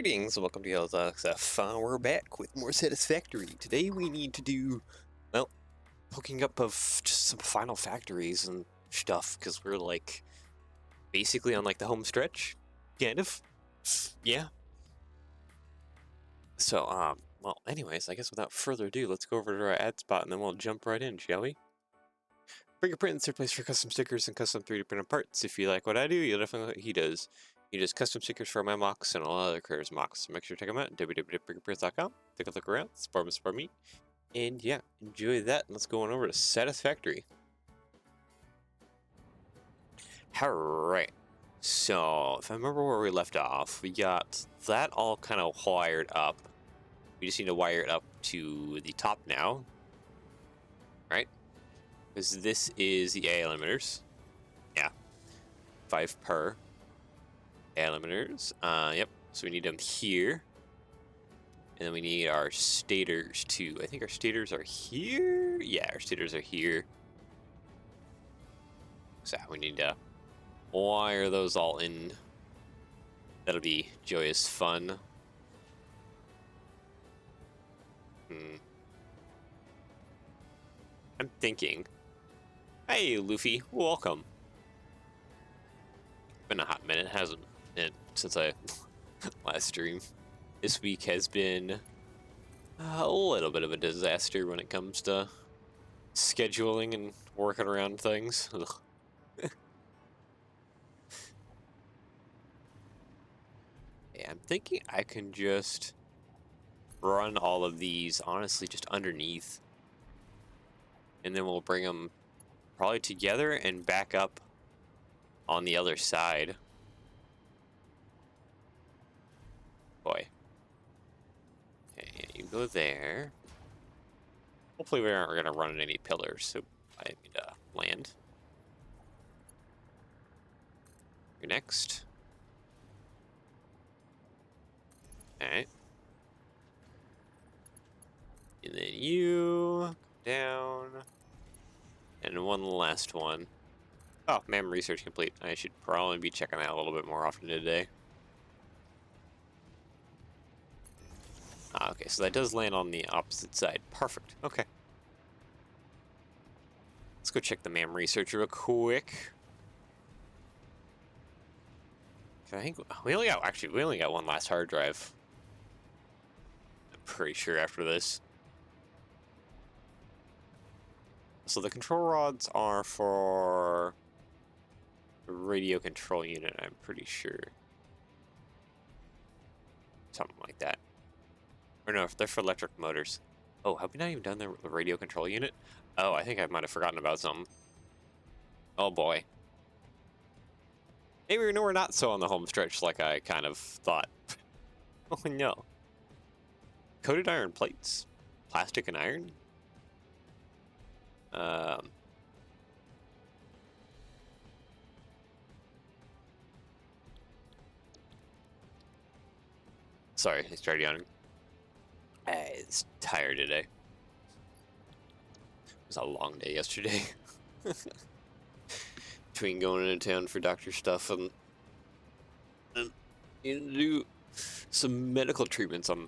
Greetings, welcome to LXF. We're back with more Satisfactory. Today we need to do, well, hooking up of just some final factories and stuff, because we're like, basically on like the home stretch, kind of, yeah. So, well, anyways, I guess without further ado, let's go over to our ad spot and then we'll jump right in, shall we? Fingerprints are a place for custom stickers and custom 3D printed parts. If you like what I do, you'll definitely like what he does. He does custom stickers for my mocks and a lot of other creators' mocks. So make sure to check them out at www.fingerprints.com. Take a look around, support me. And yeah, enjoy that. Let's go on over to Satisfactory. Alright. So, if I remember where we left off, we got that all kind of wired up. We just need to wire it up to the top now. Right? Because this is the A limiters. Yeah. 5 per. Limiters. Yep. So we need them here. And then we need our stators too. I think our stators are here. Yeah, our stators are here. So we need to wire those all in. That'll be joyous fun. I'm thinking. Hey, Luffy, welcome. Been a hot minute, hasn't it, since I last stream. This week has been a little bit of a disaster when it comes to scheduling and working around things. Yeah, I'm thinking I can just run all of these, honestly, just underneath. And then we'll bring them probably together and back up on the other side. Boy. Okay, you go there. Hopefully we aren't going to run into any pillars, so I need to land. You're next. Alright. And then you down. And one last one. Oh, MAM research complete. I should probably be checking that a little bit more often today. Okay, so that does land on the opposite side. Perfect. Okay. Let's go check the MAM research real quick. I think we only got one last hard drive. I'm pretty sure after this. So the control rods are for the radio control unit, I'm pretty sure. Something like that. Or no, they're for electric motors. Oh, have we not even done the radio control unit? Oh, I think I might have forgotten about something. Oh boy. Maybe we're not so on the home stretch like I kind of thought. Oh no. Coated iron plates. Plastic and iron. Sorry, I started yawning. It's tired today. It was a long day yesterday. Between going into town for doctor stuff and you know, do some medical treatments on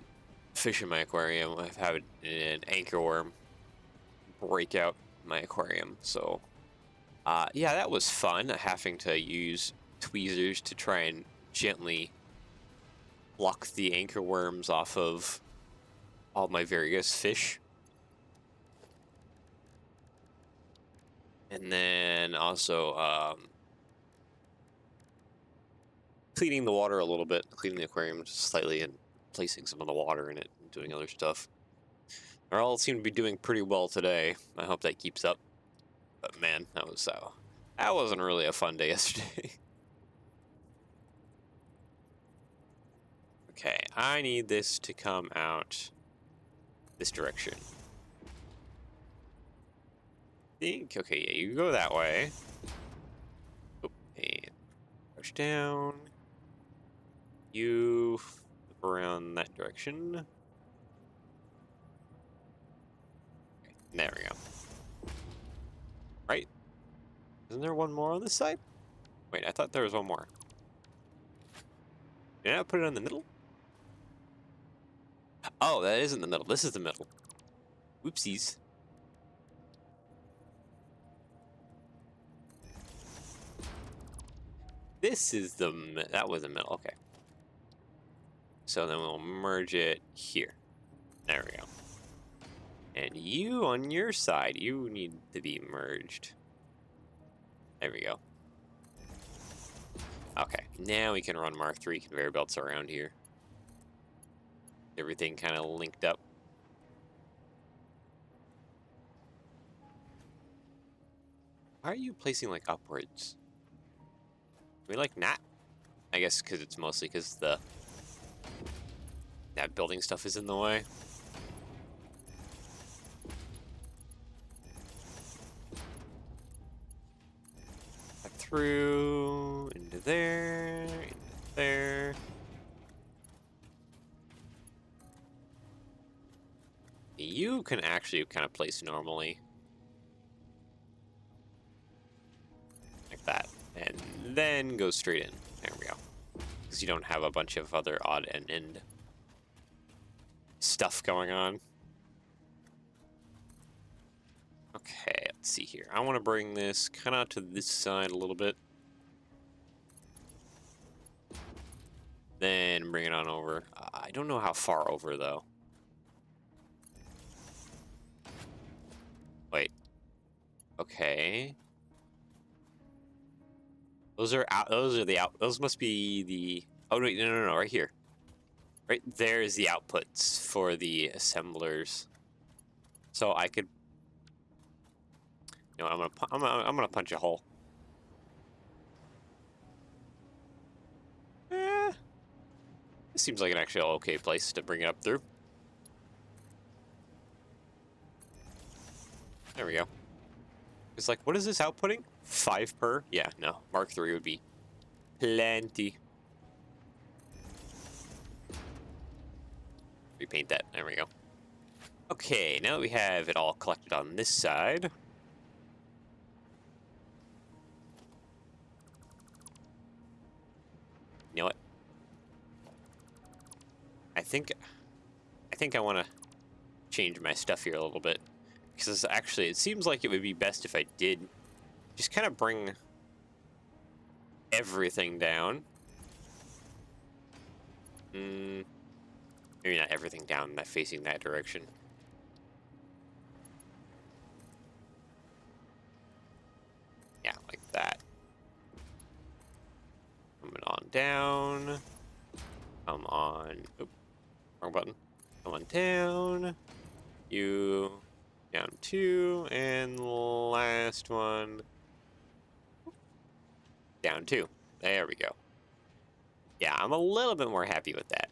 fish in my aquarium. I've had an anchor worm break out my aquarium, so yeah, that was fun, having to use tweezers to try and gently pluck the anchor worms off of all my various fish. And then also cleaning the water a little bit, cleaning the aquarium just slightly and placing some of the water in it and doing other stuff. They all seem to be doing pretty well today. I hope that keeps up. But man, that wasn't really a fun day yesterday. Okay, I need this to come out this direction. Okay, yeah, you go that way. Oh, and push down. You flip around that direction. Okay, there we go. Right? Isn't there one more on this side? Wait, I thought there was one more. Did I not put it in the middle? Oh, that is in the middle. This is the middle. Oopsies. This is that was the middle. Okay. So then we'll merge it here. There we go. And you on your side, you need to be merged. There we go. Okay, now we can run Mark III conveyor belts around here. Everything kind of linked up. Why are you placing like upwards? We like not? I guess because it's mostly because that building stuff is in the way. Through, into there, You can actually kind of place normally. Like that. And then go straight in. There we go. Because you don't have a bunch of other odd and end stuff going on. Okay, let's see here. I want to bring this kind of to this side a little bit. Then bring it on over. I don't know how far over, though. Wait. Okay. Those are out. Those are the out. Those must be the. Oh wait, no, right here. Right there is the outputs for the assemblers. So I could. You know, I'm gonna punch a hole. This seems like an actually okay place to bring it up through. There we go. It's like, what is this outputting? 5 per? Yeah, no. Mark III would be plenty. Repaint that. There we go. Okay, now that we have it all collected on this side. You know what? I think I want to change my stuff here a little bit. Because actually, it seems like it would be best if I did just kind of bring everything down. Maybe not everything down, that facing that direction. Yeah, like that. Coming on down. Come on. Oop, wrong button. Come on down. You down 2, and last one down 2. There we go. Yeah, I'm a little bit more happy with that.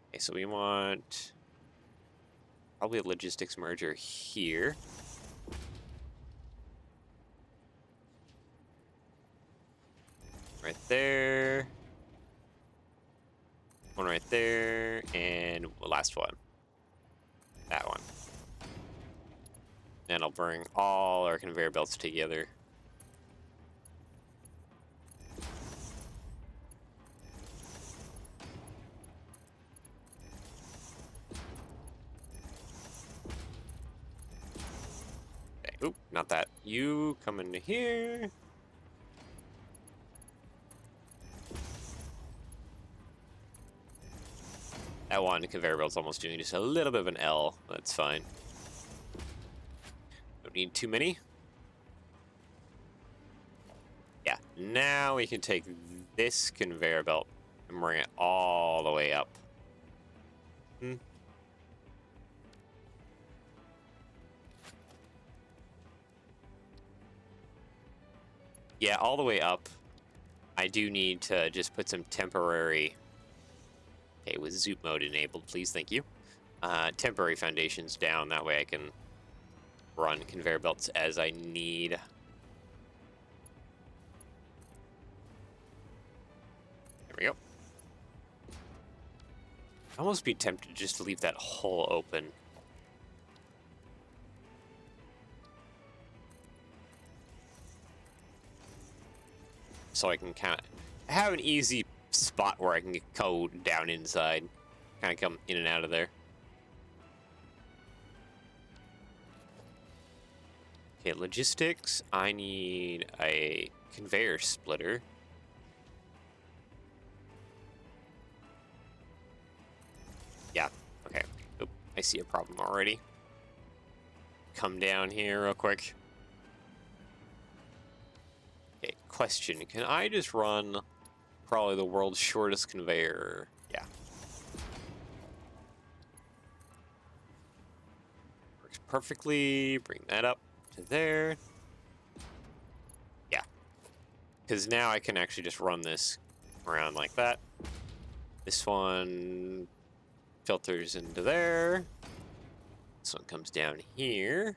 Okay, so we want probably a logistics merger here. Right there. One right there, and last one. That one. And I'll bring all our conveyor belts together. Okay, oop, not that. You come into here. That one conveyor belt's almost doing just a little bit of an L. That's fine. Don't need too many. Yeah, now we can take this conveyor belt and bring it all the way up. Yeah, all the way up. I do need to just put some temporary... Okay, with zoop mode enabled, please, thank you. Temporary foundations down, that way I can run conveyor belts as I need. There we go. I'd almost be tempted just to leave that hole open. So I can kind of have an easy spot where I can go down inside, kind of come in and out of there. Okay, logistics. I need a conveyor splitter. Yeah, okay. Oop, I see a problem already. Come down here real quick. Okay, question. Can I just run probably the world's shortest conveyor? Yeah. Works perfectly. Bring that up to there. Yeah. Because now I can actually just run this around like that. This one filters into there. This one comes down here.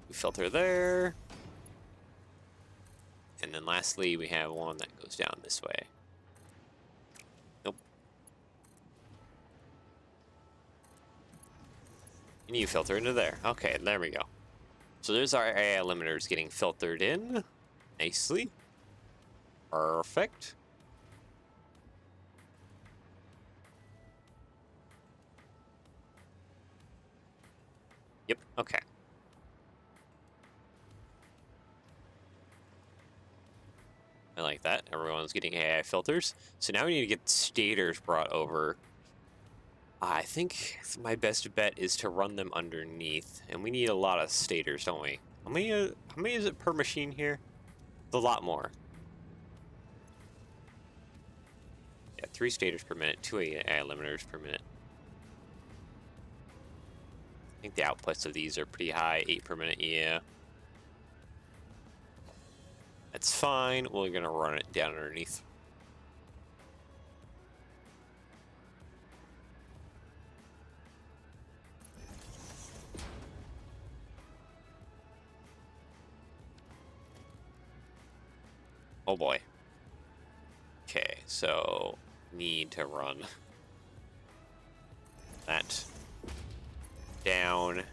We filter there. And then lastly, we have one that goes down this way. Nope. And you filter into there. Okay, there we go. So there's our AI limiters getting filtered in nicely. Perfect. Yep, okay. I like that. Everyone's getting AI filters. So now we need to get stators brought over. I think my best bet is to run them underneath. And we need a lot of stators, don't we? How many is it per machine here? It's a lot more. Yeah, 3 stators per minute, 2 AI limiters per minute. I think the outputs of these are pretty high, 8 per minute, yeah. That's fine. We're gonna run it down underneath. Oh boy. Okay, so need to run that down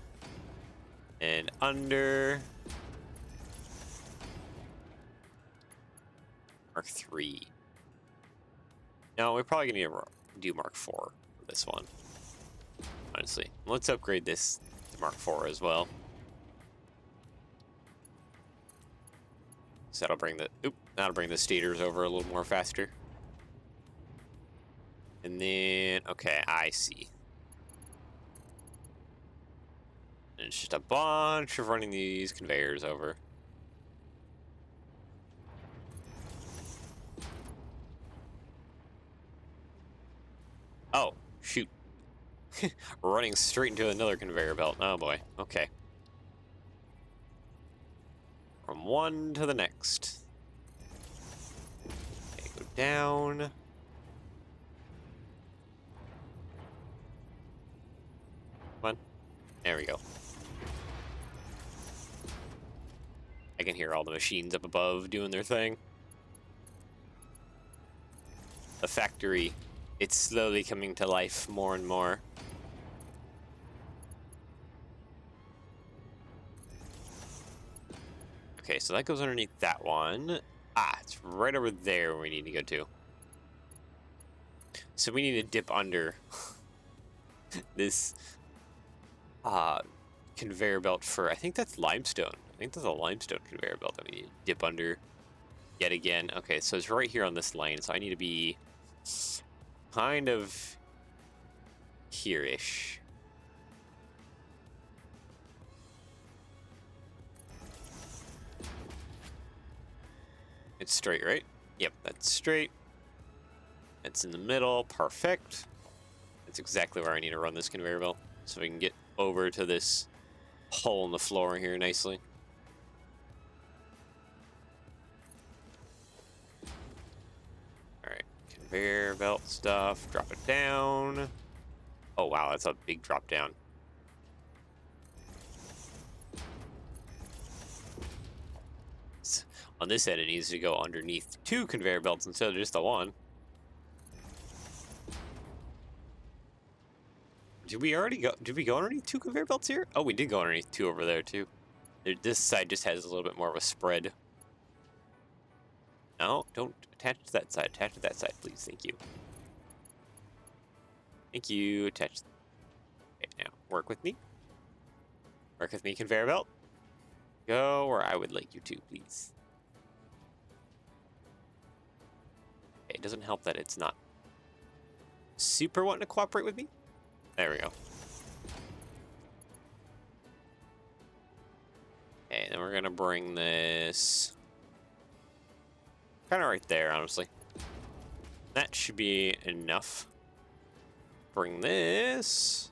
and under. Mark 3. No, we're probably gonna need to do Mark 4 for this one. Honestly, let's upgrade this to Mark 4 as well. So that'll bring the stators over a little more faster. And then, okay, I see. And it's just a bunch of running these conveyors over. Oh, shoot. Running straight into another conveyor belt. Oh boy, okay. From one to the next. Okay, go down. Come on. There we go. I can hear all the machines up above doing their thing. The factory, it's slowly coming to life more and more. Okay, so that goes underneath that one. Ah, it's right over there we need to go to. So we need to dip under this conveyor belt for, I think that's limestone. I think that's a limestone conveyor belt that we need to dip under yet again. Okay, so it's right here on this lane, so I need to be kind of here-ish. It's straight, right? Yep, that's straight. It's in the middle, perfect. That's exactly where I need to run this conveyor belt, so we can get over to this hole in the floor here nicely. Alright, conveyor belt stuff, drop it down. Oh wow, that's a big drop down. On this end, it needs to go underneath 2 conveyor belts instead of just the one. Did we already go? Did we go underneath 2 conveyor belts here? Oh, we did go underneath 2 over there too. This side just has a little bit more of a spread. No, don't attach to that side. Attach to that side, please. Thank you. Thank you. Attach. Okay, now work with me. Work with me, conveyor belt. Go where I would like you to, please. Okay, it doesn't help that it's not super wanting to cooperate with me. There we go. Okay, then we're gonna bring this kind of right there, honestly. That should be enough. Bring this.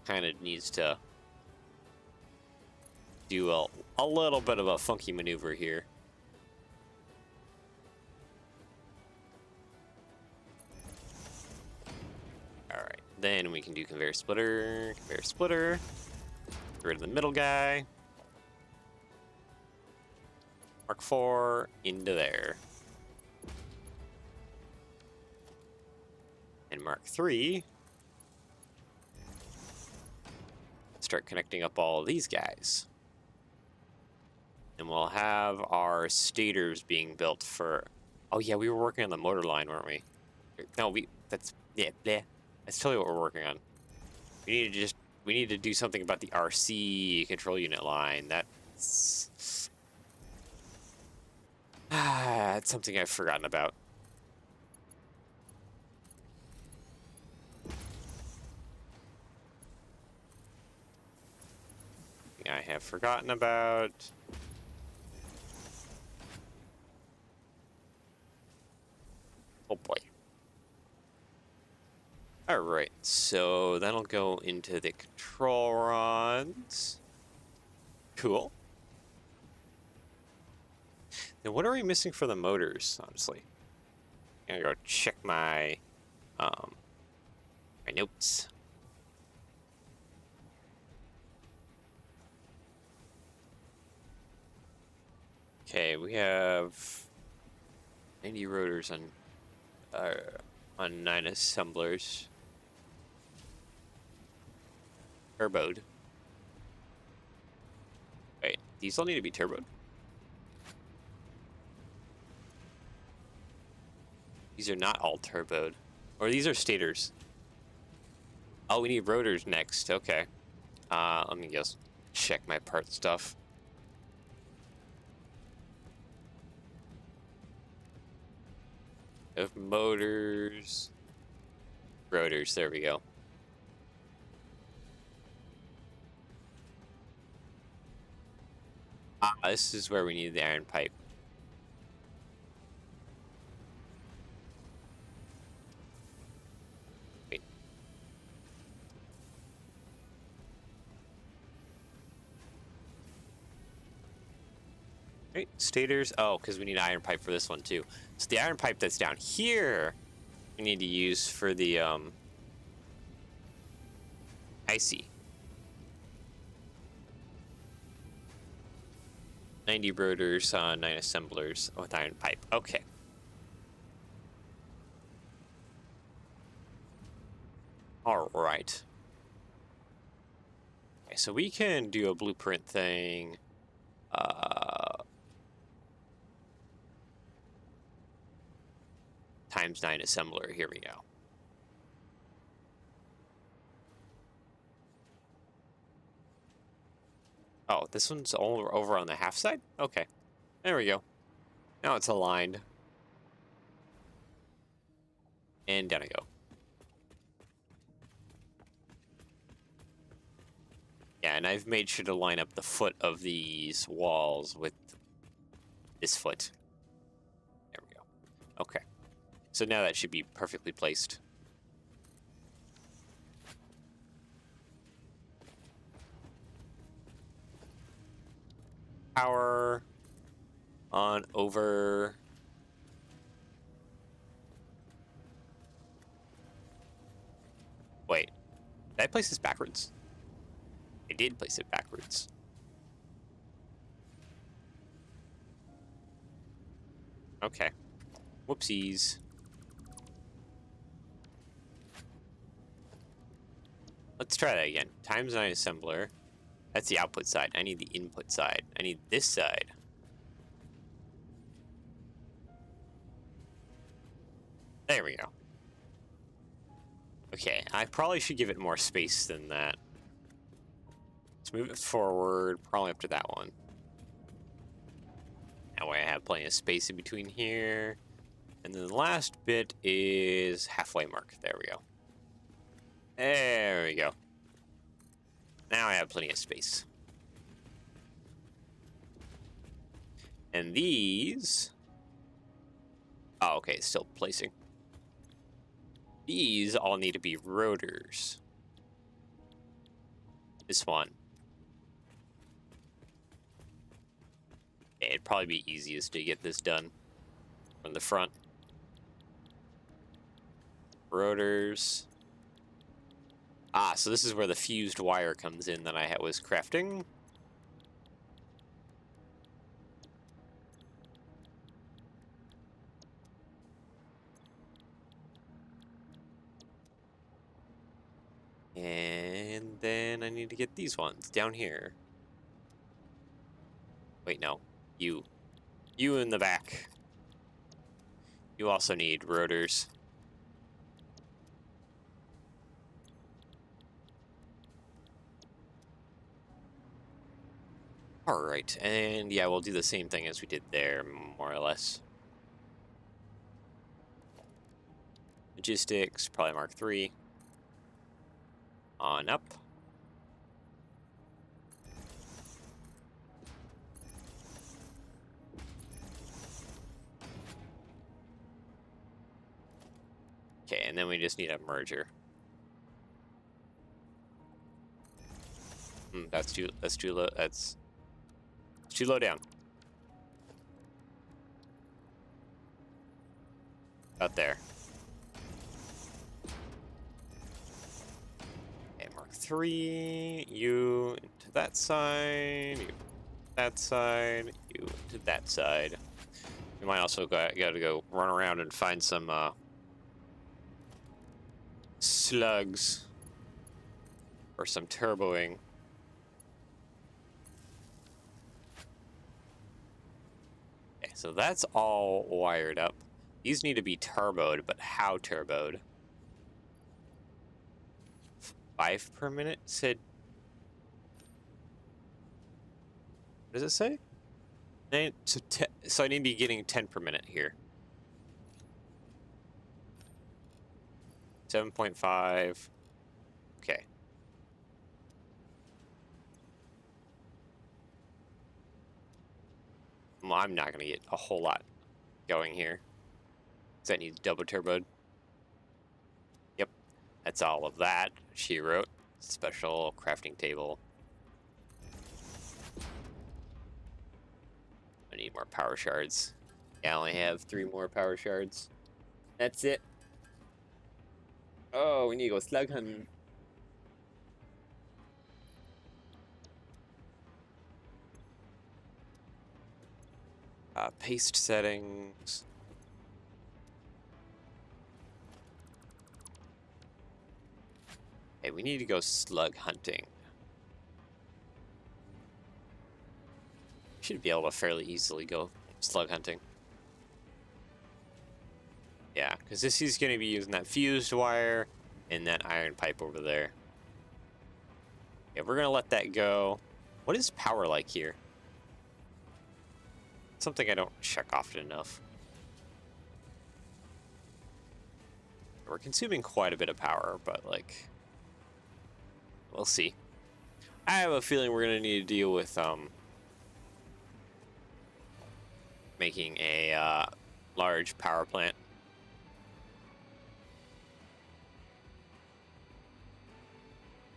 Kind of needs to do a little bit of a funky maneuver here. Alright, then we can do conveyor splitter, get rid of the middle guy. Mark 4 into there. And Mark 3. Start connecting up all of these guys. And we'll have our stators being built for... Oh yeah, we were working on the motor line, weren't we? No, that's... Yeah, bleh. That's totally what we're working on. We need to do something about the RC control unit line. That's... that's something I've forgotten about. I have forgotten about. Oh boy. Alright, so that'll go into the control rods. Cool. Then what are we missing for the motors, honestly? I'm gonna go check my my notes. Okay, we have 90 rotors on 9 assemblers. Turboed. Wait, these all need to be turboed? These are not all turboed. Or these are stators. Oh, we need rotors next. Okay. Let me just check my part stuff. Of motors, rotors, there we go. This is where we need the iron pipe. Wait. Right, stators. Oh, because we need iron pipe for this one too. So the iron pipe that's down here, we need to use for the I see. 90 rotors on 9 assemblers with iron pipe. Okay. All right. Okay, so we can do a blueprint thing. Times 9 assembler. Here we go. Oh, this one's all over on the half side? Okay. There we go. Now it's aligned. And down I go. Yeah, and I've made sure to line up the foot of these walls with this foot. There we go. Okay. So now that should be perfectly placed. Power on over. Wait, did I place this backwards? I did place it backwards. Okay. Whoopsies. Let's try that again. Times 9 assembler. That's the output side. I need the input side. I need this side. There we go. Okay, I probably should give it more space than that. Let's move it forward, probably up to that one. That way I have plenty of space in between here. And then the last bit is halfway mark. There we go. There we go. Now I have plenty of space. And these... Oh, okay, it's still placing. These all need to be rotors. This one. Okay, it'd probably be easiest to get this done from the front. Rotors. Ah, so this is where the fused wire comes in that I was crafting. And then I need to get these ones down here. Wait, no. You in the back. You also need rotors. Alright, and yeah, we'll do the same thing as we did there, more or less. Logistics, probably Mark 3. On up. Okay, and then we just need a merger. That's too low. That's too low down. Out there. Okay, Mark 3. You into that side. You that side. You into that side. We might also gotta go run around and find some slugs or some turboing. Okay, so that's all wired up. These need to be turboed, but how turboed? 5 per minute? Said. What does it say? So I need to be getting 10 per minute here. 7.5. Okay. Well, I'm not going to get a whole lot going here. Because that needs double turboed. Yep. That's all of that. She wrote. Special crafting table. I need more power shards. Yeah, I only have 3 more power shards. That's it. Oh, we need to go slug hunting. Paste settings. Hey, we need to go slug hunting. Should be able to fairly easily go slug hunting. Yeah, because this is going to be using that fused wire and that iron pipe over there. Yeah, we're going to let that go. What is power like here? Something I don't check often enough. We're consuming quite a bit of power, but like, we'll see. I have a feeling we're going to need to deal with making a large power plant.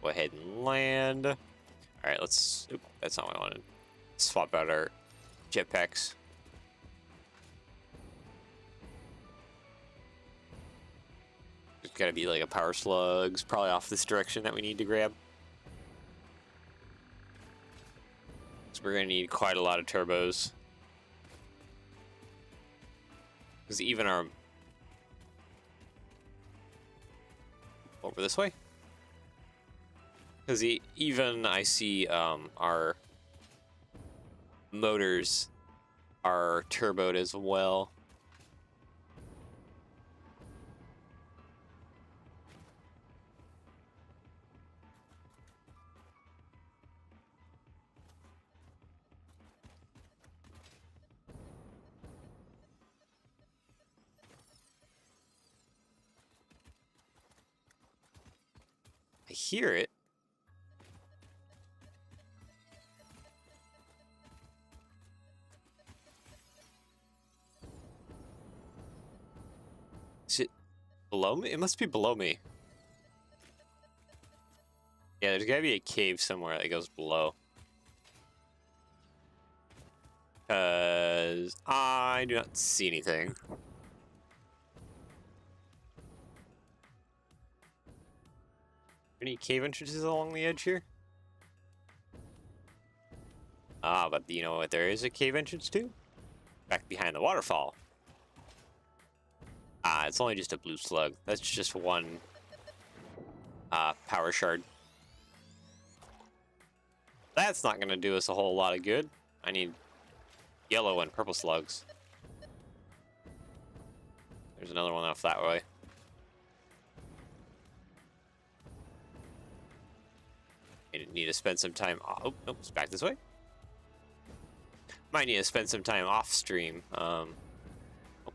Go ahead and land. All right, let's. Oop, that's not what I wanted. Swap out our jetpacks. There's got to be like a power slugs, probably off this direction that we need to grab. So we're gonna need quite a lot of turbos. Because even our... Over this way? Because even I see our motors are turboed as well. I hear it. Is it below me? It must be below me. Yeah, there's gotta be a cave somewhere that goes below. Because I do not see anything. Any cave entrances along the edge here? Ah, but you know what there is a cave entrance to? Back behind the waterfall. Ah, it's only just a blue slug. That's just one power shard. That's not going to do us a whole lot of good. I need yellow and purple slugs. There's another one off that way. I need to spend some time. Oh, nope, it's back this way. Might need to spend some time off stream. Oh,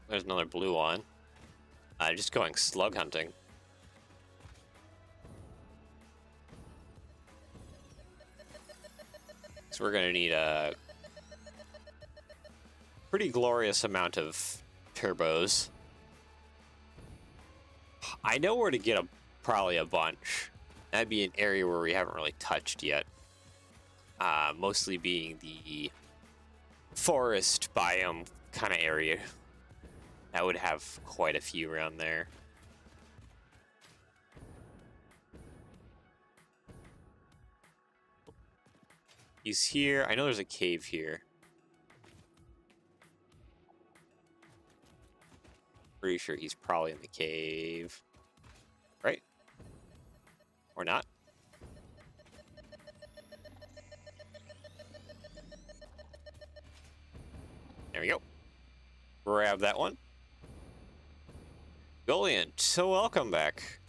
there's another blue one. Just going slug hunting. So we're gonna need a pretty glorious amount of turbos. I know where to get probably a bunch. That'd be an area where we haven't really touched yet. Mostly being the forest biome kind of area. That would have quite a few around there. He's here. I know there's a cave here. Pretty sure he's probably in the cave. Right? Or not? There we go. Grab that one. Brilliant. So welcome back.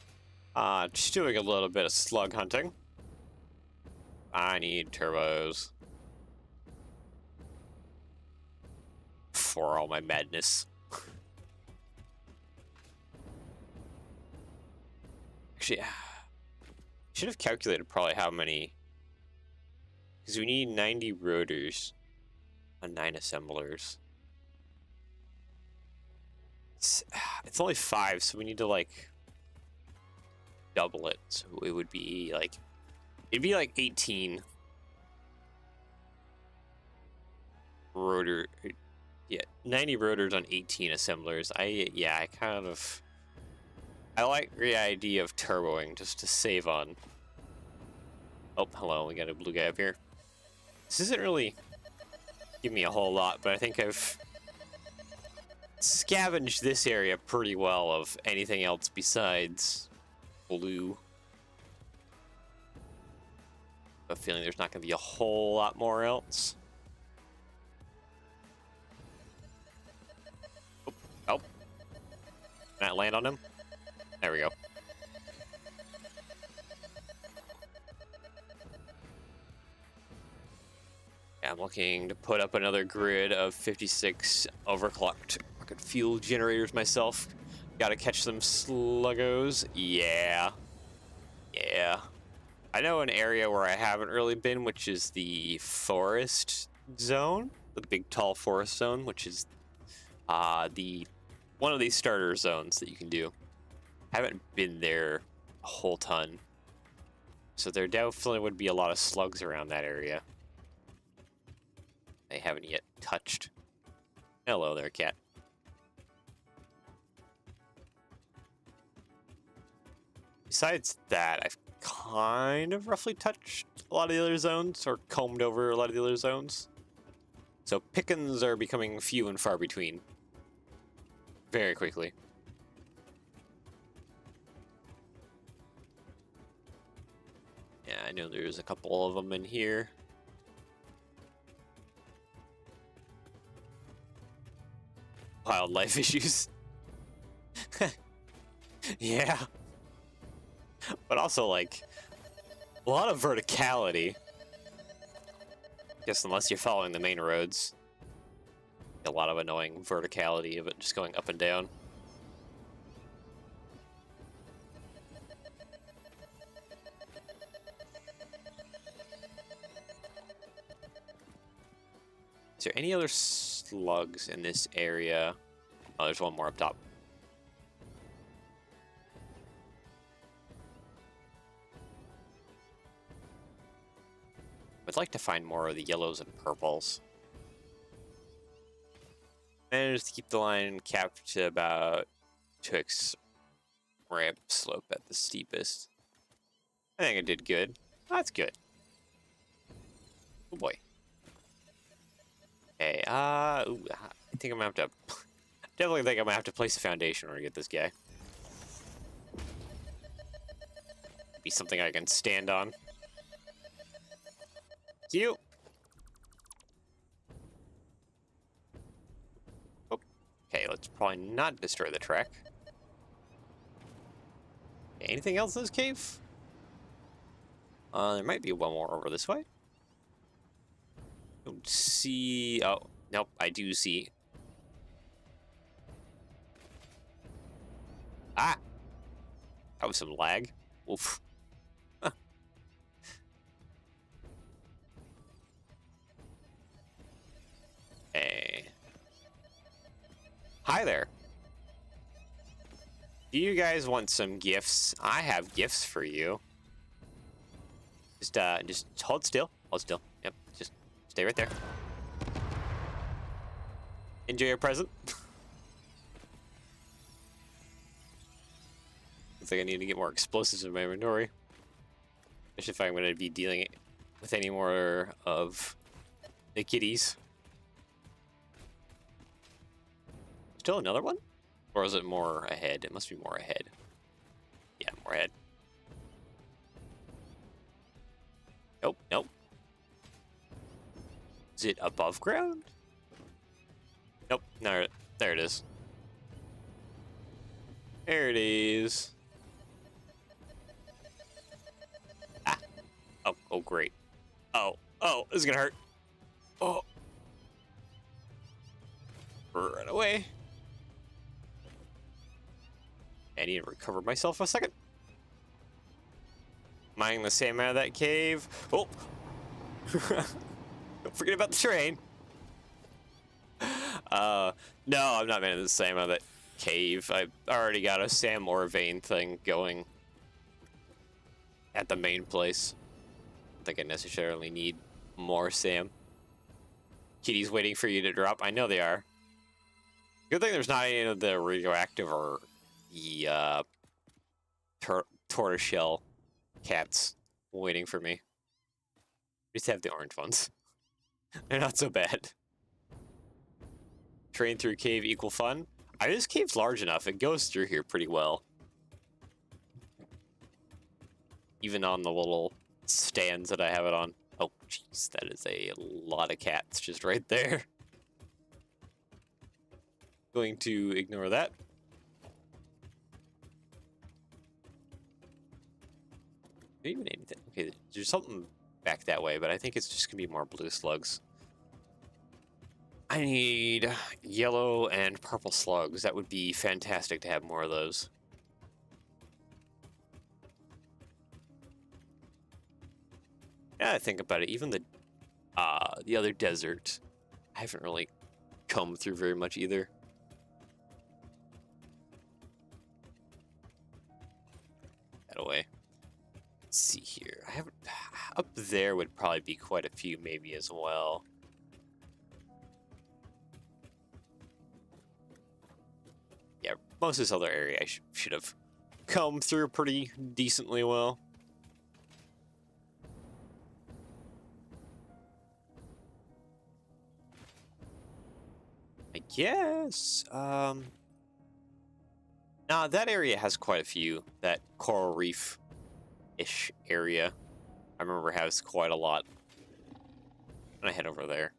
Just doing a little bit of slug hunting. I need turbos. For all my madness. Actually, should have calculated probably how many. Because we need 90 rotors on 9 assemblers. It's only 5, so we need to like double it. So it would be like, it'd be like 18 rotor. Yeah, 90 rotors on 18 assemblers. I like the idea of turboing just to save on. Oh, hello, we got a blue guy up here. This isn't really giving me a whole lot, but I think I've scavenged this area pretty well of anything else besides blue. I have a feeling there's not going to be a whole lot more else. Oh. Can I land on him? There we go. Yeah, I'm looking to put up another grid of 56 overclocked rocket fuel generators myself. Gotta catch some sluggos. Yeah. Yeah. I know an area where I haven't really been, which is the forest zone. The big tall forest zone, which is one of these starter zones that you can do. Haven't been there a whole ton. So there definitely would be a lot of slugs around that area. They haven't yet touched. Hello there, cat. Besides that, I've kind of roughly touched a lot of the other zones, or combed over a lot of the other zones. So pickings are becoming few and far between. Very quickly. Yeah, I know there's a couple of them in here. Wildlife issues. Yeah. But also, like, a lot of verticality. Guess unless you're following the main roads. A lot of annoying verticality of it just going up and down. Is there any other slugs in this area? Oh, there's one more up top. I'd like to find more of the yellows and purples. Managed to keep the line capped to about 2x ramp slope at the steepest. I think I did good. That's good. Oh boy. Okay, ooh, I think I'm gonna have to... Definitely think I'm gonna have to place a foundation when I get this guy. Be something I can stand on. Cute. Oh, okay, let's probably not destroy the track. Okay, anything else in this cave? There might be one more over this way. Don't see... Oh, nope, I do see. Ah! That was some lag. Oof. Hey. Hi there. Do you guys want some gifts? I have gifts for you. Just hold still. Hold still. Yep, just stay right there. Enjoy your present. Looks like I need to get more explosives in my inventory. Especially if I'm going to be dealing with any more of the kitties. Still another one? Or is it more ahead? It must be more ahead. Yeah, more ahead. Nope, nope. Is it above ground? Nope, no, there it is. There it is. Ah. Oh, oh, great. Oh, oh, this is gonna hurt. Oh. Run away. I need to recover myself a second. Mining the same out of that cave. Oh! Don't forget about the train. No, I'm not mining the same out of that cave. I already got a Sam ore vein thing going at the main place. I don't think I necessarily need more Sam. Kitty's waiting for you to drop. I know they are. Good thing there's not any of the radioactive or the tortoiseshell cats waiting for me. Just have the orange ones. They're not so bad. Train through cave equal fun. This cave's large enough. It goes through here pretty well. Even on the little stands that I have it on. Oh, jeez, that is a lot of cats just right there. Going to ignore that. Even anything. Okay, there's something back that way, but I think it's just gonna be more blue slugs. I need yellow and purple slugs. That would be fantastic to have more of those. Yeah, I think about it. Even the other desert, I haven't really combed through very much either. That away. Let's see here. I haven't. Up there would probably be quite a few, maybe as well. Yeah, most of this other area I should have combed through pretty decently well. I guess. Nah, that area has quite a few. That coral reef-ish area. I remember it has quite a lot. I'm gonna head over there.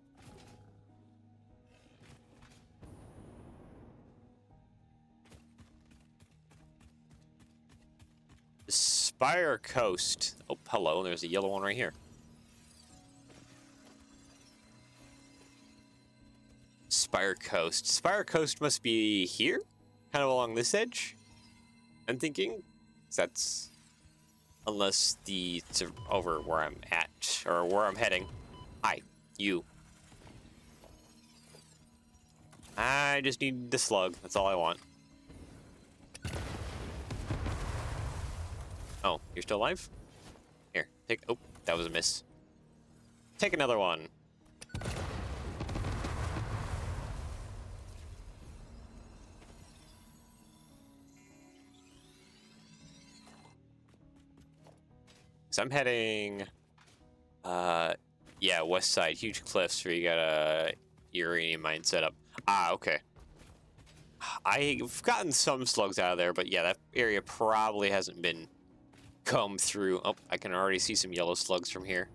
Spire Coast. Oh, hello. There's a yellow one right here. Spire Coast. Spire Coast must be here? Kind of along this edge? I'm thinking. That's... Unless it's over where I'm at, or where I'm heading. Hi, you. I just need the slug. That's all I want. Oh, you're still alive? Here, take... Oh, that was a miss. Take another one. So I'm heading... yeah, west side. Huge cliffs where you got a uranium mine set up. Ah, okay. I've gotten some slugs out of there, but yeah, that area probably hasn't been combed through. Oh, I can already see some yellow slugs from here.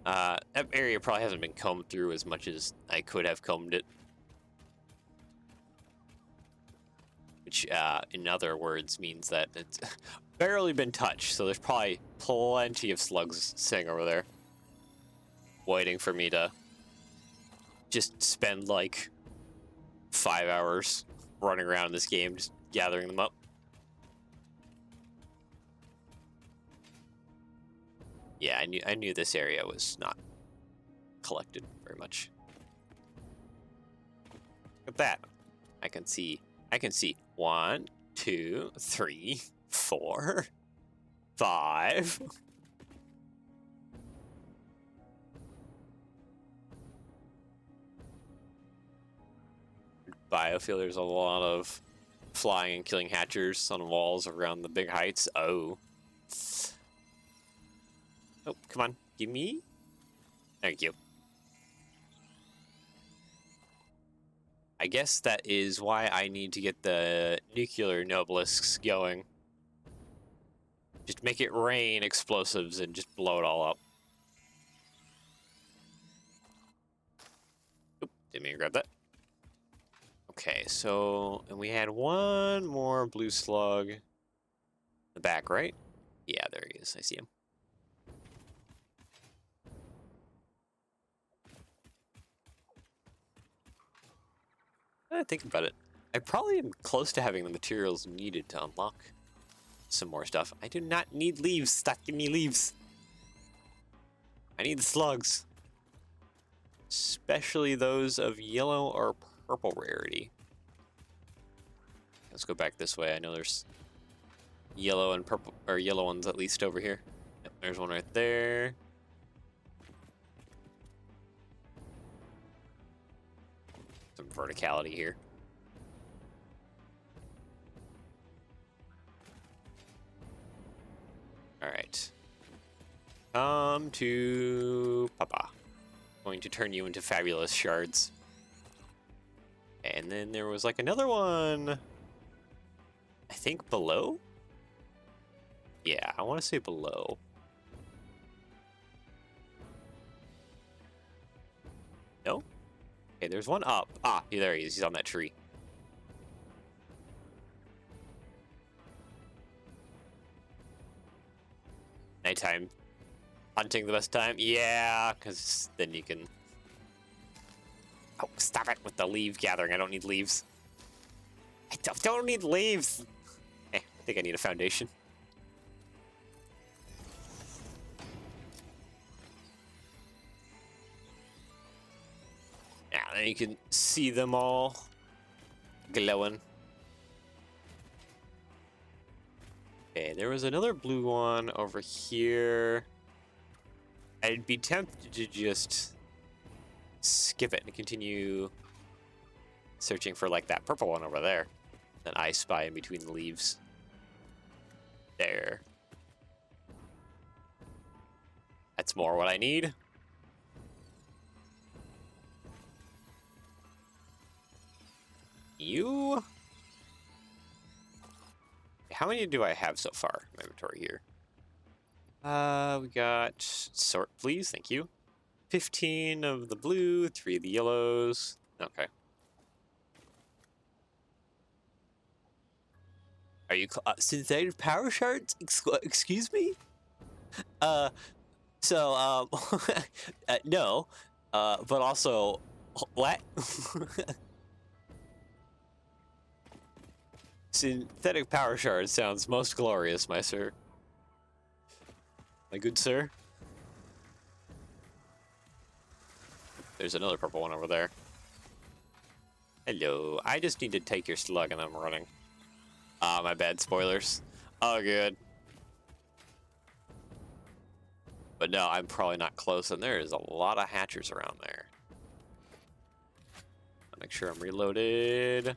That area probably hasn't been combed through as much as I could have combed it. Which, in other words, means that it's barely been touched, so there's probably plenty of slugs sitting over there. Waiting for me to just spend, like, 5 hours running around in this game, just gathering them up. Yeah, I knew this area was not collected very much. Look at that. I can see 1, 2, 3, 4, 5. Biofield, there's a lot of flying and killing hatchers on walls around the big heights. Oh. Oh, come on. Give me. Thank you. I guess that is why I need to get the nuclear nobelisks going. Just make it rain explosives and just blow it all up. Oop, didn't mean to grab that. Okay, so, and we had one more blue slug in the back, right? Yeah, there he is. I see him. I think about it. I probably am close to having the materials needed to unlock some more stuff. I do not need leaves. Stop giving me leaves. I need the slugs. Especially those of yellow or purple rarity. Let's go back this way. I know there's yellow and purple, or yellow ones at least over here. Yep, there's one right there. Some verticality here. Alright. Come to Papa. Going to turn you into fabulous shards. And then there was like another one. I think below? Yeah, I want to say below. No? Okay, there's one up. Ah, there he is. He's on that tree. Nighttime. Hunting the best time? Yeah, because then you can... Oh, stop it with the leaf gathering. I don't need leaves. I don't need leaves! I think I need a foundation. Yeah, then you can see them all glowing. Okay, there was another blue one over here. I'd be tempted to just skip it and continue searching for like that purple one over there that I spy in between the leaves. There. That's more what I need. You? How many do I have so far in my inventory here? We got sort, please. Thank you. 15 of the blue, 3 of the yellows. Okay. Are you synthetic power shards? Excuse me? Uh, so, no. But also, what? Synthetic power shard sounds most glorious, my sir. My good sir. There's another purple one over there. Hello. I just need to take your slug and I'm running. Ah, my bad. Spoilers. Oh, good. But no, I'm probably not close, and there is a lot of hatchers around there. I'll make sure I'm reloaded.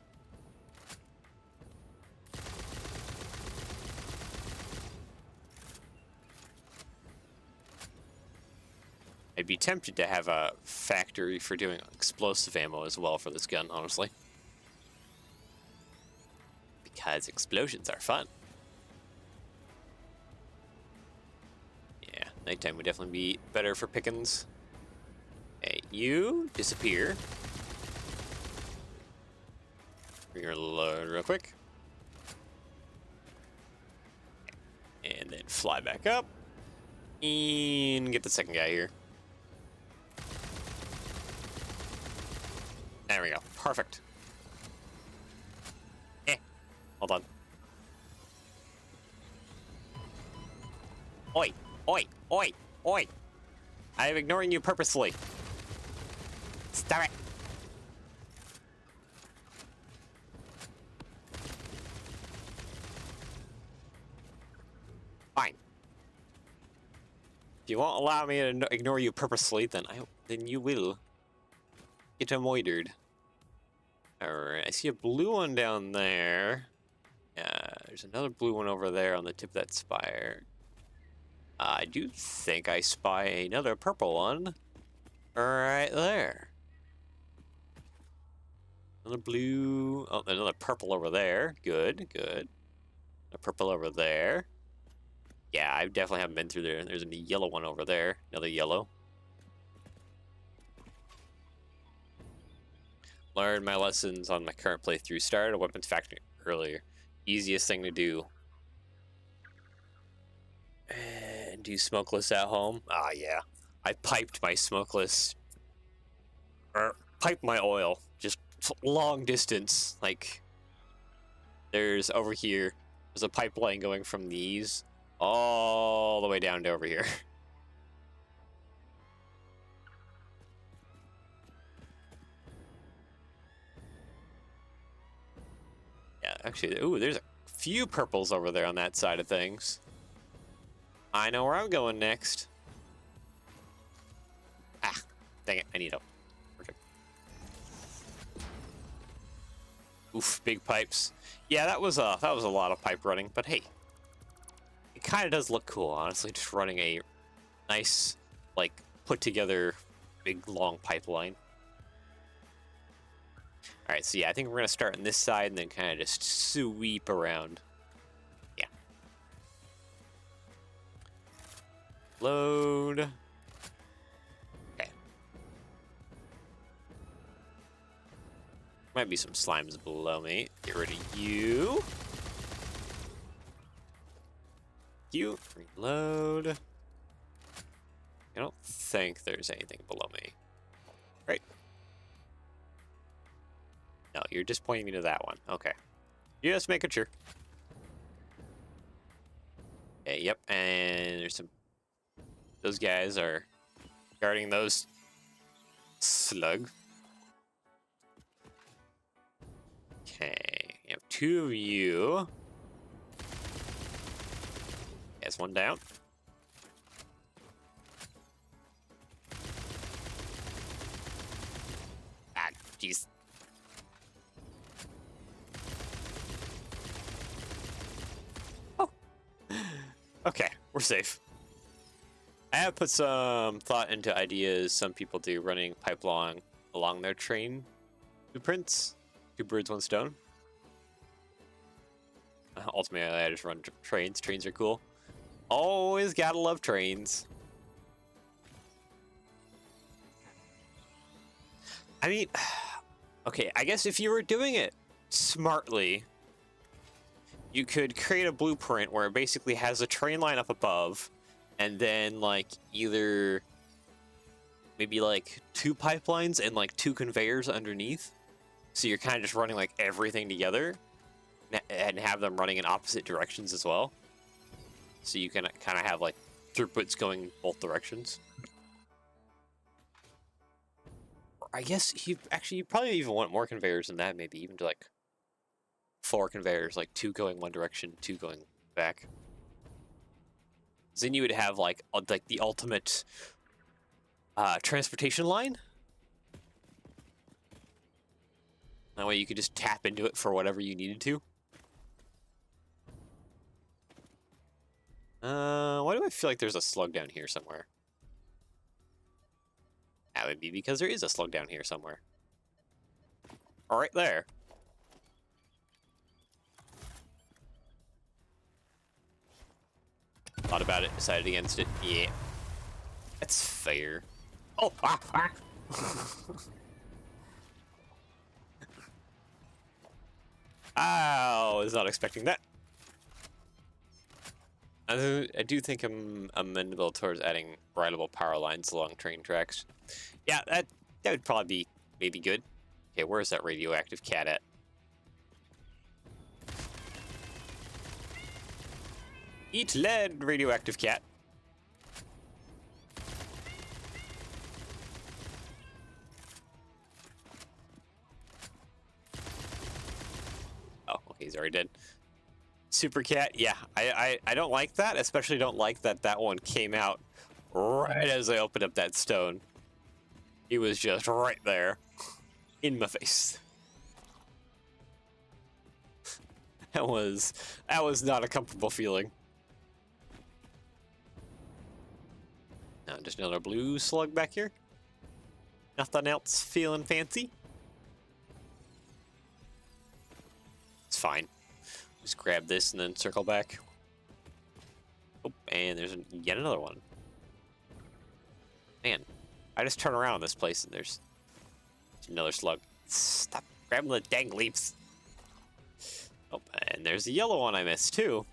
I'd be tempted to have a factory for doing explosive ammo as well for this gun, honestly. Because explosions are fun. Yeah, nighttime would definitely be better for pickings. Hey, you disappear. Reload real quick. And then fly back up. And get the second guy here. There we go. Perfect. Hold on. Oi! Oi! Oi! Oi! I am ignoring you purposefully. Stop it! Fine. If you won't allow me to ignore you purposefully, then you will get avoided. Alright, I see a blue one down there. There's another blue one over there on the tip of that spire. I do think I spy another purple one right there. Another blue. Oh, another purple over there. Good, good. A purple over there. Yeah, I definitely haven't been through there. There's a yellow one over there. Another yellow. Learned my lessons on my current playthrough. Started a weapons factory earlier. Easiest thing to do. And do smokeless at home? Ah, yeah. I piped my smokeless. Or piped my oil. Just long distance. Like, there's over here. There's a pipeline going from these all the way down to over here. Yeah, actually, ooh, there's a few purples over there on that side of things. I know where I'm going next. Ah, dang it, I need help. Okay. Oof, big pipes. Yeah, that was a lot of pipe running, but hey, it kind of does look cool, honestly, just running a nice, like, put together big long pipeline. All right, so yeah, I think we're gonna start on this side and then kind of just sweep around. Yeah. Load. Okay. Might be some slimes below me. Get rid of you. You. Reload. I don't think there's anything below me. Right. No, you're just pointing me to that one. Okay. Just making sure. Okay, yep, and there's some... Those guys are guarding those slug. Okay, you have 2 of you. There's one down. Ah, jeez. Oh. Okay, we're safe. I have put some thought into ideas some people do running pipeline along their train blueprints. 2 birds, 1 stone. Ultimately, I just run trains. Trains are cool. Always gotta love trains. I mean, okay, I guess if you were doing it smartly, you could create a blueprint where it basically has a train line up above, and then like either maybe like 2 pipelines and like 2 conveyors underneath. So you're kind of just running like everything together and have them running in opposite directions as well. So you can kind of have like throughputs going both directions. I guess you probably even want more conveyors than that, maybe even to like 4 conveyors, like 2 going one direction, 2 going back. Then you would have like the ultimate transportation line. That way you could just tap into it for whatever you needed to. Why do I feel like there's a slug down here somewhere? That would be because there is a slug down here somewhere. All right there. Thought about it, decided against it. Yeah. That's fair. Oh, I was not expecting that. I do think I'm amenable towards adding rideable power lines along train tracks. Yeah, that would probably be maybe good. Okay, where's that radioactive cat at? Eat lead, radioactive cat. Oh, okay, he's already dead. Super cat, yeah, I don't like that, especially don't like that one came out right as I opened up that stone. He was just right there, in my face. That was not a comfortable feeling. Now just another blue slug back here. Nothing else feeling fancy. It's fine. Just grab this and then circle back. Oh, and there's yet another one. Man, I just turn around this place and there's another slug. Stop grabbing the dang leaps. Oh, and there's the yellow one I missed too.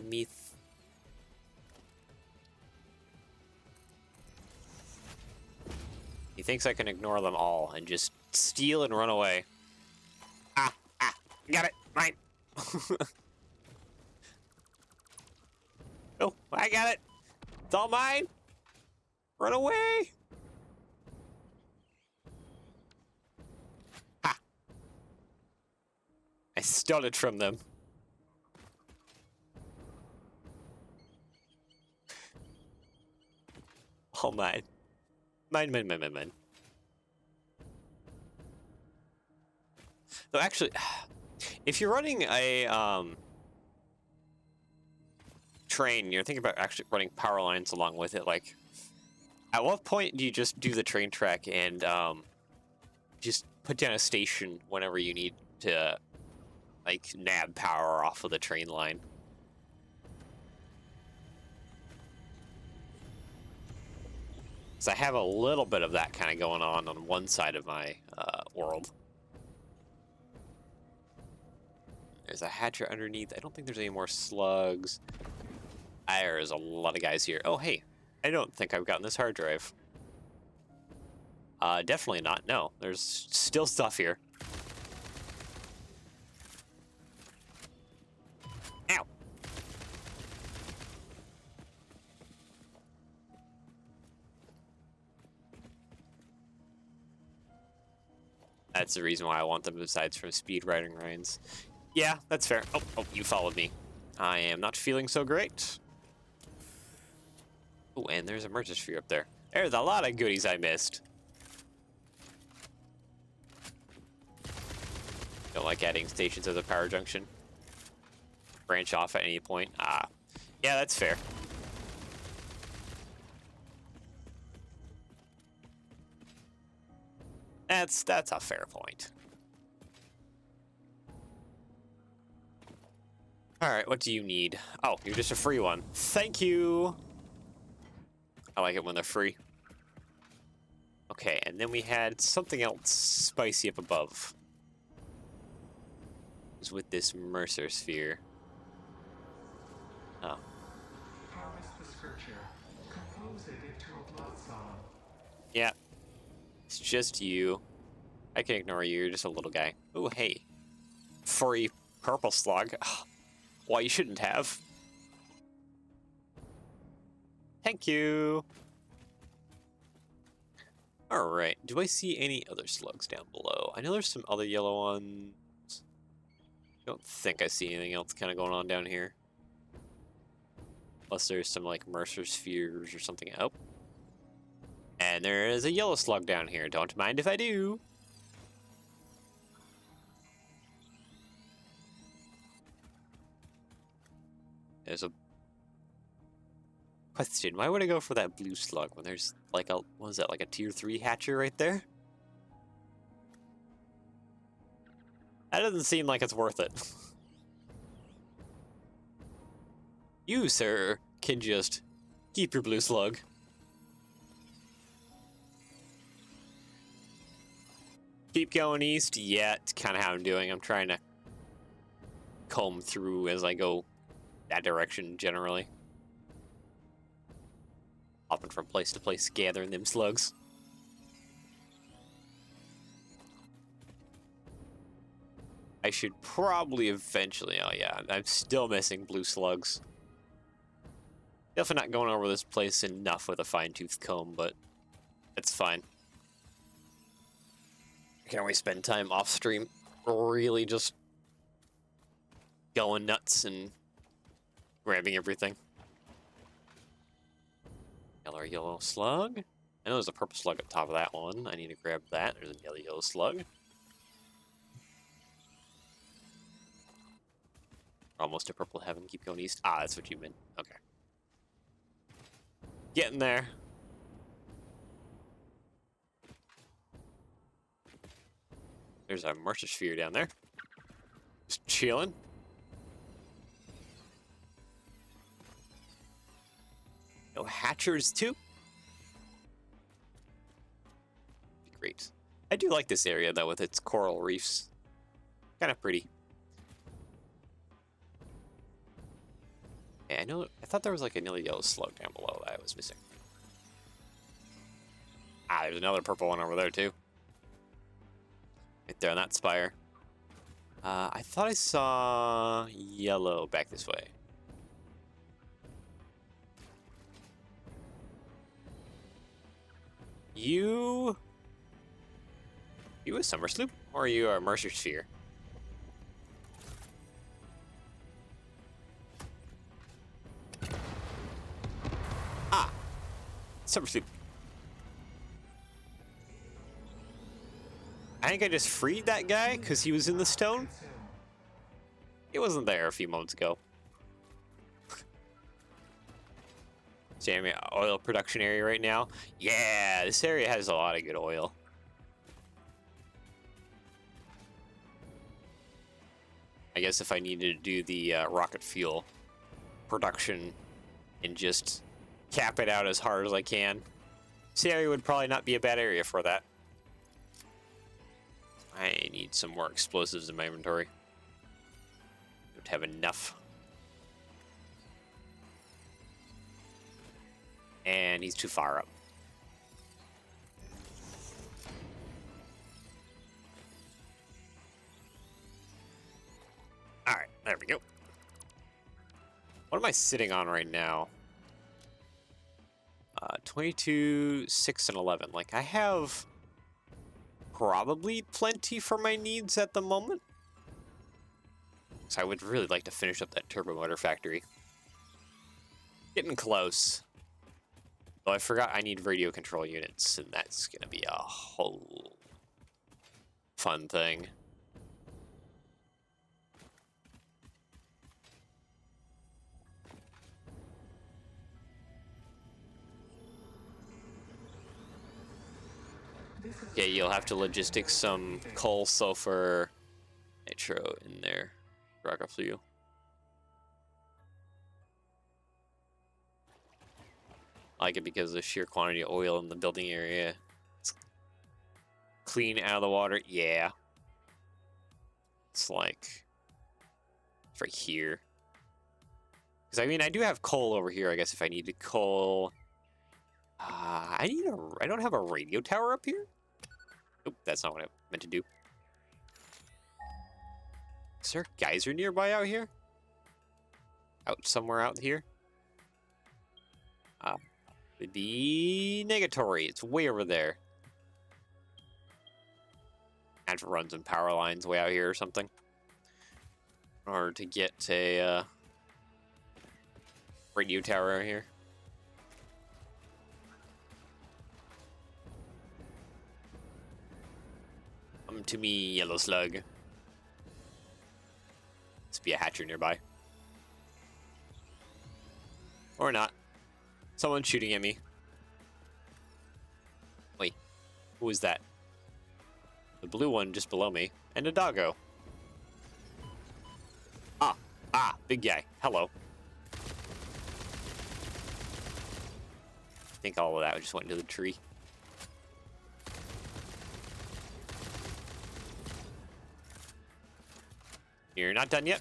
Me. He thinks I can ignore them all and just steal and run away. Got it, mine. Oh, I got it. It's all mine. Run away. Ha. I stole it from them. All mine. Mine. So actually, if you're running a train, you're thinking about actually running power lines along with it. Like, at what point do you just do the train track and just put down a station whenever you need to, like, nab power off of the train line? So I have a little bit of that kind of going on one side of my world. There's a hatcher underneath. I don't think there's any more slugs. There's a lot of guys here. Oh, hey. I don't think I've gotten this hard drive. Definitely not. No, there's still stuff here. Ow. That's the reason why I want them besides from speed riding rides. Yeah, that's fair. Oh, you followed me. I am not feeling so great. Oh, and there's a merchant sphere up there. There's a lot of goodies I missed. Don't like adding stations at the power junction. Branch off at any point. Yeah, that's fair. That's a fair point. Alright, what do you need? Oh, you're just a free one. Thank you! I like it when they're free. Okay, and then we had something else spicy up above. It was with this Mercer sphere. Oh. Harvest the scripture. Compose it into a blood song. Yeah. It's just you. I can ignore you, you're just a little guy. Oh, hey. Furry purple slug. Well, you shouldn't have. Thank you. Alright, do I see any other slugs down below? I know there's some other yellow ones. I don't think I see anything else kind of going on down here. Unless there's some, like, Mercer spheres or something. Oh. And there is a yellow slug down here. Don't mind if I do. There's a question. Why would I go for that blue slug when there's, like, a... what is that, like a tier 3 hatcher right there? That doesn't seem like it's worth it. You, sir, can just keep your blue slug. Keep going east? Yeah, it's kind of how I'm doing. I'm trying to comb through as I go that direction, generally. Hopping from place to place, gathering them slugs. I should probably eventually... oh yeah, I'm still missing blue slugs. Definitely not going over this place enough with a fine-tooth comb, but it's fine. I can always spend time off-stream really just going nuts and grabbing everything. Yellow slug. I know there's a purple slug up top of that one. I need to grab that. There's a yellow slug. Almost to purple heaven. Keep going east. Ah, that's what you meant. Okay. Getting there. There's a Mercer sphere down there. Just chilling. No hatchers too. Great. I do like this area though with its coral reefs. Kind of pretty. Yeah, I thought there was like a nearly yellow slug down below that I was missing. Ah, there's another purple one over there too. Right there on that spire. I thought I saw yellow back this way. You a summer sloop or are you a Mercer sphere? Ah, summer sloop. I think I just freed that guy because he was in the stone. He wasn't there a few moments ago. Damn it, oil production area right now. Yeah, this area has a lot of good oil. I guess if I needed to do the rocket fuel production and just cap it out as hard as I can, this area would probably not be a bad area for that. I need some more explosives in my inventory. Don't have enough. And he's too far up. Alright, there we go. What am I sitting on right now? 22, 6, and 11. Like, I have probably plenty for my needs at the moment. So I would really like to finish up that turbomotor factory. Getting close. Though I forgot I need radio control units, and that's going to be a whole fun thing. Okay, you'll have to logistics some coal, sulfur, nitro in there. Rocket fuel. I like it because of the sheer quantity of oil in the building area. It's clean out of the water. Yeah. It's like it's right here. Because I mean, I do have coal over here. I guess if I needed coal, I don't have a radio tower up here. Nope, that's not what I meant to do. Is there a geyser nearby out here? Out somewhere out here? Would be negatory. It's way over there. I have to run some power lines way out here or something. In order to get a radio tower out here. Come to me, yellow slug. Must be a hatcher nearby. Or not. Someone's shooting at me. Wait, who is that? The blue one just below me. And a doggo. Ah, big guy. Hello. I think all of that just went into the tree. You're not done yet?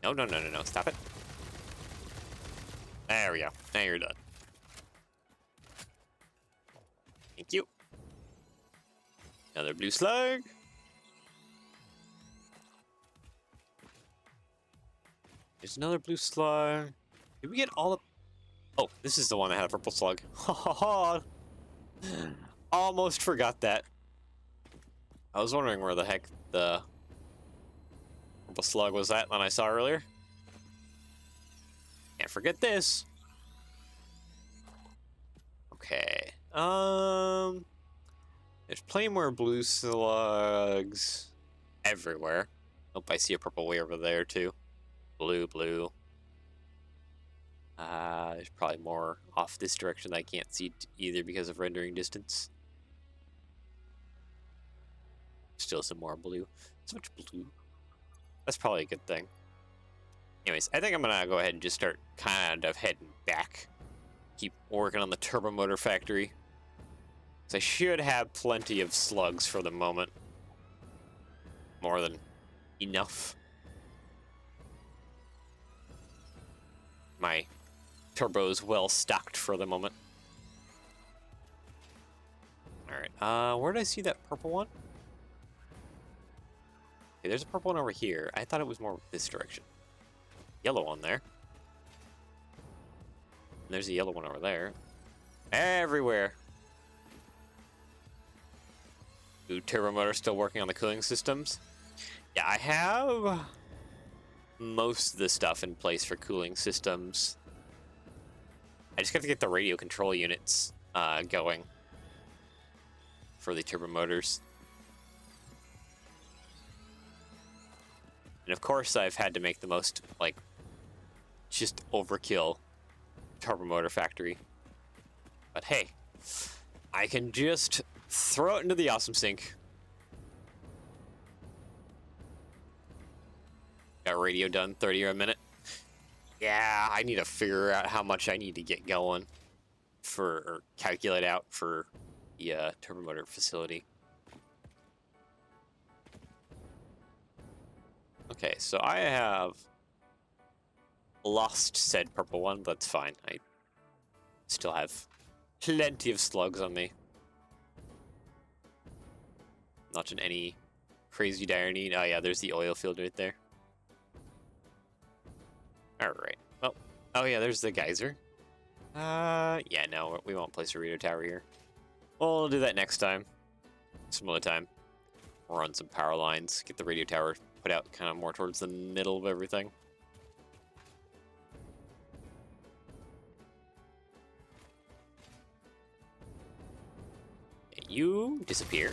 No, stop it. There we go. Now you're done. Thank you. Another blue slug. There's another blue slug. Did we get all the... Oh, this is the one that had a purple slug. Ha ha ha. Almost forgot that. I was wondering where the heck the purple slug was at that I saw earlier. Can't forget this. Okay. There's plenty more blue slugs everywhere. Nope, I see a purple way over there too. Blue. There's probably more off this direction that I can't see either because of rendering distance. Still some more blue. So much blue. That's probably a good thing. Anyways, I think I'm gonna go ahead and just start kind of heading back. Keep working on the turbomotor factory. So I should have plenty of slugs for the moment. More than enough. My turbo's well stocked for the moment. Alright, where did I see that purple one? Okay, there's a purple one over here. I thought it was more this direction. Yellow one there. And there's a yellow one over there. Everywhere. Ooh, turbomotor still working on the cooling systems. Yeah, I have most of the stuff in place for cooling systems. I just got to get the radio control units going for the turbomotors. And of course, I've had to make the most, like, just overkill turbomotor factory. But hey, I can just throw it into the awesome sink. Got radio done, 30 a minute. Yeah, I need to figure out how much I need to get going for, or calculate out for the turbomotor facility. Okay, so I have lost said purple one, but that's fine. I still have plenty of slugs on me. Not in any crazy dire need. Oh yeah, there's the oil field right there. Alright, well, oh yeah, there's the geyser. Yeah, no, we won't place a radio tower here. We'll do that next time. Some other time. We'll run some power lines, get the radio tower put out kind of more towards the middle of everything. Okay, you disappear.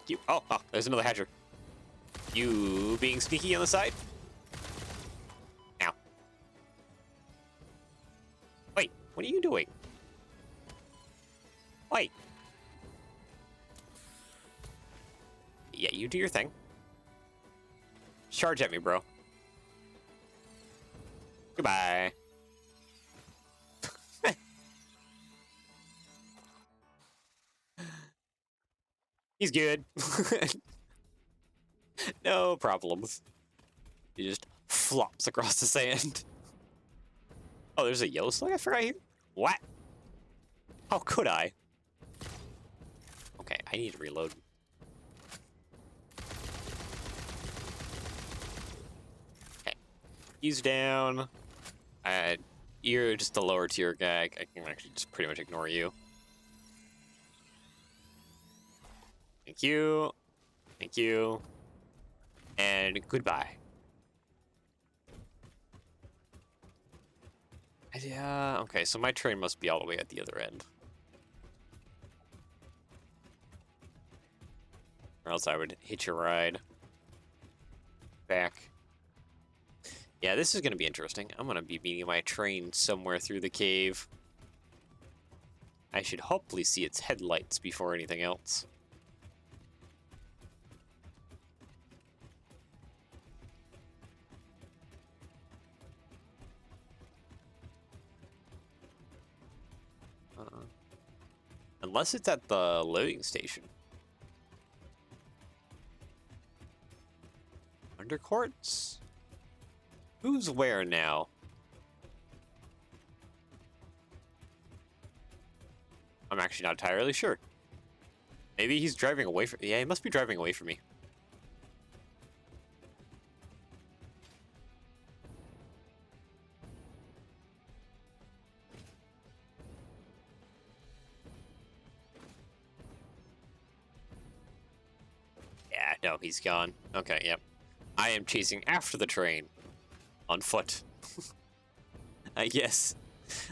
You, oh, there's another hatcher. You being sneaky on the side? Ow. What are you doing? Wait. Yeah, you do your thing. Charge at me, bro. Goodbye. He's good. No problems. He just flops across the sand. Oh, there's a yellow slug I forgot here? What? How could I? Okay, I need to reload. Okay. He's down. You're just a lower tier guy. I can actually just pretty much ignore you. Thank you. Thank you. And goodbye. Yeah, okay, so my train must be all the way at the other end. Or else I would hitch a ride back. Yeah, this is going to be interesting. I'm going to be meeting my train somewhere through the cave. I should hopefully see its headlights before anything else. Unless it's at the loading station. Undercourts? Who's where now? I'm actually not entirely sure. Maybe he's driving away from... Yeah, he must be driving away from me. Yeah, no, he's gone. Okay, yep. I am chasing after the train. On foot. I guess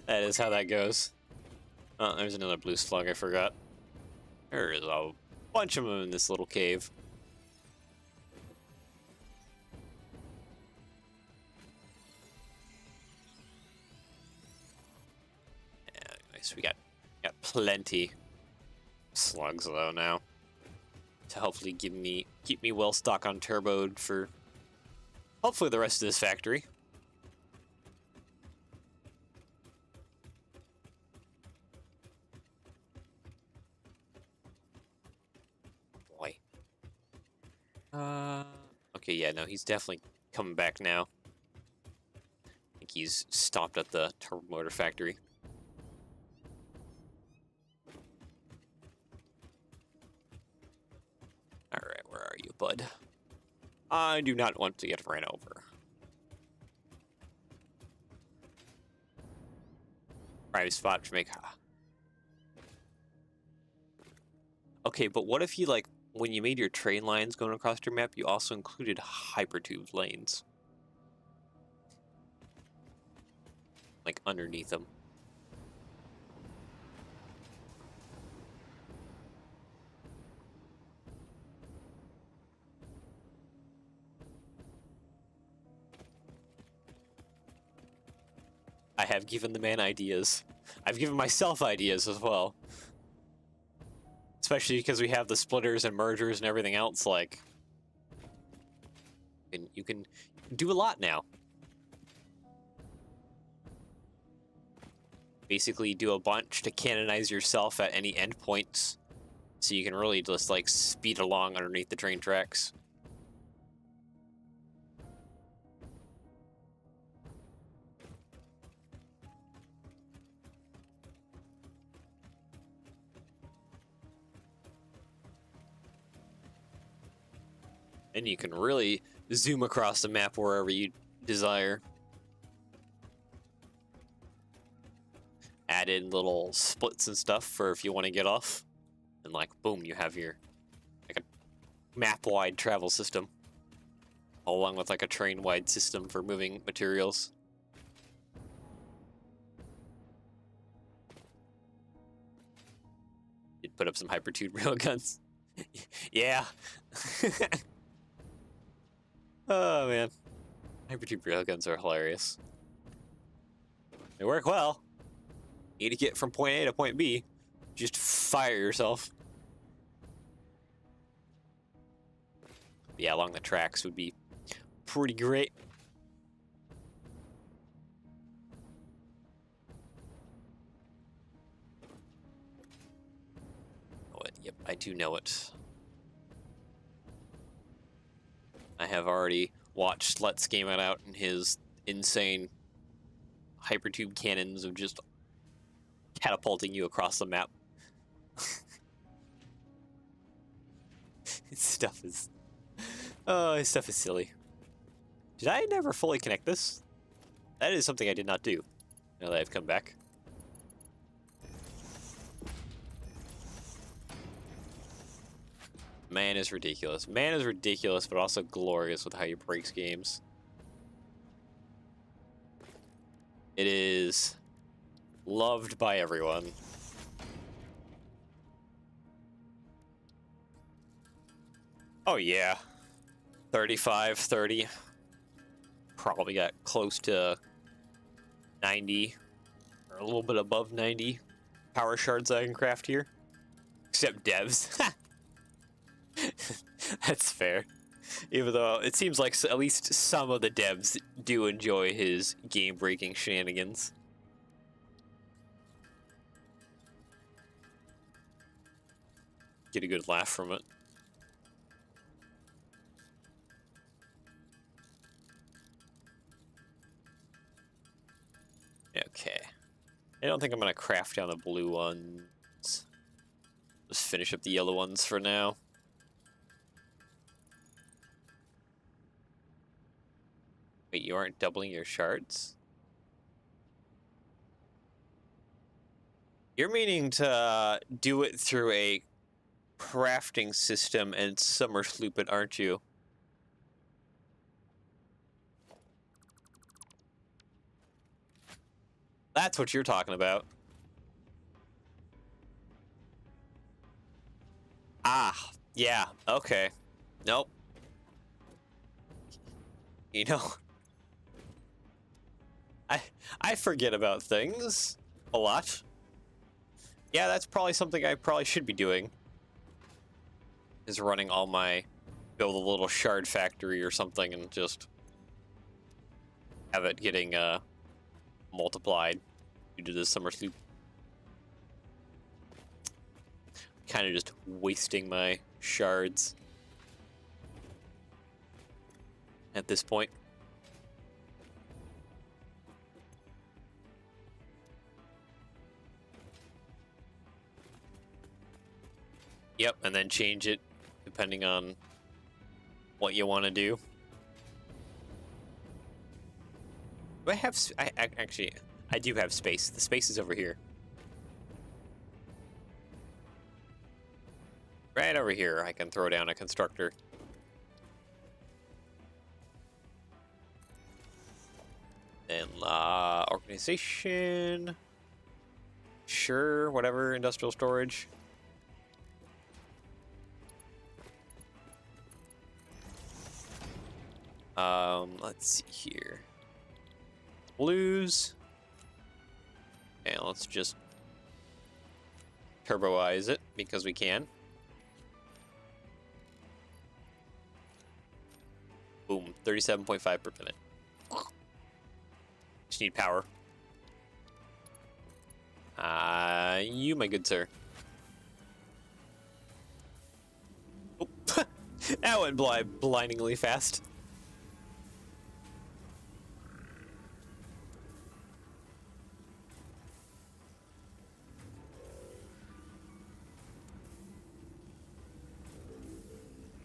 that is how that goes. Oh, there's another blue slug I forgot. There is a bunch of them in this little cave. Yeah, nice. We got plenty of slugs though now. To hopefully keep me well stocked on turboed for hopefully the rest of this factory. Boy. Okay, yeah, no, he's definitely coming back now. I think he's stopped at the turbomotor factory. Alright, where are you, bud? I do not want to get ran over. Private spot to make... Okay, but what if you, like, when you made your train lines going across your map, you also included hypertube lanes? Like, underneath them. I have given the man ideas. I've given myself ideas as well. Especially because we have the splitters and mergers and everything else, like... And you can do a lot now. Basically do a bunch to canonize yourself at any endpoints. So you can really just, like, speed along underneath the train tracks. And you can really zoom across the map wherever you desire. Add in little splits and stuff for if you want to get off. And like, boom, you have your, like a map-wide travel system. Along with like a train-wide system for moving materials. You'd put up some hypertube railguns. Yeah. Oh, man. Hypertube railguns are hilarious. They work well. need to get from point A to point B, just fire yourself. Yeah, along the tracks would be pretty great. Oh, yep, I do know it. I have already watched Let's Game It Out and his insane hypertube cannons of just catapulting you across the map. His stuff is... Oh, his stuff is silly. Did I never fully connect this? That is something I did not do, now that I've come back. Man is ridiculous. Man is ridiculous, but also glorious with how he breaks games. It is loved by everyone. Oh yeah. 35, 30. Probably got close to 90, or a little bit above 90 power shards I can craft here. Except devs. That's fair. Even though it seems like at least some of the devs do enjoy his game-breaking shenanigans. Get a good laugh from it. Okay. I don't think I'm gonna craft down the blue ones. Just finish up the yellow ones for now. Wait, you aren't doubling your shards? You're meaning to do it through a crafting system and summer sloop it, aren't you? That's what you're talking about. Ah, yeah, okay. Nope. You know, I forget about things a lot. Yeah, that's probably something I probably should be doing. Is running all my build a little shard factory or something and just have it getting multiplied due to the summer sloop. Kind of just wasting my shards at this point. Yep, and then change it depending on what you want to do. Do I have... actually, I do have space. The space is over here. Right over here, I can throw down a constructor. And organization. Sure, whatever, industrial storage. Let's see here. Blues. And let's just turboize it because we can. Boom, 37.5 per minute. Just need power. You, my good sir. Oh, that went blindingly fast.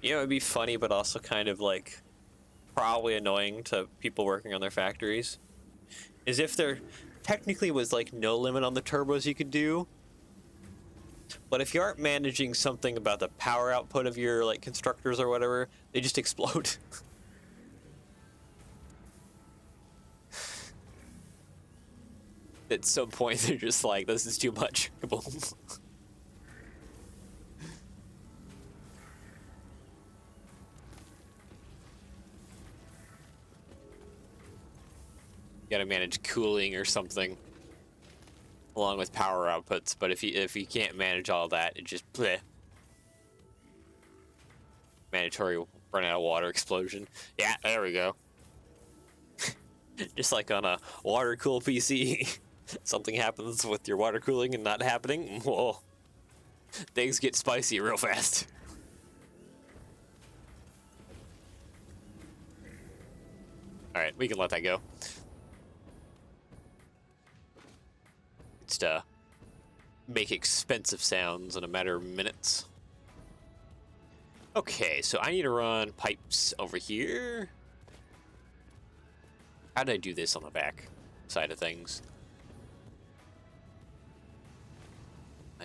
You know, it'd be funny, but also kind of like probably annoying to people working on their factories, is if there technically was like no limit on the turbos you could do, but if you aren't managing something about the power output of your like constructors or whatever, they just explode. At some point they're just like, this is too much. Kaboom. Gotta manage cooling or something along with power outputs. But if you can't manage all that, it just bleh. Mandatory run out of water explosion. Yeah, there we go. Just like on a water cool PC, something happens with your water cooling and not happening. Well, things get spicy real fast. All right, we can let that go. It's to make expensive sounds in a matter of minutes. Okay, so I need to run pipes over here. How did I do this on the back side of things?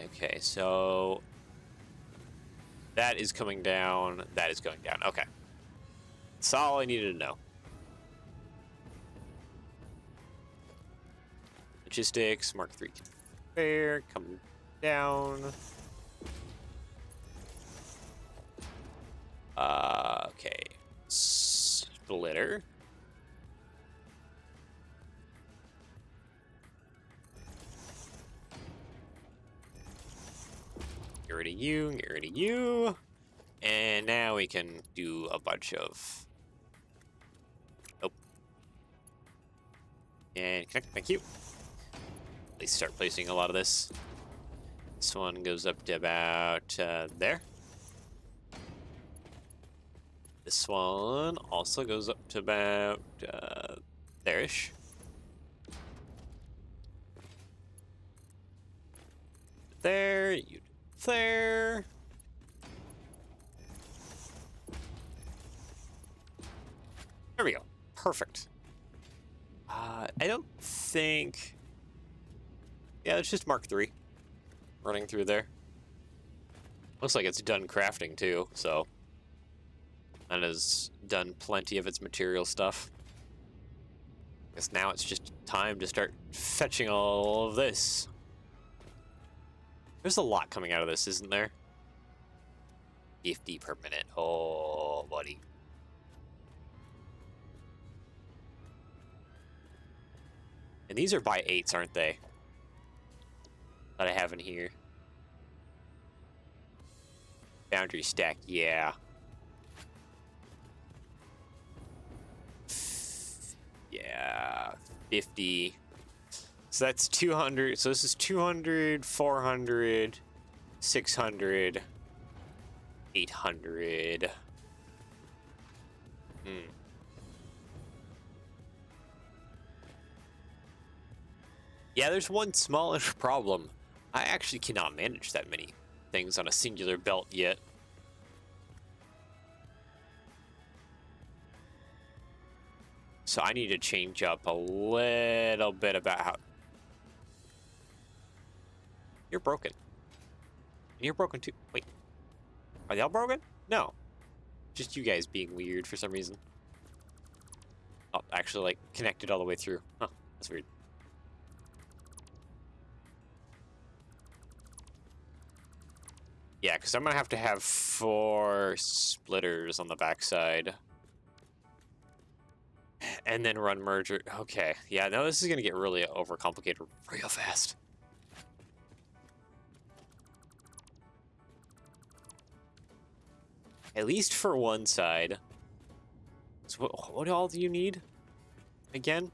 Okay, so that is coming down. That is going down. Okay. That's all I needed to know. Logistics, Mark III conveyor, coming down. Okay. Splitter. Get rid of you, get rid of you. And now we can do a bunch of... Nope. And connect, thank you. At least start placing a lot of this. This one goes up to about there. This one also goes up to about there-ish. There, you there. There we go. Perfect. I don't think... Yeah, it's just Mark III running through there. Looks like it's done crafting too, so... And has done plenty of its material stuff. Guess now it's just time to start fetching all of this. There's a lot coming out of this, isn't there? 50 per minute. Oh, buddy. And these are by 8s, aren't they? That I have in here. Boundary stack, yeah. Yeah, 50. So that's 200. So this is 200, 400, 600, 800. Yeah, there's one smallish problem. I actually cannot manage that many things on a singular belt yet. So I need to change up a little bit about how... You're broken. And you're broken too. Wait. Are they all broken? No. Just you guys being weird for some reason. Oh, actually, like, connected all the way through. Huh, that's weird. Yeah, because I'm going to have 4 splitters on the backside. And then run merger. Okay. Yeah, no, this is going to get really overcomplicated real fast. At least for one side. So what all do you need? Again?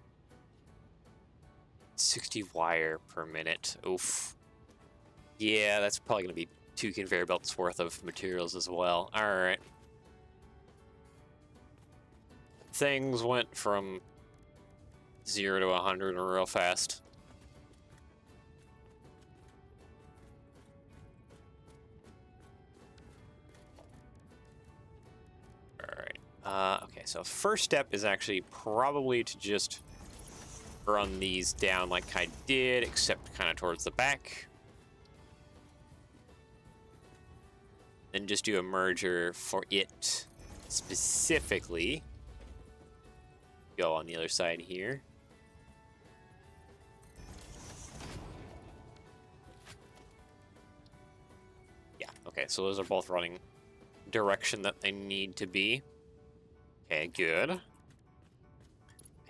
60 wire per minute. Oof. Yeah, that's probably going to be 2 conveyor belts worth of materials as well. Alright. Things went from 0 to 100 real fast. Alright. Okay, so first step is actually probably to just run these down like I did, except kind of towards the back. Then just do a merger for it specifically. Go on the other side here. Yeah, okay, so those are both running direction that they need to be. Okay, good. I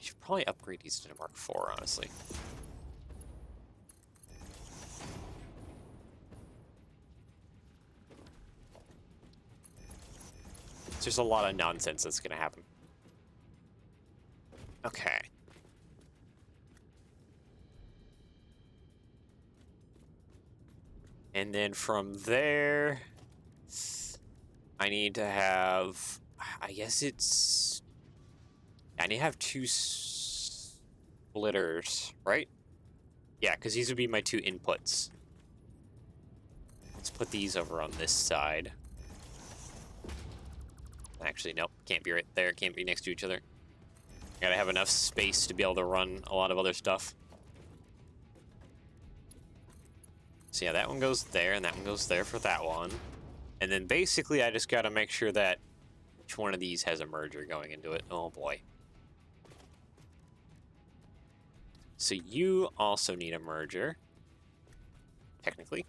should probably upgrade these to Mark IV, honestly. There's a lot of nonsense that's going to happen. Okay. And then from there, I need to have, I guess it's, I need to have two splitters, right? Yeah, because these would be my two inputs. Let's put these over on this side. Actually, nope, can't be right there, can't be next to each other. Gotta have enough space to be able to run a lot of other stuff. So yeah, that one goes there, and that one goes there for that one. And then basically, I just gotta make sure that each one of these has a merger going into it. Oh boy. So you also need a merger, technically.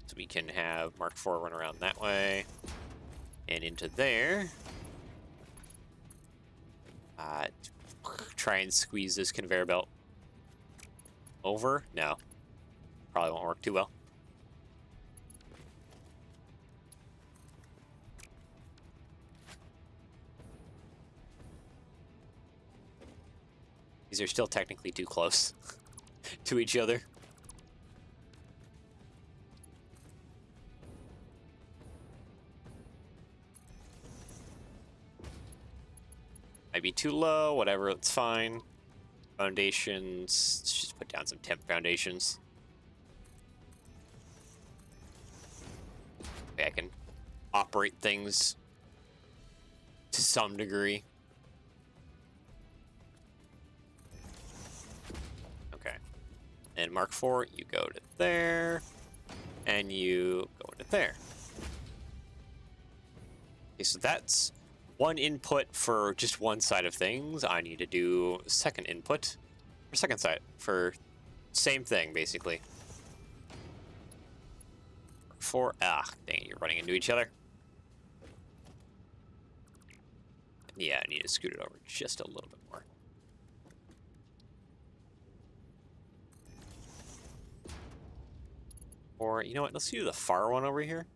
So we can have Mark IV run around that way, and into there. Try and squeeze this conveyor belt over. No, probably won't work too well. These are still technically too close to each other. Might be too low, whatever, it's fine. Foundations, let's just put down some temp foundations. Okay, I can operate things to some degree. Okay. And Mark IV, you go to there, and you go into there. Okay, so that's one input for just one side of things. I need to do second input for second side for same thing, basically. For dang it, you're running into each other. Yeah, I need to scoot it over just a little bit more. Or you know what? Let's do the far one over here.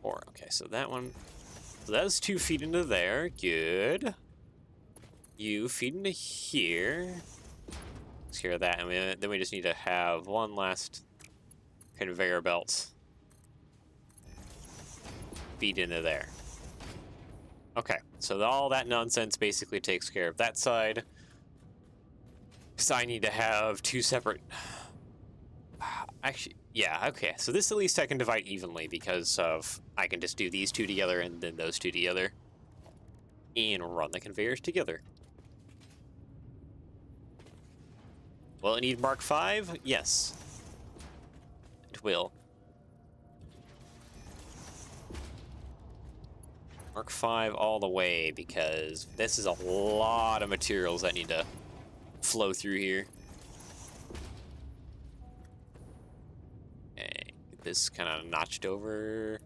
Or okay, so that one. So that's 2 feet into there. Good. You feed into here. Let's hear that, and then we just need to have one last conveyor belt feed into there. Okay, so all that nonsense basically takes care of that side. Because I need to have 2 separate. Actually, yeah, okay. So this at least I can divide evenly because of I can just do these 2 together and then those 2 together. And run the conveyors together. Will it need Mark V? Yes. It will. Mark V all the way, because this is a lot of materials that need to flow through here. Okay, get this kind of notched over.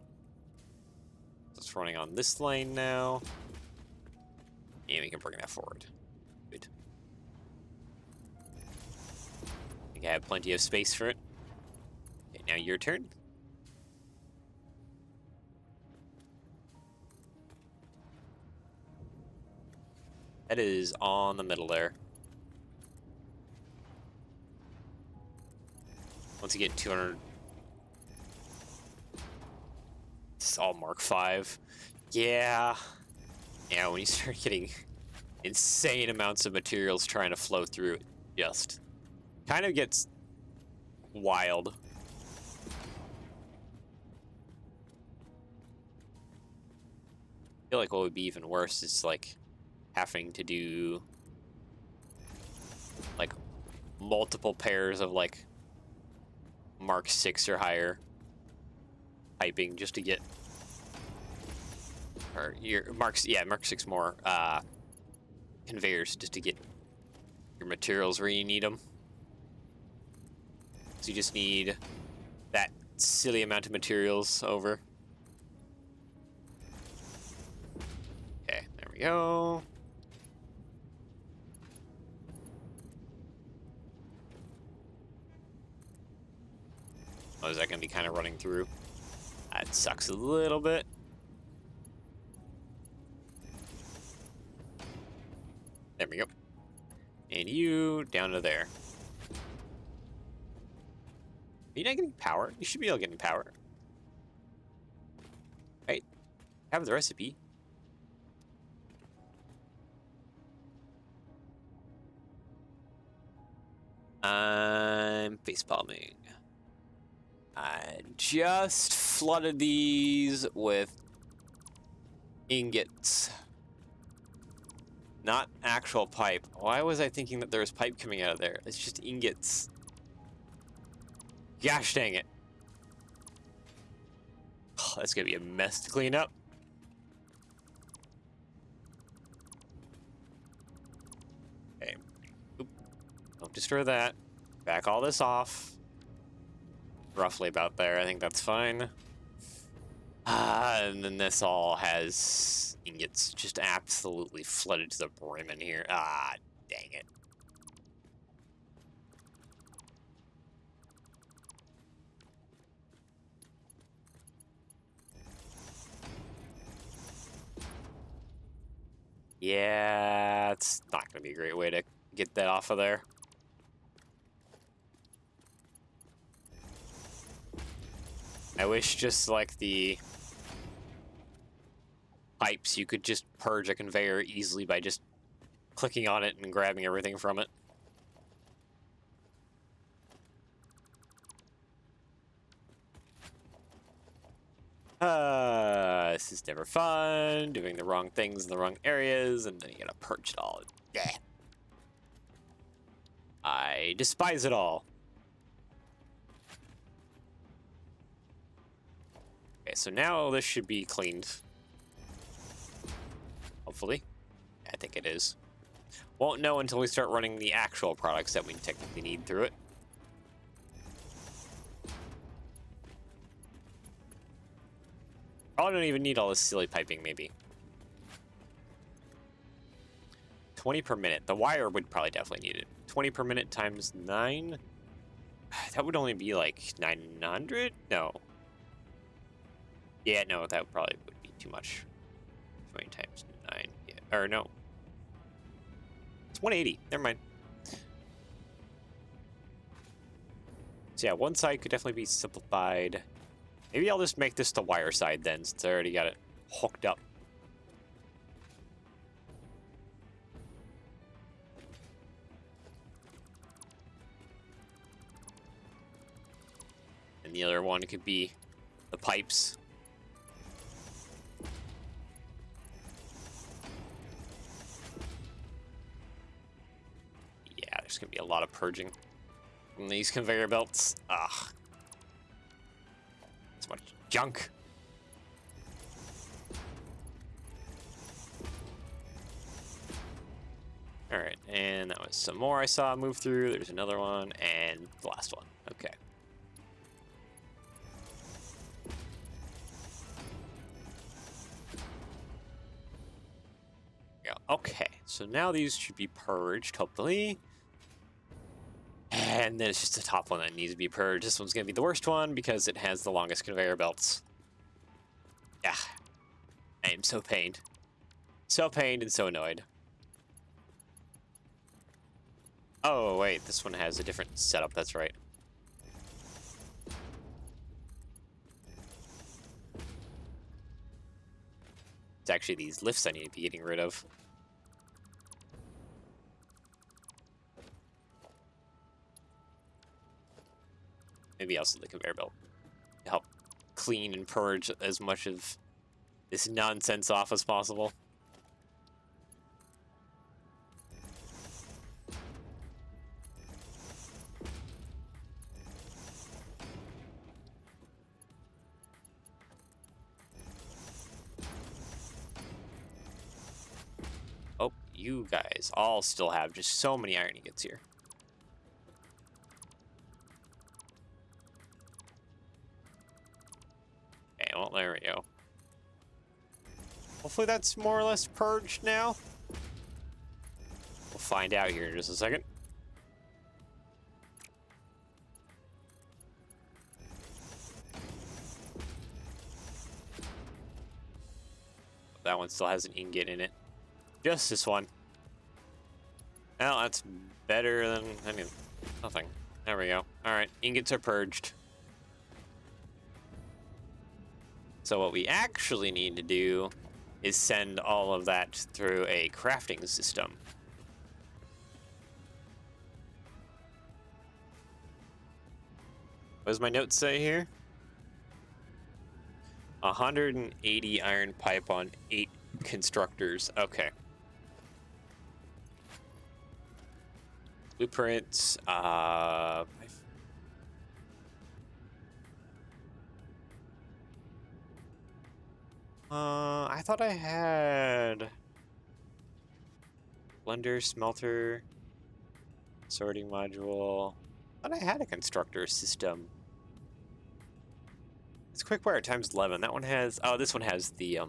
It's running on this lane now. And we can bring that forward. Good. I think I have plenty of space for it. Okay, now your turn. That is on the middle there. Once you get 200... It's all Mark V. Yeah. Yeah, when you start getting insane amounts of materials trying to flow through, it just kind of gets wild. I feel like what would be even worse is like having to do like multiple pairs of like Mark 6 or higher piping just to get, or your Mark 6 more conveyors just to get your materials where you need them. So you just need that silly amount of materials over. Okay, there we go. Oh, is that going to be kind of running through? That sucks a little bit. There we go. And you down to there. Are you not getting power? You should be able to get power. Right? Have the recipe. I'm facepalming. I just flooded these with ingots. Not actual pipe. Why was I thinking that there was pipe coming out of there? It's just ingots. Gosh dang it. Oh, that's gonna be a mess to clean up. Okay. Oop. Don't destroy that. Back all this off. Roughly about there. I think that's fine. And then this all has ingots just absolutely flooded to the brim in here. Ah, dang it. Yeah, it's not going to be a great way to get that off of there. I wish just like the pipes, you could just purge a conveyor easily by just clicking on it and grabbing everything from it. This is never fun, doing the wrong things in the wrong areas, and then you gotta purge it all. Yeah. I despise it all. Okay, so now this should be cleaned. Hopefully. I think it is. Won't know until we start running the actual products that we technically need through it. Probably don't even need all this silly piping, maybe. 20 per minute. The wire would probably definitely need it. 20 per minute times 9? That would only be like 900? No. Yeah, no, that probably would be too much. 20 times 9. Yeah. Or no. It's 180. Never mind. So yeah, one side could definitely be simplified. Maybe I'll just make this the wire side then, since I already got it hooked up. And the other one could be the pipes. Yeah, there's gonna be a lot of purging from these conveyor belts. Ugh. So much junk. All right, and that was some more I saw move through. There's another one, and the last one. Okay. Yeah. Okay, so now these should be purged, hopefully. And then it's just the top one that needs to be purged. This one's going to be the worst one because it has the longest conveyor belts. Yeah. I am so pained. So pained and so annoyed. Oh, wait. This one has a different setup. That's right. It's actually these lifts I need to be getting rid of. Maybe also the conveyor belt to help clean and purge as much of this nonsense off as possible. Oh, you guys all still have just so many iron ingots here. Well, there we go. Hopefully that's more or less purged now. We'll find out here in just a second. that one still has an ingot in it. Just this one. Well, that's better than, I mean, nothing. There we go. Alright, ingots are purged. So what we actually need to do is send all of that through a crafting system. What does my note say here? 180 iron pipe on 8 constructors. Okay. Blueprints. I thought I had blender, smelter, sorting module. I thought I had a constructor system. It's quick wire times 11. That one has. Oh, this one has the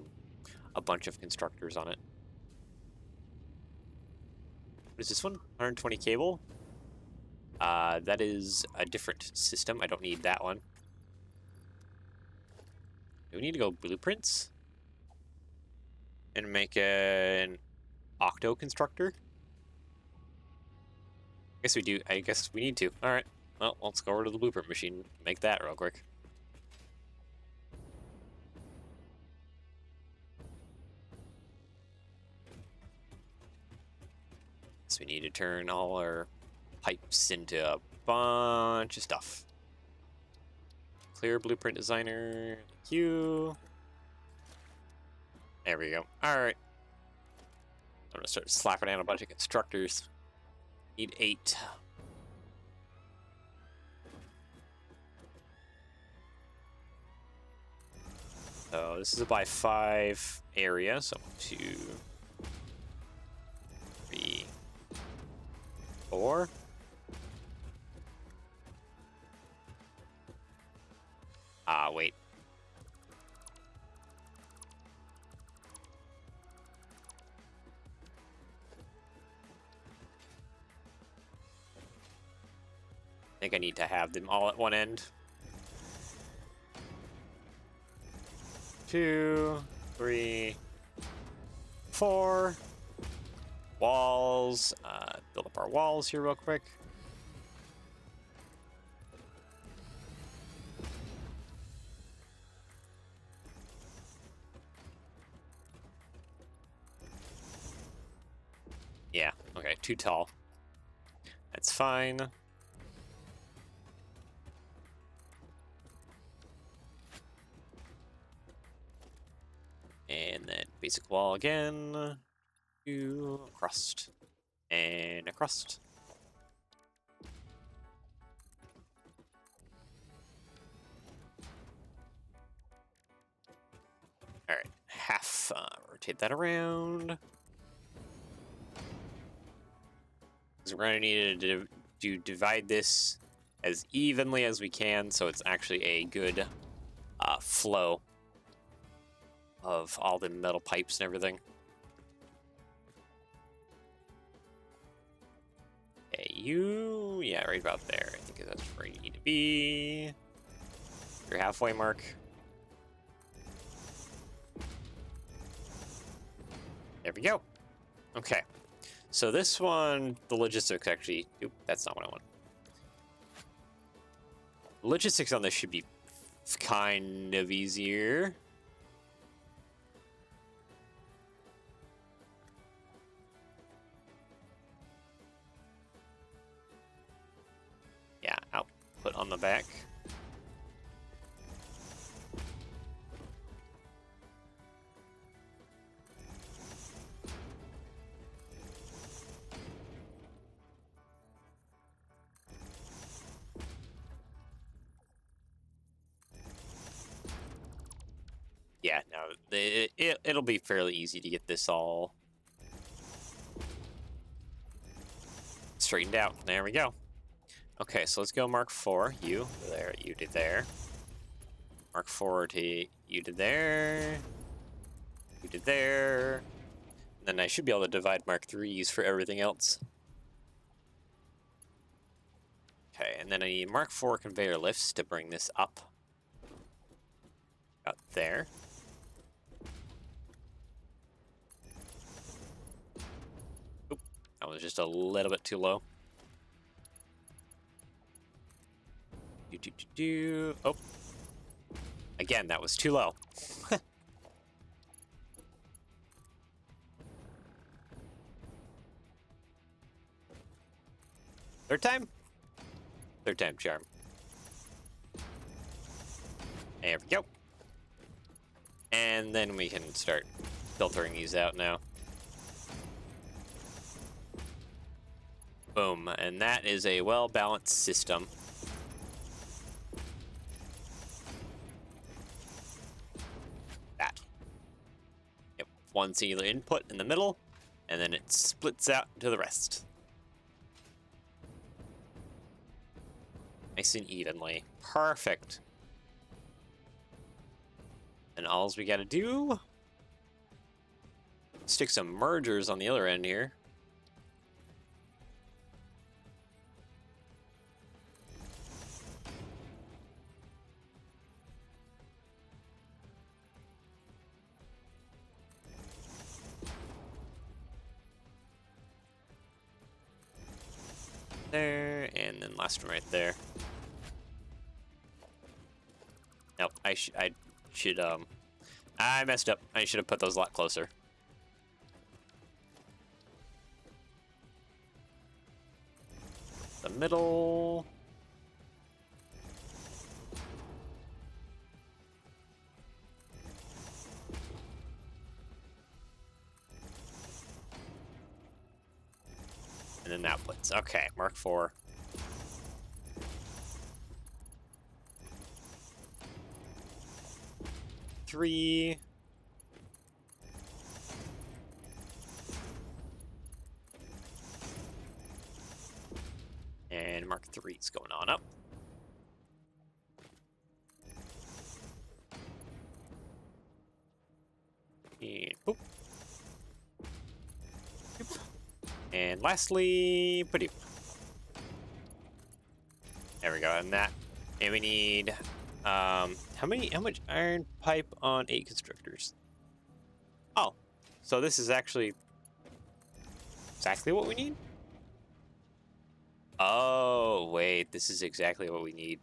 a bunch of constructors on it. What is this one? 120 cable. That is a different system. I don't need that one. Do we need to go blueprints and make an octo constructor? I guess we do. I guess we need to. All right. Well, let's go over to the blueprint machine. Make that real quick. So we need to turn all our pipes into a bunch of stuff. Clear blueprint designer. Thank you. There we go. All right. I'm gonna start slapping down a bunch of constructors. Need 8. So this is a by 5 area. So 2, 3, 4. Wait. I think I need to have them all at one end. 2, 3, 4. Walls. Build up our walls here real quick. Yeah, okay, too tall. That's fine. And then basic wall again. To a crust. And a crust. Alright, half. Rotate that around. Because we're going to need to divide this as evenly as we can, so it's actually a good flow of all the metal pipes and everything. Okay, yeah, right about there. I think that's where you need to be. Your halfway mark. There we go. Okay. So this one, the logistics actually, that's not what I want. Logistics on this should be kind of easier. Yeah, output on the back. Yeah, no, it'll be fairly easy to get this all straightened out. There we go. Okay, so let's go Mark 4. You there, you did there. Mark 4 to you did there. You did there. And then I should be able to divide Mark 3s for everything else. Okay, and then I need Mark 4 conveyor lifts to bring this up. Out there. That was just a little bit too low. Oh. Again, that was too low. Third time? Third time charm. There we go. And then we can start filtering these out now. Boom. And that is a well-balanced system. That. Yep. One singular input in the middle, and then it splits out to the rest. Nice and evenly. Perfect. And all we gotta do, stick some mergers on the other end here. There, and then last one right there. Nope, I messed up. I should have put those a lot closer. The middle. And then that puts. Okay, Mark 4. Three. And Mark 3 is going on up. And boop. Boop. And lastly, Padoop. There we go, and that. And we need how much iron pipe on 8 constructors? Oh, so this is actually exactly what we need? Oh, wait, this is exactly what we need.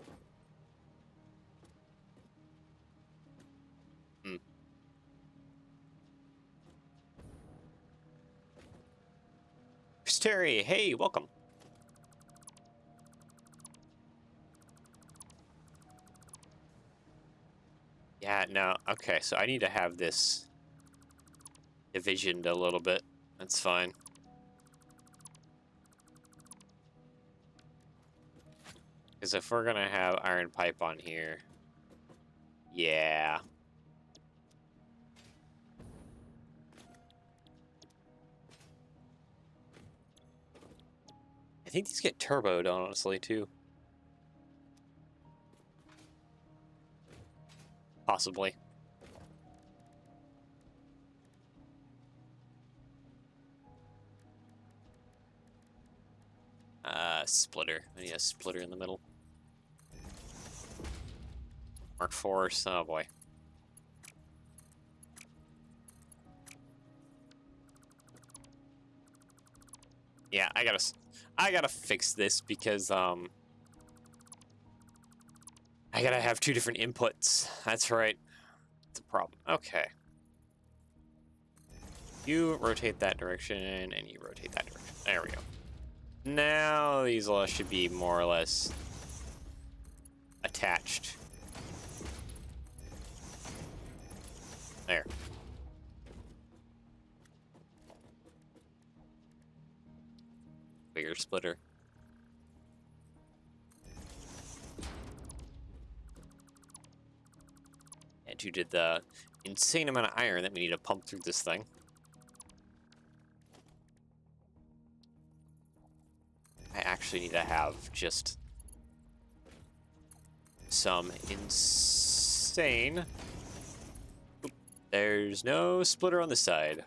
Terry, hey, welcome. Yeah, no, okay, so I need to have this divisioned a little bit. That's fine. Because if we're gonna have iron pipe on here, yeah. I think these get turboed, honestly, too. Possibly. Splitter. I need a splitter in the middle. Mark 4, oh boy. Yeah, I gotta fix this because I gotta have 2 different inputs. That's right. It's a problem. Okay. You rotate that direction and you rotate that direction. There we go. Now these all should be more or less attached. There. Bigger splitter. And due to the insane amount of iron that we need to pump through this thing. I actually need to have just some insane... Oop, there's no splitter on this side.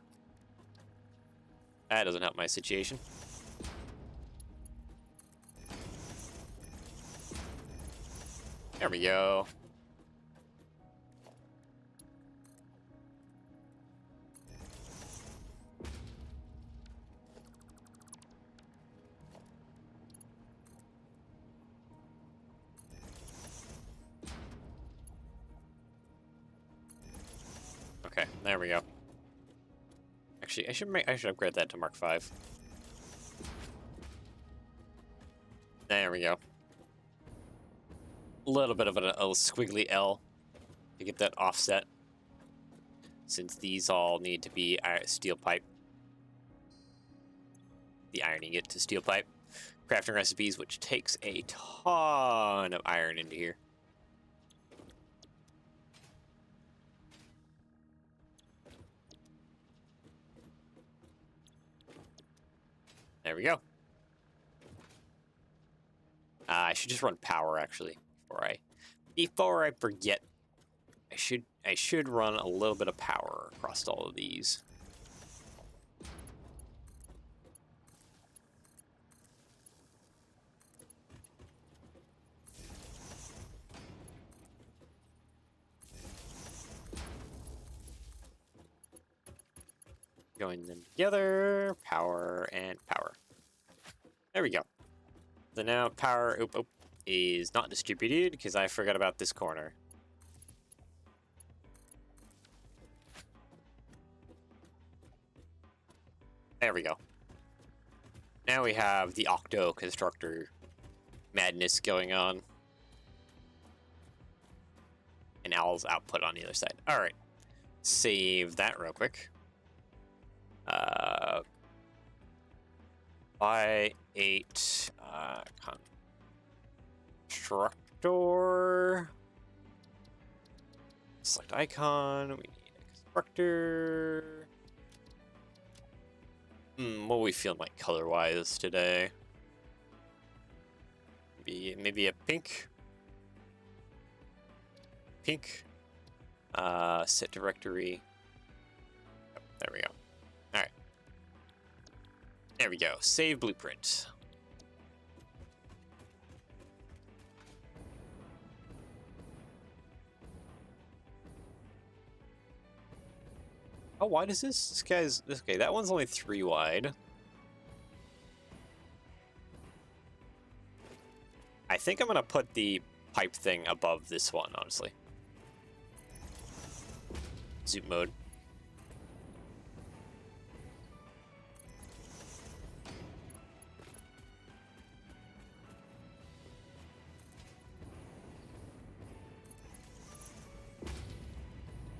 That doesn't help my situation. There we go. Okay, there we go. Actually, I should upgrade that to Mark 5. There we go. A little bit of a squiggly L to get that offset, since these all need to be steel pipe. The ironing it to steel pipe. Crafting recipes, which takes a ton of iron into here. There we go. I should just run power actually before I forget. I should run a little bit of power across all of these. Join them together, power and power. There we go. So now power is not distributed because I forgot about this corner. There we go. Now we have the Octo Constructor madness going on. And Owl's output on the other side. Alright. Save that real quick. Buy 8 constructor. Select icon. We need a constructor. What are we feeling like color-wise today? Maybe a pink. Pink. Set directory. Oh, there we go. All right. There we go. Save blueprint. How wide is this? Okay, that one's only 3 wide. I think I'm gonna put the pipe thing above this one, honestly. Zoom mode.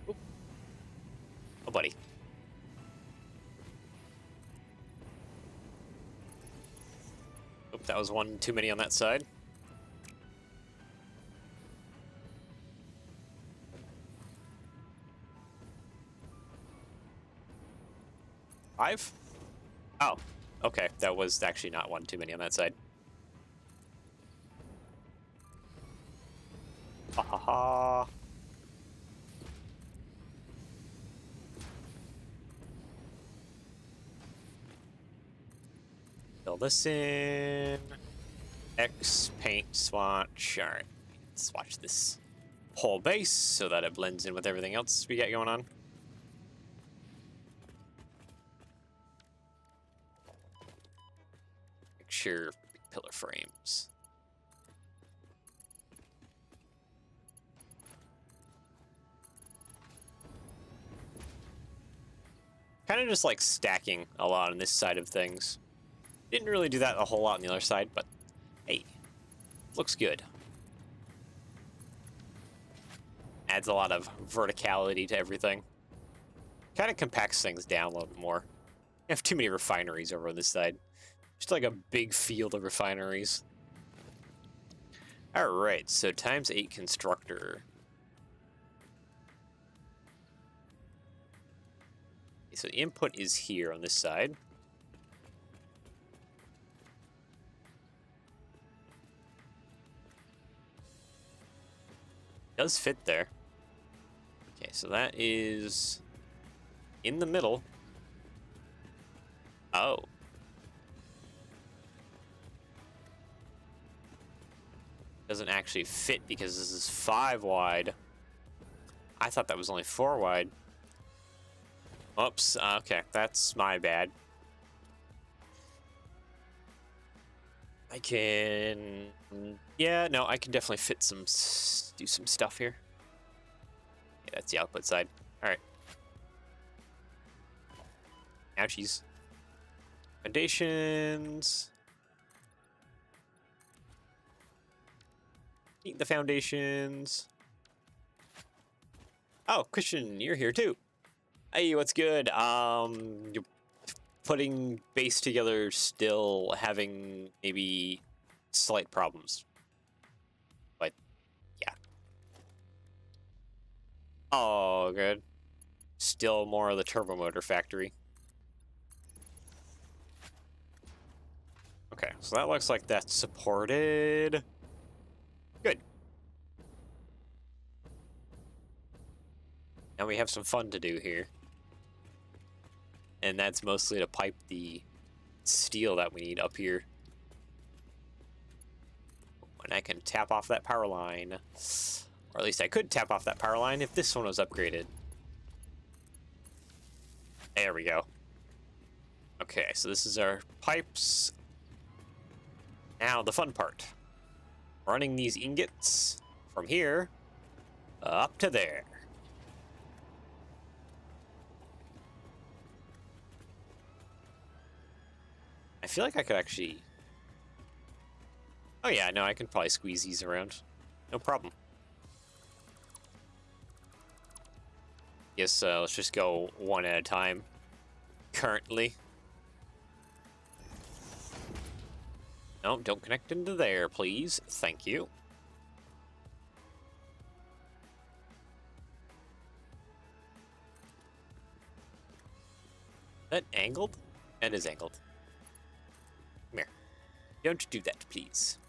Oop. Oh, buddy. Oop, that was one too many on that side. Five? Oh, okay. That was actually not one too many on that side. Ha ha ha. Fill this in. X paint swatch. All right, let's swatch this whole base so that it blends in with everything else we got going on. Make sure pillar frames. Kind of just like stacking a lot on this side of things. Didn't really do that a whole lot on the other side, but hey, looks good. Adds a lot of verticality to everything. Kind of compacts things down a little bit more. You have too many refineries over on this side. Just like a big field of refineries. Alright, so times 8 constructor. Okay, so the input is here on this side. Does fit there. Okay, so that is in the middle. Oh. Doesn't actually fit because this is 5 wide. I thought that was only 4 wide. Oops, okay, that's my bad. I can... Yeah, no, I can definitely fit do some stuff here. Okay, that's the output side. All right. Ouchies. Foundations. Eat the foundations. Oh, Christian, you're here too. Hey, what's good? You're putting base together, still having maybe slight problems. But, yeah. Oh, good. Still more of the turbomotor factory. Okay, so that looks like that's supported. Good. Now we have some fun to do here. And that's mostly to pipe the steel that we need up here. And I can tap off that power line. Or at least I could tap off that power line if this one was upgraded. There we go. Okay, so this is our pipes. Now the fun part. Running these ingots from here up to there. I feel like I could actually... Oh yeah, no, I can probably squeeze these around. No problem. Yes, let's just go one at a time. Currently. No, don't connect into there, please. Thank you. That angled? That is angled. Come here. Don't do that, please.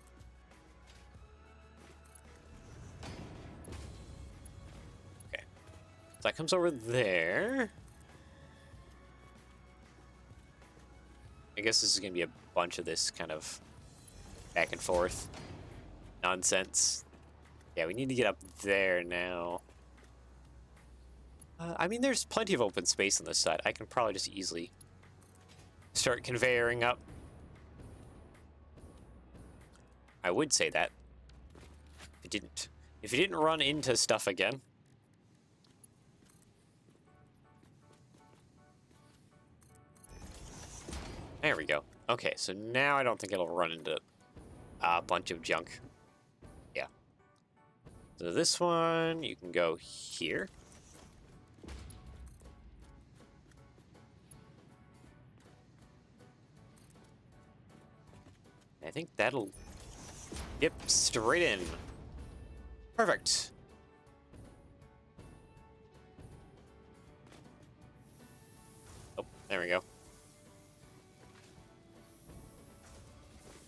Okay. So that comes over there. I guess this is going to be a bunch of this kind of back and forth nonsense. Yeah, we need to get up there now. I mean, there's plenty of open space on this side. I can probably just easily start conveying up. I would say that. If it didn't. If you didn't run into stuff again. There we go. Okay, so now I don't think it'll run into a bunch of junk. Yeah. So this one, you can go here. I think that'll get straight in. Perfect. Oh, there we go.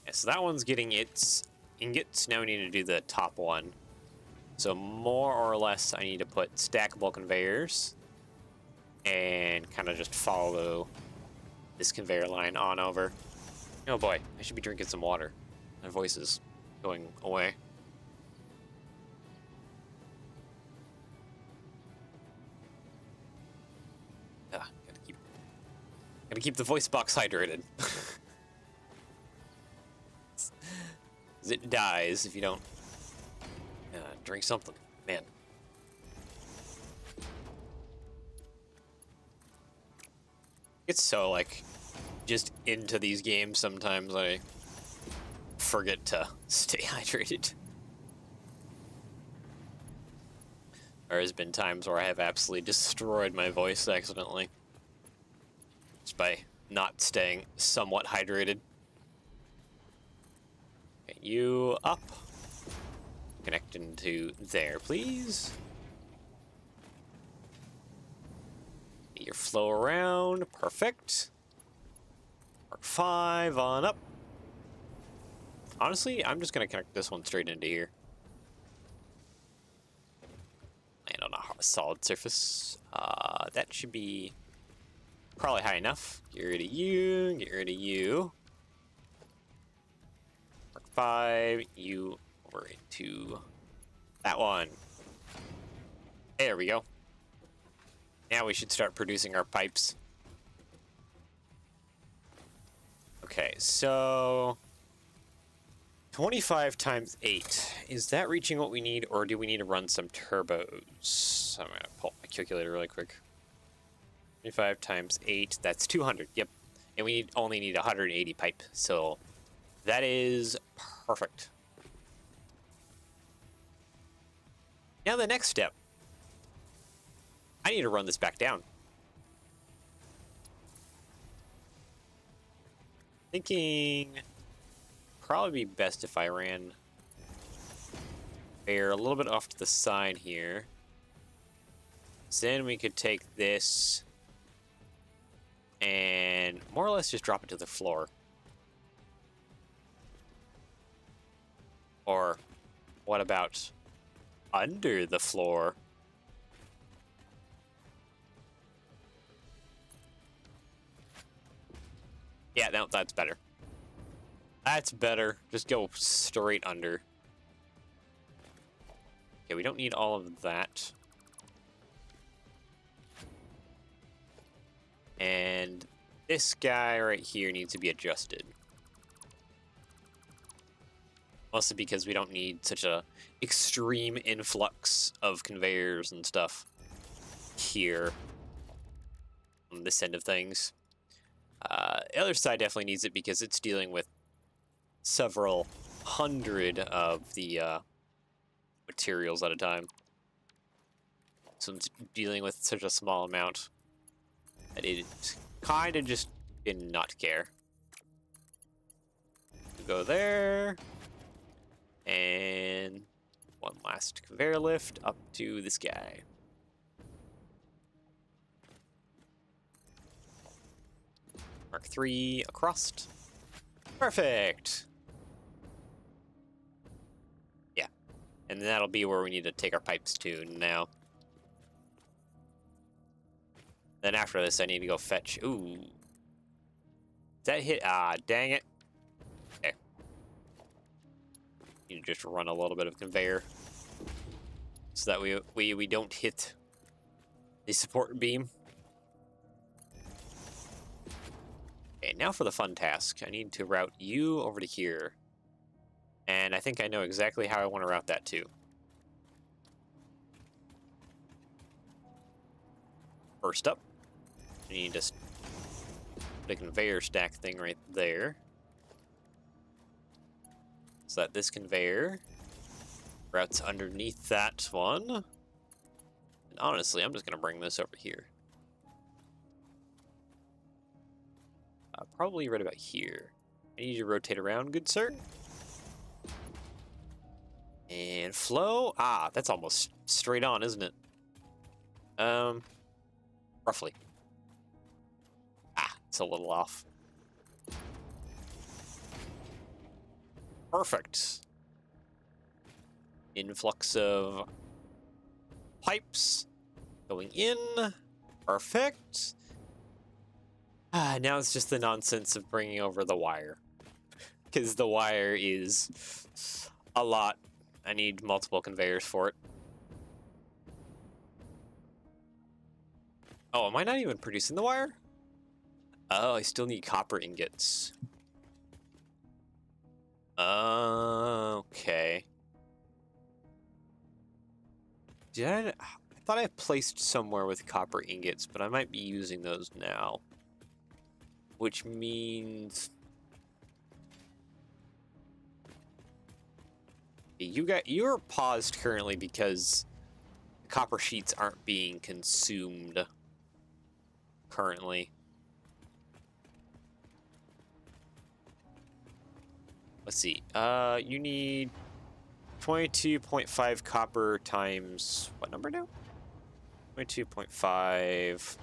Yeah, so that one's getting its ingots. Now we need to do the top one. So more or less, I need to put stackable conveyors and kind of just follow this conveyor line on over. Oh boy, I should be drinking some water. My voice is going away. Gotta keep the voice box hydrated. It dies if you don't drink something. Man. It's so, like, just into these games sometimes I forget to stay hydrated. There has been times where I have absolutely destroyed my voice accidentally. Just by not staying somewhat hydrated. Okay, you up. Connect into there, please. Get your flow around. Perfect. Mark 5 on up. Honestly, I'm just going to connect this one straight into here. Land on a solid surface. That should be probably high enough. Get rid of you. Get rid of you. Mark 5. You over into that one. There we go. Now we should start producing our pipes. Okay, so 25 times 8. Is that reaching what we need, or do we need to run some turbos? I'm gonna pull my calculator really quick. 25 times 8, that's 200. Yep. And we only need 180 pipe. So that is perfect. Now the next step. I need to run this back down. Thinking probably be best if I ran air a little bit off to the side here. So then we could take this and more or less just drop it to the floor. Or what about under the floor? Yeah, no, that's better. That's better. Just go straight under. Okay, we don't need all of that. And this guy right here needs to be adjusted. Mostly because we don't need such a extreme influx of conveyors and stuff here on this end of things. The other side definitely needs it because it's dealing with several hundred of the materials at a time. So it's dealing with such a small amount that it kind of just did not care. Go there. And one last conveyor lift up to this guy. Mark 3 across. Perfect. Yeah. And that'll be where we need to take our pipes to now. Then after this, I need to go fetch. Ooh. That hit. Ah, dang it. Okay. You just run a little bit of conveyor so that we don't hit the support beam. Okay, now for the fun task. I need to route you over to here. And I think I know exactly how I want to route that too. First up, I need to put a conveyor stack thing right there. So that this conveyor routes underneath that one. And honestly, I'm just going to bring this over here. Probably right about here. I need you to rotate around, good sir. And flow. Ah, that's almost straight on, isn't it? Roughly. Ah, it's a little off. Perfect. Influx of pipes going in. Perfect. Now it's just the nonsense of bringing over the wire. Because the wire is a lot. I need multiple conveyors for it. Oh, am I not even producing the wire? Oh, I still need copper ingots. Okay. I thought I placed somewhere with copper ingots, but I might be using those now. Which means you're paused currently because copper sheets aren't being consumed currently. Let's see. You need 22.5 copper times what number now? 22.5.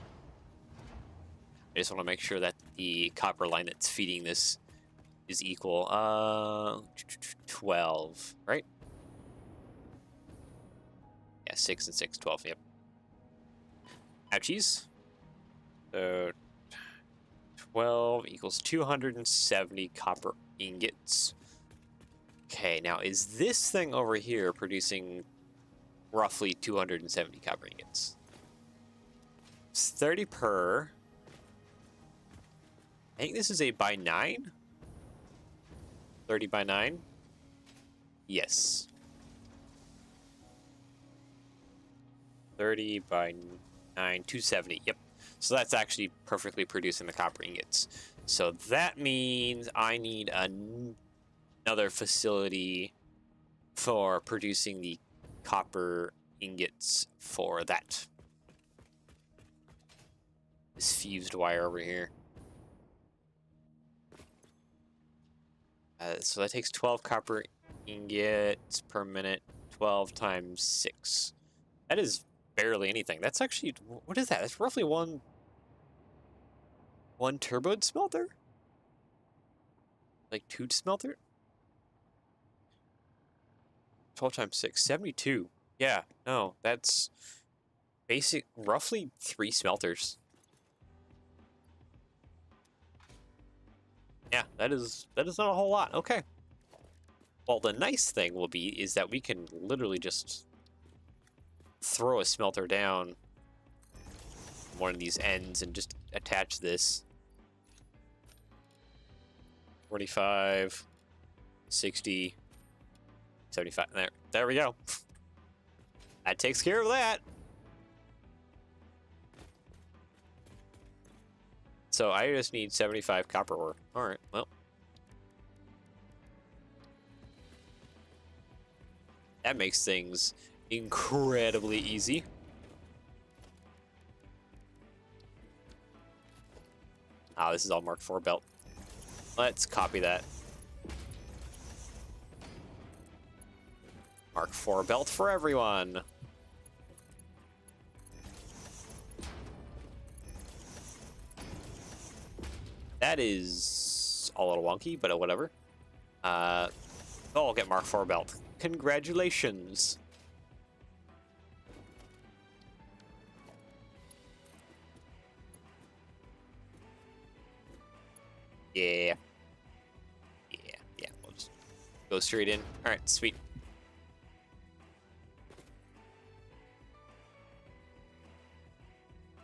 I just want to make sure that the copper line that's feeding this is equal. 12, right? Yeah, 6 and 6, 12, yep. Ouchies. So 12 equals 270 copper ingots. Okay, now is this thing over here producing roughly 270 copper ingots? It's 30 per. I think this is a by 9. 30 by 9. Yes. 30 by 9, 270. Yep. So that's actually perfectly producing the copper ingots. So that means I need another facility for producing the copper ingots for that. This fused wire over here. So that takes 12 copper ingots per minute. 12 times 6. That is barely anything. That's actually, what is that? That's roughly one turbo smelter? Like 2 smelter? 12 times 6, 72. Yeah, no, that's roughly 3 smelters. Yeah, that is not a whole lot. Okay. Well, the nice thing will be is that we can literally just throw a smelter down one of these ends and just attach this. 45, 60, 75. There we go. That takes care of that. So I just need 75 copper ore. All right, well. That makes things incredibly easy. Ah, this is all Mark IV belt. Let's copy that. Mark IV belt for everyone. That is a little wonky, but whatever. I'll get Mark IV belt. Congratulations. Yeah. Yeah. We'll just go straight in. All right, sweet.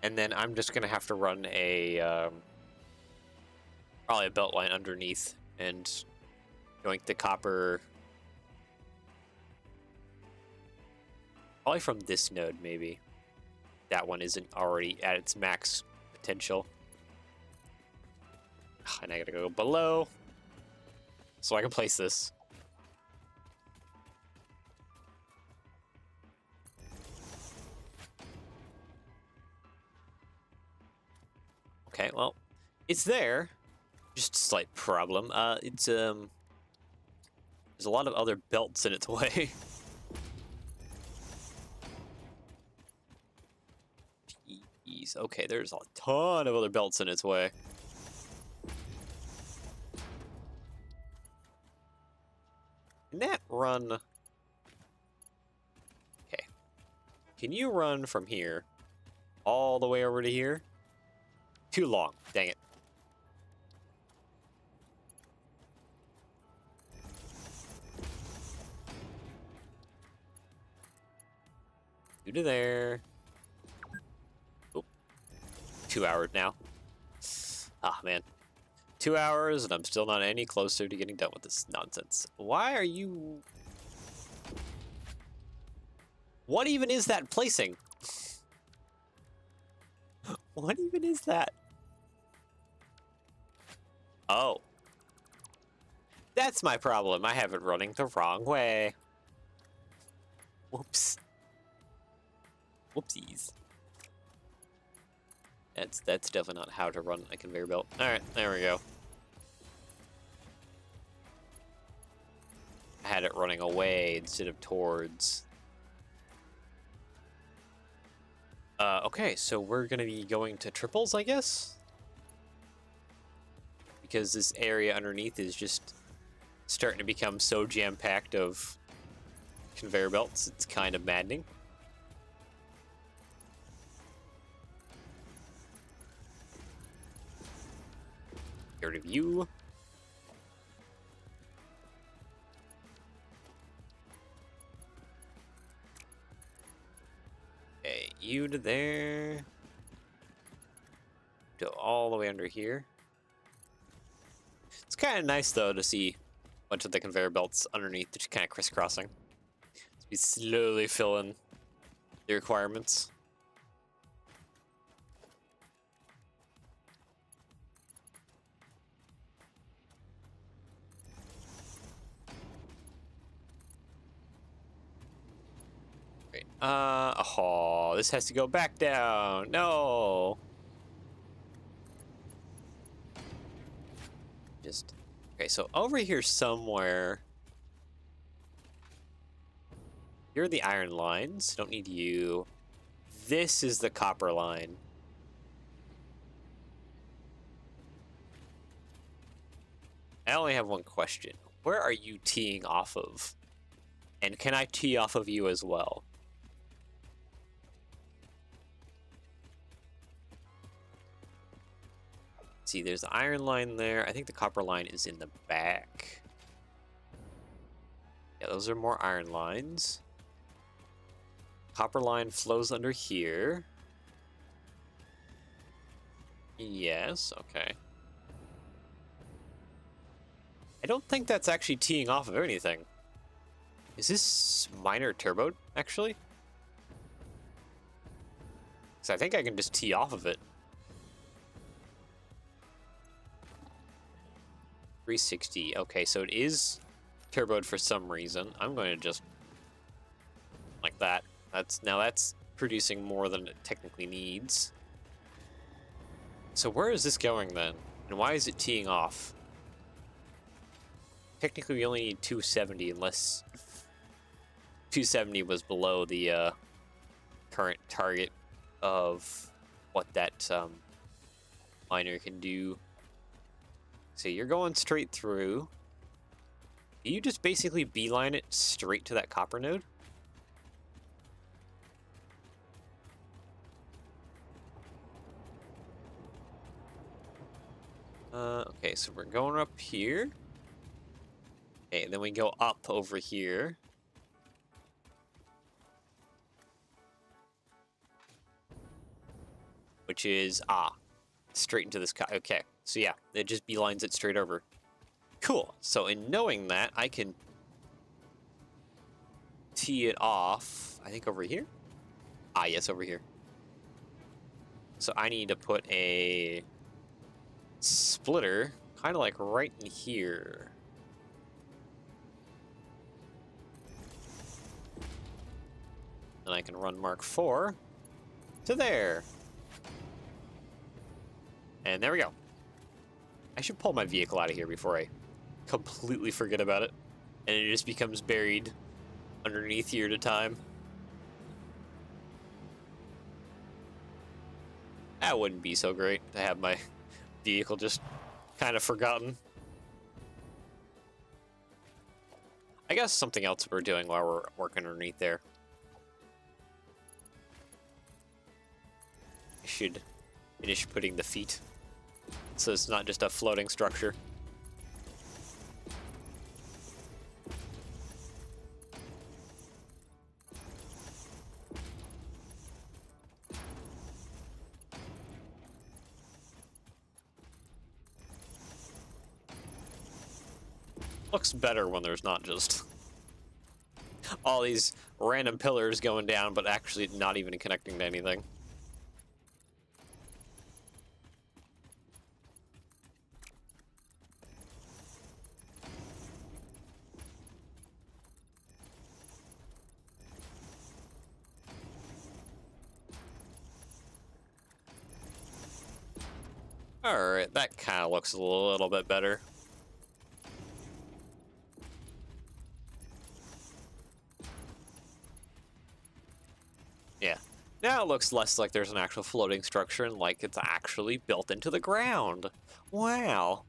And then I'm just gonna have to run a probably a belt line underneath and yoink the copper. Probably from this node, maybe. That one isn't already at its max potential. And I gotta go below so I can place this. Okay, well, it's there. Just a slight problem. There's a lot of other belts in its way. Jeez, okay, there's a ton of other belts in its way. Can that run? Okay. Can you run from here all the way over to here? Too long. Dang it. You to there. Oh. 2 hours now. Ah, man. 2 hours, and I'm still not any closer to getting done with this nonsense. Why are you... What even is that placing? What even is that? Oh. That's my problem. I have it running the wrong way. Whoops. Whoopsies. That's definitely not how to run a conveyor belt. Alright, there we go. I had it running away instead of towards. Okay, so we're gonna be going to triples, I guess? Because this area underneath is just starting to become so jam-packed of conveyor belts, it's kind of maddening. Get rid of you. Okay, you to there. Go all the way under here. It's kind of nice, though, to see a bunch of the conveyor belts underneath just kind of crisscrossing. So we slowly fill in the requirements. Right. Oh, this has to go back down. No. Just okay. So over here somewhere, here are the iron lines. Don't need you. This is the copper line. I only have one question. Where are you teeing off of? And can I tee off of you as well? See, there's the iron line there. I think the copper line is in the back. Yeah, those are more iron lines. Copper line flows under here. Yes, okay. I don't think that's actually teeing off of anything. Is this minor turbo, actually? Because I think I can just tee off of it. 360. Okay, so it is turboed for some reason. I'm going to just like that. That's producing more than it technically needs. So where is this going then? And why is it teeing off? Technically, we only need 270 unless 270 was below the current target of what that miner can do. So you're going straight through. Do you just basically beeline it straight to that copper node? Okay, so we're going up here. Okay, then we go up over here. Which is, straight into this okay, so yeah, it just beelines it straight over. Cool, so in knowing that, I can tee it off, I think over here? Yes, over here. So I need to put a splitter, kind of like right in here. And I can run Mark IV to there. And there we go. I should pull my vehicle out of here before I completely forget about it. And it just becomes buried underneath year to time. That wouldn't be so great to have my vehicle just kind of forgotten. I guess something else we're doing while we're working underneath there. I should finish putting the feet so it's not just a floating structure. Looks better when there's not just all these random pillars going down, but actually not even connecting to anything. Alright, that kind of looks a little bit better. Yeah. Now it looks less like there's an actual floating structure and like it's actually built into the ground. Wow.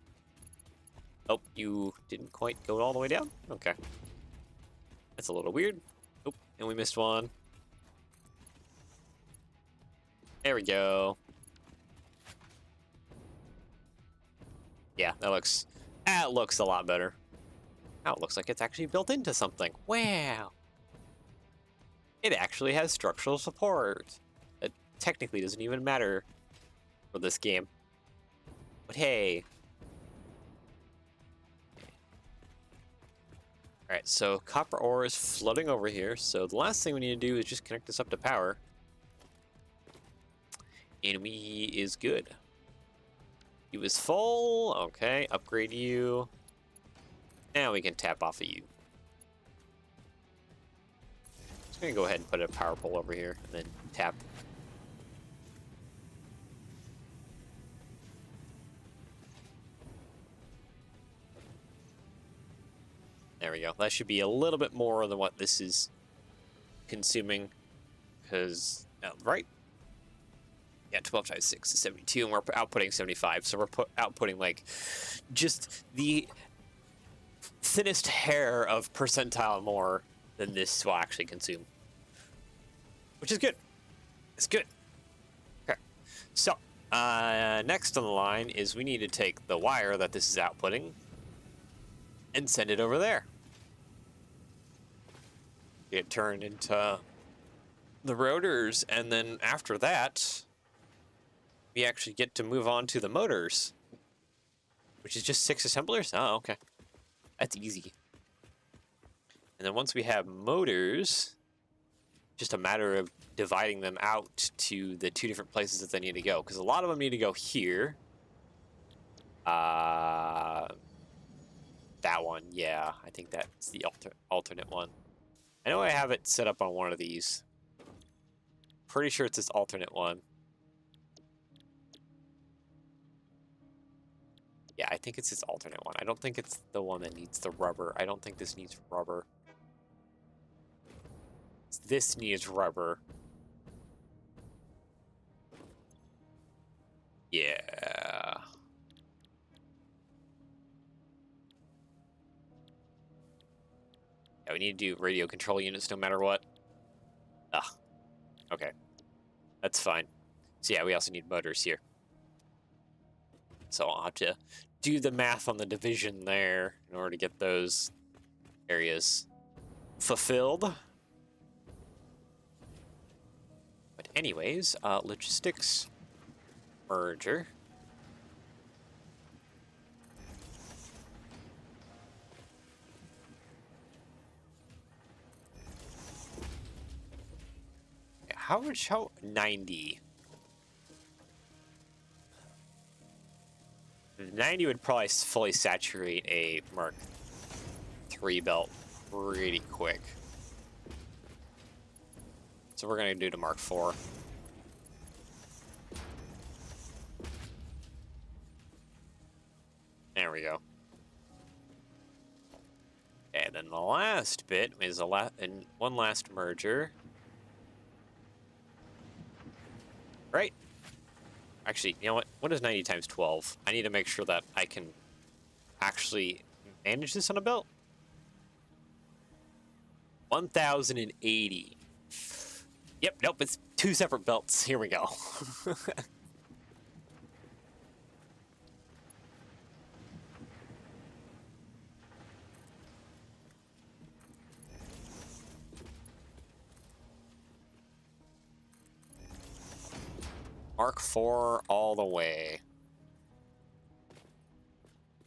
Oh, you didn't quite go all the way down? Okay. That's a little weird. Oh, and we missed one. There we go. Yeah, that looks a lot better. Now it looks like it's actually built into something. Wow. It actually has structural support. It technically doesn't even matter for this game. But hey. Alright, so copper ore is floating over here. So the last thing we need to do is just connect this up to power. And we is good. You is full. Okay, upgrade you. Now we can tap off of you. I'm gonna go ahead and put a power pole over here and then tap. There we go. That should be a little bit more than what this is consuming, because right, yeah, 12 times 6 is 72, and we're outputting 75, so we're outputting like just the thinnest hair of percentile more than this will actually consume, which is good. It's good. Okay, so next on the line is we need to take the wire that this is outputting and send it over there. Get turned into the rotors, and then after that, we actually get to move on to the motors, which is just 6 assemblers. Oh, okay. That's easy. And then once we have motors, just a matter of dividing them out to the 2 different places that they need to go, because a lot of them need to go here. That one, yeah, I think that's the alternate one. I know I have it set up on one of these. Pretty sure it's this alternate one. Yeah, I think it's this alternate one. I don't think it's the one that needs the rubber. I don't think this needs rubber. This needs rubber. Yeah. Yeah, we need to do radio control units no matter what. Ah, okay. That's fine. So yeah, we also need motors here. So I'll have to do the math on the division there in order to get those areas fulfilled. But anyways, logistics, merger. How much? How 90? 90 would probably fully saturate a Mark III belt pretty quick. So we're gonna do the Mark IV. There we go. And then the last bit is one last merger. Right? Actually, you know what? What is 90 times 12? I need to make sure that I can actually manage this on a belt. 1080. Yep, nope, it's 2 separate belts. Here we go. Mark IV all the way.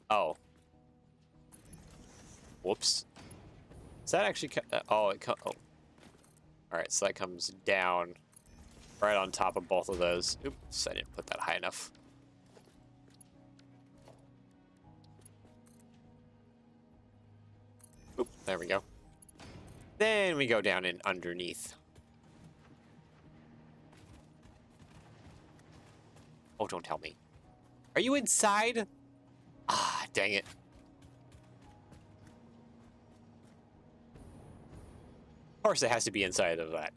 Oh. Whoops. Does that actually... oh, oh. Alright, so that comes down right on top of both of those. Oops, I didn't put that high enough. Oop, there we go. Then we go down in underneath. Oh, don't tell me. Are you inside? Ah, dang it. Of course it has to be inside of that.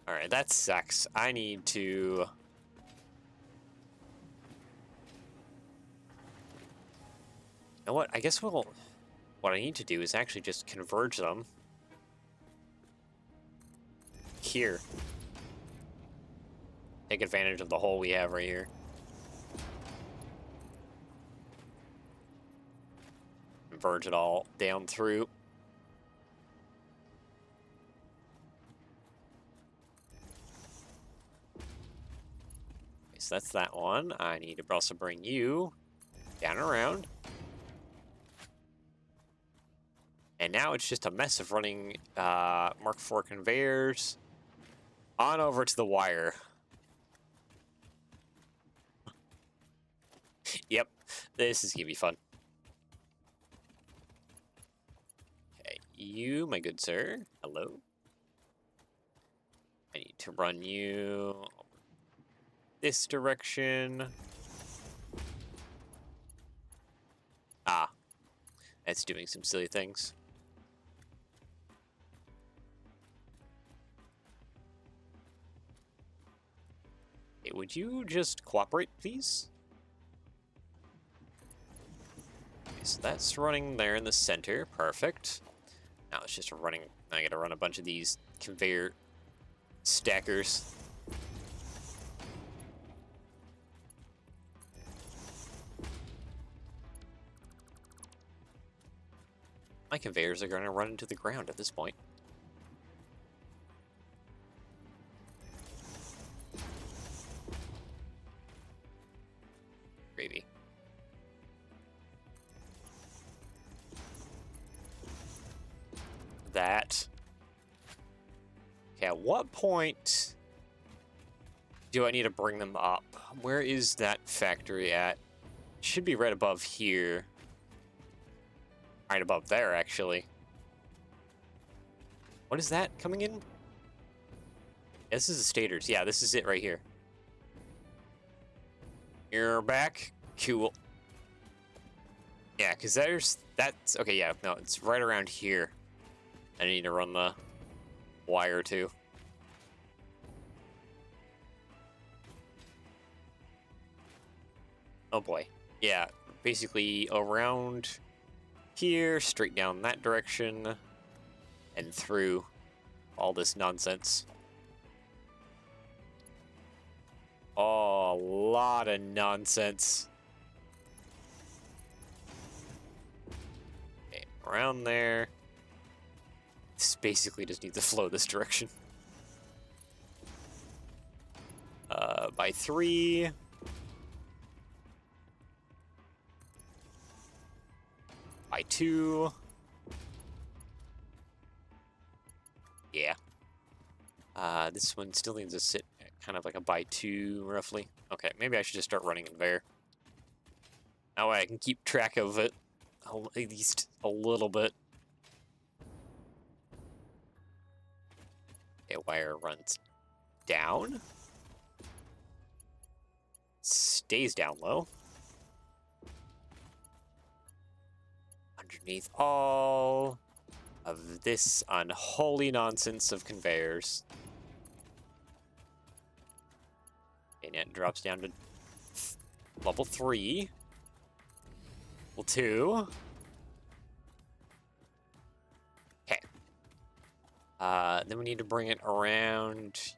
Alright, that sucks. I need to... You know what? I guess what I need to do is actually just converge them here. Take advantage of the hole we have right here. Converge it all down through. Okay, so that's that one. I need to also bring you down and around. And now it's just a mess of running Mark IV conveyors on over to the wire. Yep, this is gonna be fun. you, my good sir. Hello. I need to run you this direction. Ah, that's doing some silly things. Okay, would you just cooperate, please? Okay, so that's running there in the center. Perfect. Now it's just running. I gotta run a bunch of these conveyor stackers. My conveyors are gonna run into the ground at this point. Gravy. That. Okay, at what point do I need to bring them up? Where is that factory at? It should be right above here. Right above there, actually. What is that coming in? This is the stators. Yeah, this is it right here. You're back. Cool. Yeah, because that's... Okay, yeah, no, it's right around here. I need to run the wire to. Oh boy. Yeah, basically around here, straight down that direction, and through all this nonsense. Oh, a lot of nonsense. Okay, around there. This basically just needs to flow this direction. By 3. By 2. Yeah. This one still needs to sit at kind of like a by 2, roughly. Okay, maybe I should just start running conveyor. That way I can keep track of it at least a little bit. Okay, wire runs down. Stays down low. Underneath all of this unholy nonsense of conveyors. And it drops down to level 3. Level 2. Okay. Then we need to bring it around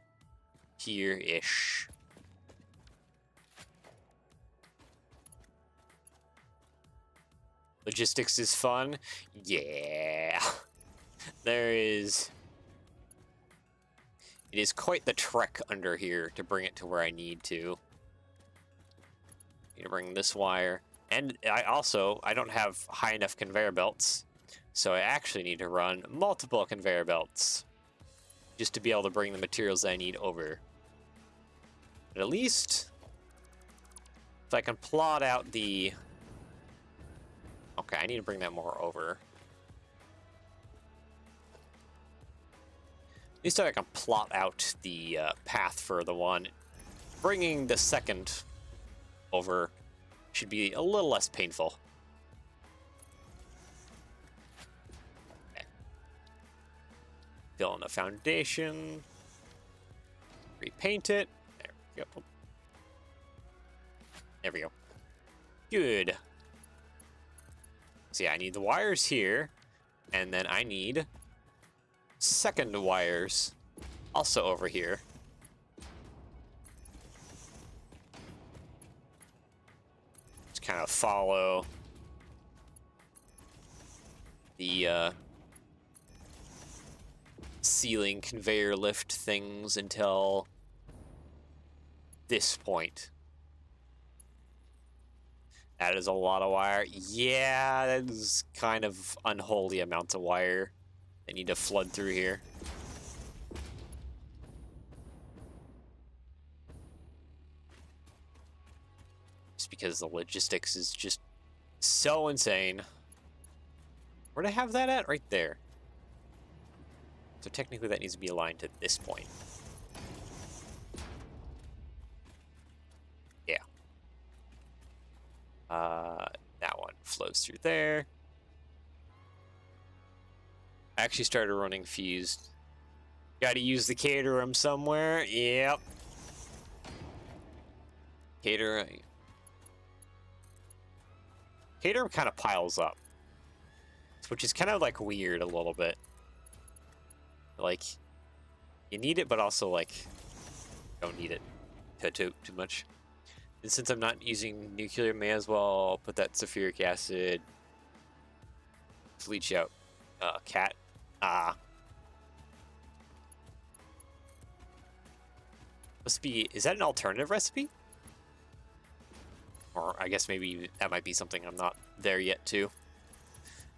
here-ish. Logistics is fun. Yeah. There is... It is quite the trek under here to bring it to where I need to. Need to bring this wire. And I don't have high enough conveyor belts. So I actually need to run multiple conveyor belts. Just to be able to bring the materials I need over. But at least... if I can plot out the... Okay, I need to bring that more over. At least I can plot out the path for the one. Bringing the second over should be a little less painful. Okay. Fill in the foundation. Repaint it. There we go. There we go. Good. So yeah, I need the wires here, and then I need second wires also over here. Just kind of follow the ceiling conveyor lift things until this point. That is a lot of wire. Yeah, that is kind of unholy amounts of wire. They need to flood through here. Just because the logistics is just so insane. Where'd I have that at? Right there. So technically that needs to be aligned to this point. Yeah. That one flows through there. I actually started running fused. Got to use the caterum somewhere. Yep. Caterum kind of piles up, which is kind of like weird a little bit. Like, you need it, but also like don't need it too much. And since I'm not using nuclear, may as well put that sulfuric acid to leach out cat. Must be, is that an alternative recipe? Or I guess maybe that might be something I'm not there yet too,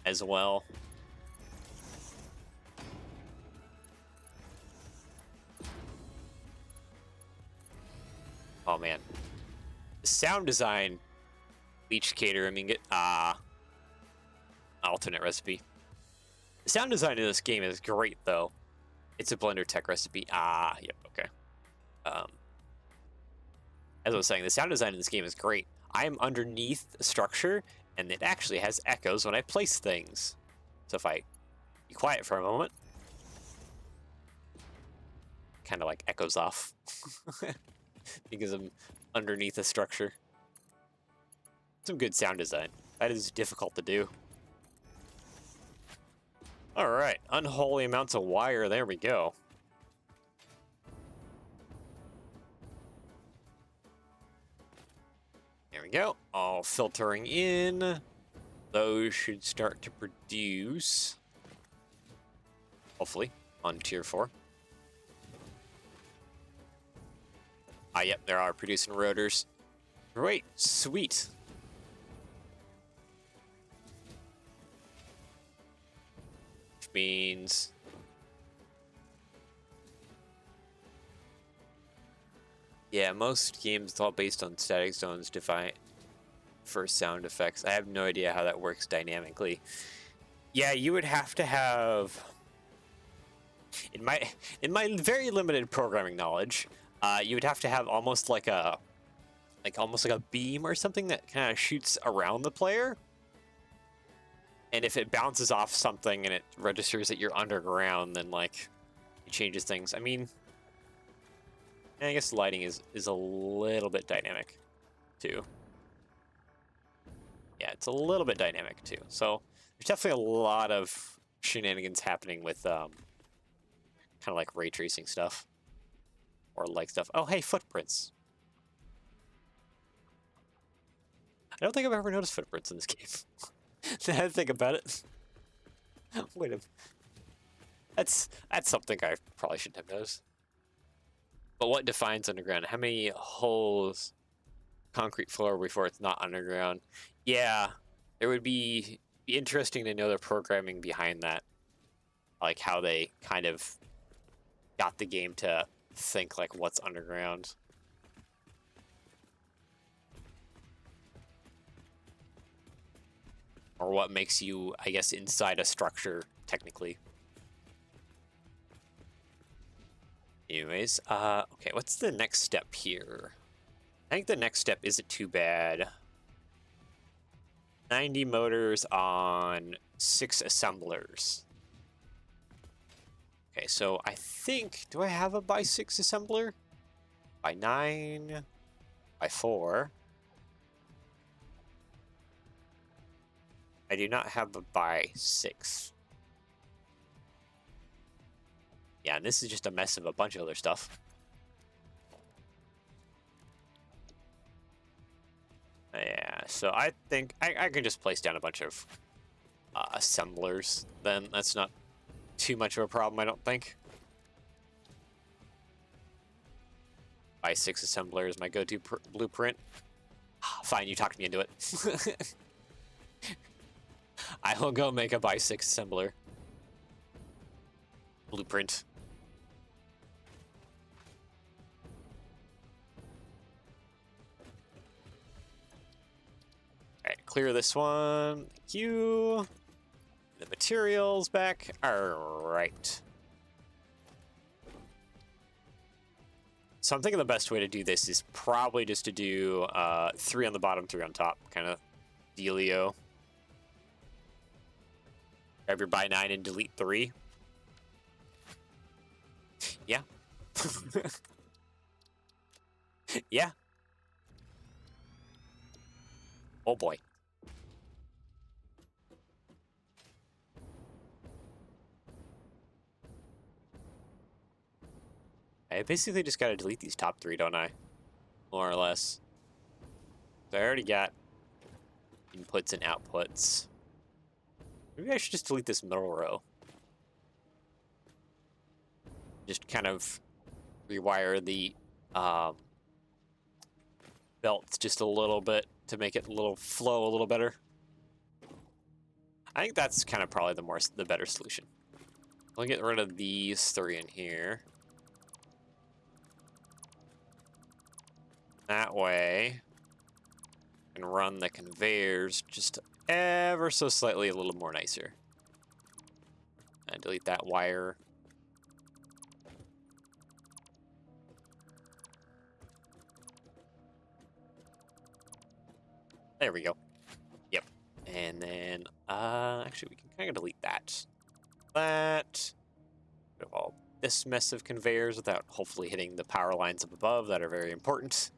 as well. Oh man. The sound design leech cater, I mean, get alternate recipe. The sound design in this game is great though. It's a Blender Tech recipe. Yep, okay. As I was saying, the sound design in this game is great. I am underneath a structure, and it actually has echoes when I place things. So if I be quiet for a moment, kind of like echoes off because I'm underneath a structure. Some good sound design. That is difficult to do. All right, unholy amounts of wire. There we go. There we go. All filtering in. Those should start to produce, hopefully, on tier 4. Yep, there are producing rotors. Great, sweet. Which means yeah, most games, it's all based on static zones defined for sound effects. I have no idea how that works dynamically. Yeah, you would have to have, in my very limited programming knowledge, you would have to have almost like a beam or something that kind of shoots around the player. And if it bounces off something and it registers that you're underground, then like it changes things. I mean, I guess lighting is a little bit dynamic too. Yeah, it's a little bit dynamic too. So there's definitely a lot of shenanigans happening with kind of like ray tracing stuff or like stuff. Oh, hey, footprints. I don't think I've ever noticed footprints in this game. Now I think about it. Wait a minute. That's something I probably shouldn't have noticed. But what defines underground? How many holes, concrete floor before it's not underground? Yeah, it would be interesting to know the programming behind that. Like how they kind of got the game to think like what's underground. Or what makes you, I guess, inside a structure, technically. Anyways, okay, what's the next step here? I think the next step isn't too bad. 90 motors on 6 assemblers. Okay, so I think, do I have a by 6 assembler? By 9, by 4. I do not have a by 6. Yeah, and this is just a mess of a bunch of other stuff. Yeah, so I think I can just place down a bunch of assemblers. Then that's not too much of a problem, I don't think. By 6 assembler is my go-to blueprint. Fine, you talked me into it. I will go make a by 6 assembler blueprint. Alright, clear this one. Thank you. The materials back. Alright. So I'm thinking the best way to do this is probably just to do 3 on the bottom, 3 on top, kind of dealio. Grab your by 9 and delete 3. Yeah. Yeah. Oh boy. I basically just gotta delete these top 3, don't I? More or less. So I already got inputs and outputs. Maybe I should just delete this middle row. Just kind of rewire the belts just a little bit to make it flow a little better. I think that's kind of probably the better solution. I'll get rid of these 3 in here. That way, I can run the conveyors just ever so slightly a little more nicer. And delete that wire. There we go. Yep. And then, actually, we can kind of delete that. Rid of all this mess of conveyors without hopefully hitting the power lines up above that are very important.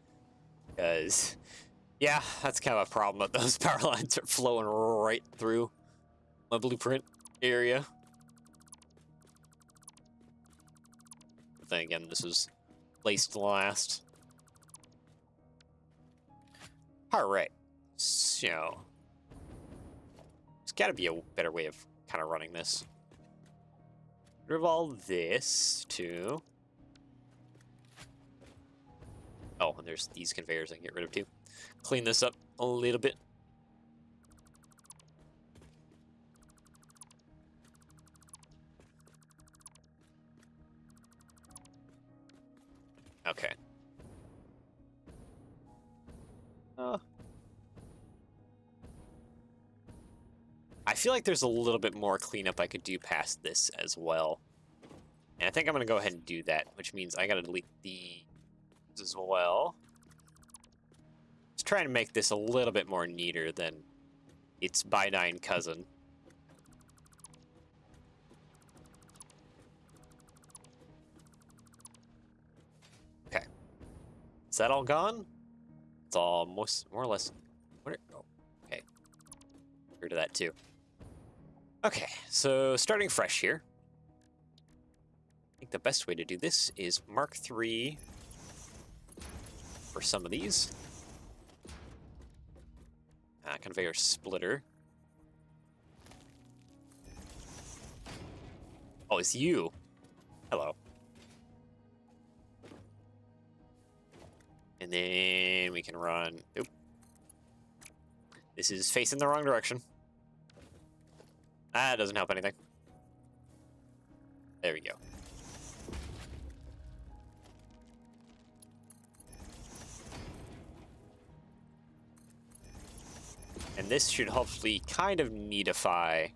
Because, yeah, that's kind of a problem that those power lines are flowing right through my blueprint area. But then again, this was laced last. Alright, so there's got to be a better way of kind of running this. Get rid of all this, too. Oh, and there's these conveyors I can get rid of, too. Clean this up a little bit. Okay. I feel like there's a little bit more cleanup I could do past this as well. And I think I'm going to go ahead and do that, which means I got to delete these as well. Just trying to make this a little bit more neater than its by 9 cousin. Okay. Is that all gone? It's all more or less... Oh, okay. Get rid of that too. Okay, so starting fresh here. I think the best way to do this is Mark 3 for some of these. Conveyor splitter. Oh, it's you. Hello. And then we can run... Oop. This is facing the wrong direction. That doesn't help anything. There we go. And this should hopefully kind of neatify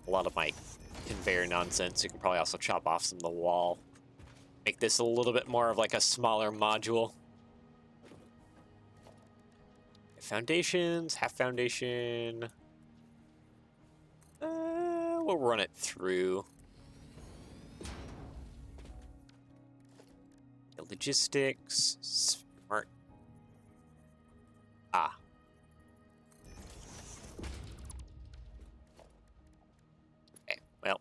a lot of my conveyor nonsense. You can probably also chop off some of the wall. Make this a little bit more of like a smaller module. Foundations, half foundation. We'll run it through. The logistics, smart. Ah. Okay, well,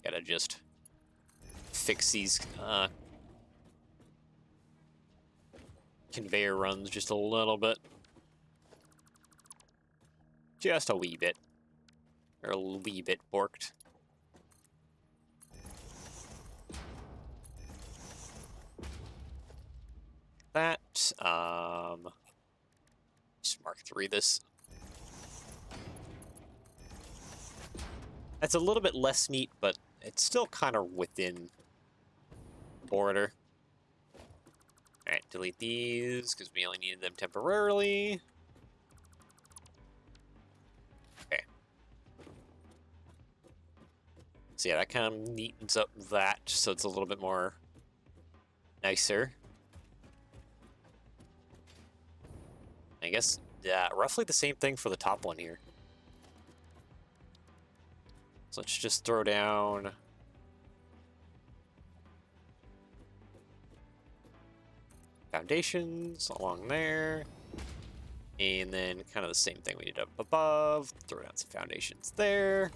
gotta just fix these conveyor runs just a little bit. Just a wee bit. Or a wee bit borked. That, just Mark 3 this. That's a little bit less neat, but it's still kind of within the border. Alright, delete these, because we only needed them temporarily. Okay. So yeah, that kind of neatens up that, so it's a little bit more Nicer. I guess roughly the same thing for the top one here. So let's just throw down foundations along there. And then kind of the same thing we did up above. Throw down some foundations there.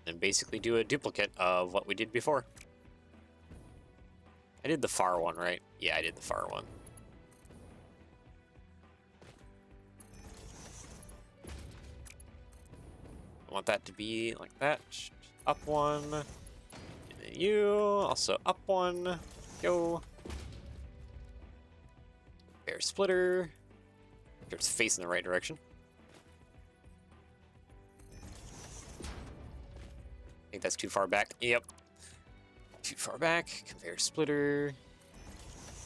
And basically do a duplicate of what we did before. I did the far one, right? Yeah, I did the far one. I want that to be like that. Up one. And then you. Also up one. Go. Air splitter. Sure it's facing the right direction. I think that's too far back. Yep. Too far back. Conveyor splitter.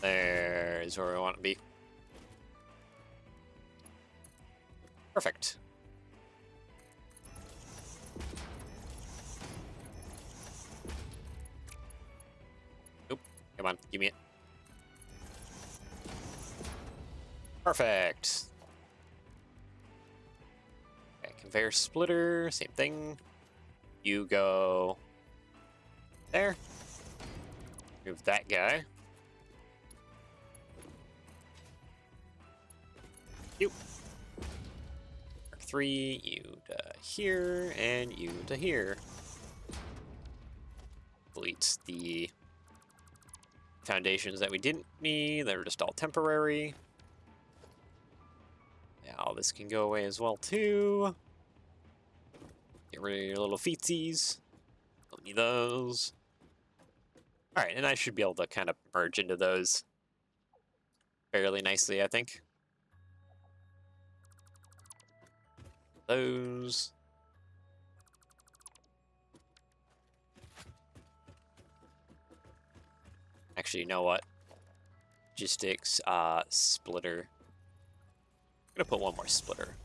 There's where we want to be. Perfect. Nope. Come on, give me it. Perfect. Okay, conveyor splitter, same thing. You go there. Move that guy. You. Mark 3, you to here, and you to here. Delete the foundations that we didn't need. They're just all temporary. Now this can go away as well too. Get rid of your little feetsies. Don't need those. Alright, and I should be able to kind of merge into those fairly nicely, I think. Those. Actually, you know what? Logistics, splitter. I'm gonna put one more splitter.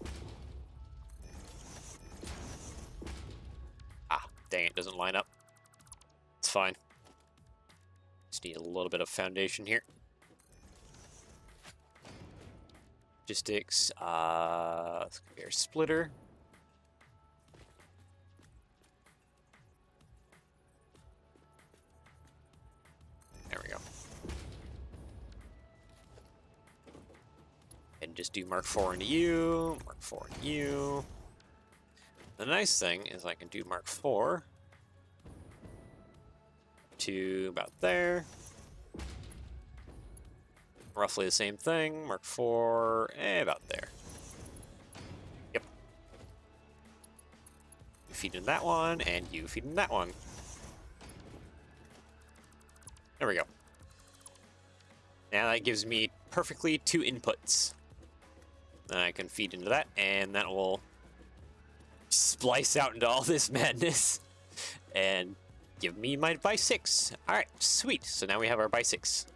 Ah, dang it, doesn't line up. It's fine. Just need a little bit of foundation here. Logistics, conveyor splitter. There we go. And just do Mark 4 into you, Mark 4 into you. The nice thing is I can do Mark 4 to about there. Roughly the same thing, Mark 4, about there. Yep. You feed in that one, and you feed in that one. There we go. Now that gives me perfectly 2 inputs. Then I can feed into that, and that will splice out into all this madness and give me my by 6. All right, sweet. So now we have our by 6.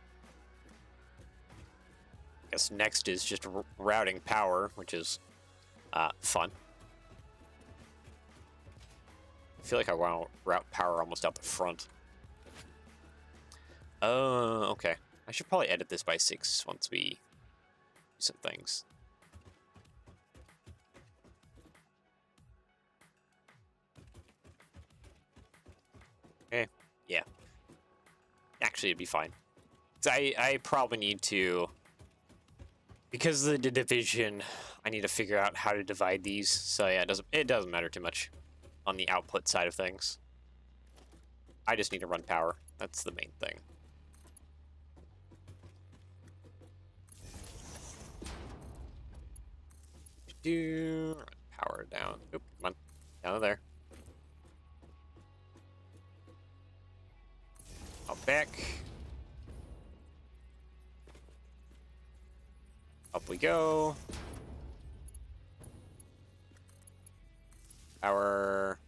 I guess next is just routing power, which is fun. I feel like I want to route power almost out the front. Oh, okay. I should probably edit this by 6 once we do some things. Okay, yeah. Actually, it'd be fine. I probably need to, because of the division, I need to figure out how to divide these. So yeah, it doesn't matter too much on the output side of things. I just need to run power. That's the main thing. Run power down. Oop, come on. Down there. Up back. Up we go. Power.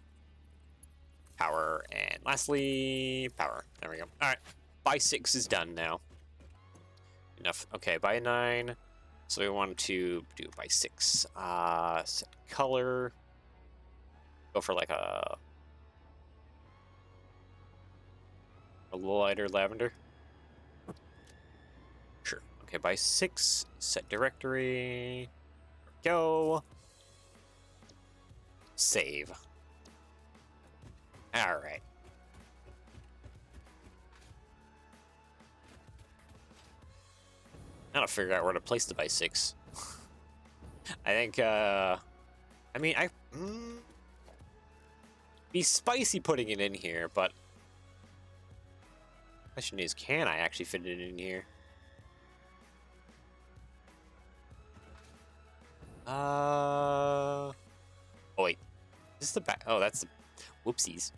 Power. And lastly, power. There we go. Alright. By 6 is done now. Enough. Okay, by 9. So we want to do by 6. Set color. Go for like a... lighter lavender. Sure. Okay, by 6, set directory. Go. Save. All right. I gotta figure out where to place the by 6. I think, I mean, be spicy putting it in here, but question is, can I actually fit it in here? Oh wait, is this the back? Oh, that's the, whoopsies.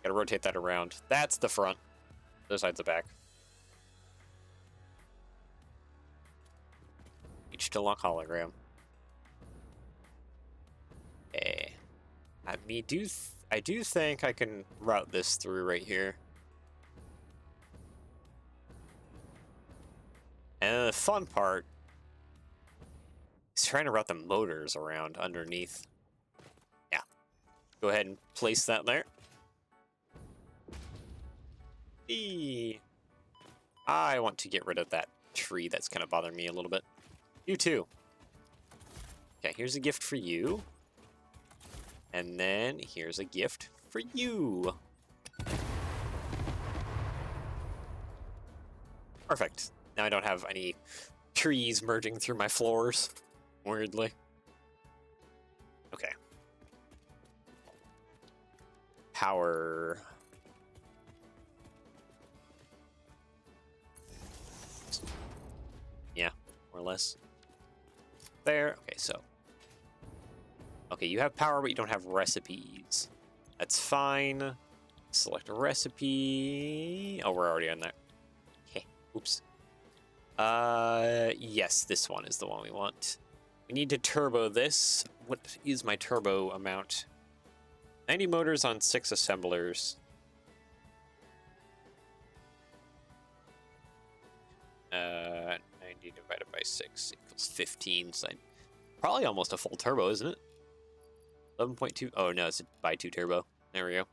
Gotta rotate that around. That's the front. The other side's the back. Each to lock hologram. Okay. I do think I can route this through right here. And the fun part is trying to route the motors around underneath. Yeah. Go ahead and place that there. I want to get rid of that tree that's kind of bothering me a little bit. You too. Okay, here's a gift for you. And then here's a gift for you. Perfect. Now I don't have any trees merging through my floors, weirdly. Okay. Power. Yeah, more or less. There. Okay, so. Okay, you have power, but you don't have recipes. That's fine. Select a recipe. Oh, we're already on that. Okay, oops. Yes, this one is the one we want. We need to turbo this. What is my turbo amount? 90 motors on 6 assemblers. 90 divided by 6 equals 15. So probably almost a full turbo, isn't it? 11.2. Oh no, it's a by 2 turbo. There we go.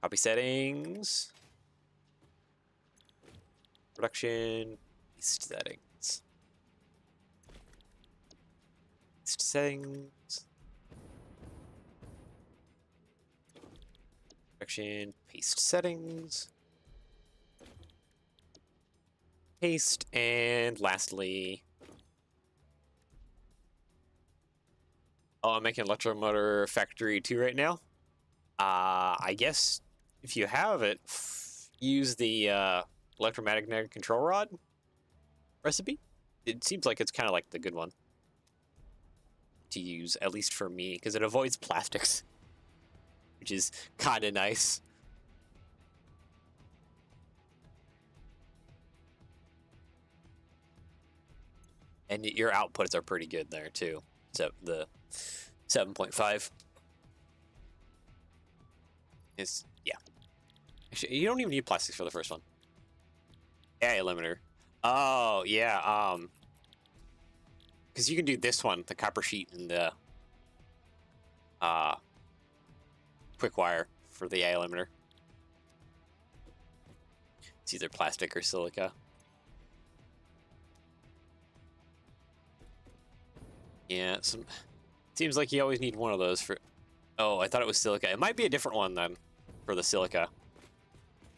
Copy settings. Production. Paste settings. Paste settings. Production. Paste settings. Paste, and lastly, oh, I'm making Electromotor Factory 2 right now. I guess if you have it, use the electromagnetic control rod recipe. It seems like it's kind of like the good one to use, at least for me, because it avoids plastics, which is kind of nice. And your outputs are pretty good there too. So the 7.5 is, yeah. Actually, you don't even need plastics for the first one. AI limiter. Oh yeah. Because you can do this one, the copper sheet, and the quick wire for the AI limiter. It's either plastic or silica. Yeah, seems like you always need one of those for... Oh, I thought it was silica. It might be a different one then for the silica.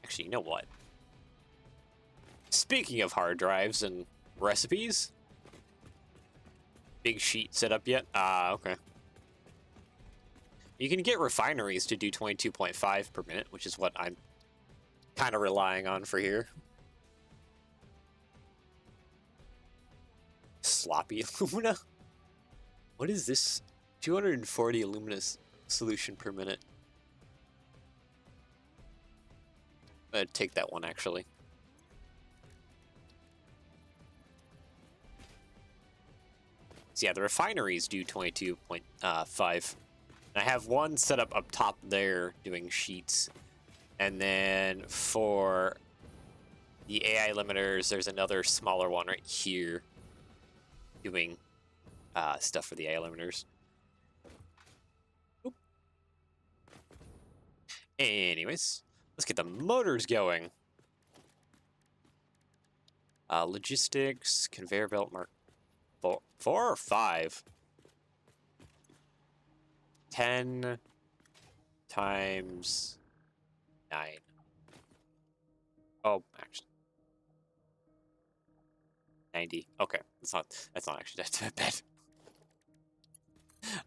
Actually, you know what? Speaking of hard drives and recipes, big sheet set up yet? Okay. You can get refineries to do 22.5 per minute, which is what I'm kind of relying on for here. Sloppy alumina? What is this? 240 alumina solution per minute. I'd take that one, actually. So yeah, the refineries do 22.5. I have one set up top there doing sheets. And then for the AI limiters, there's another smaller one right here doing stuff for the AI limiters. Oop. Anyways, let's get the motors going. Logistics, conveyor belt mark four or five? 10 times 9. Oh, actually. 90. Okay, that's not actually that bad.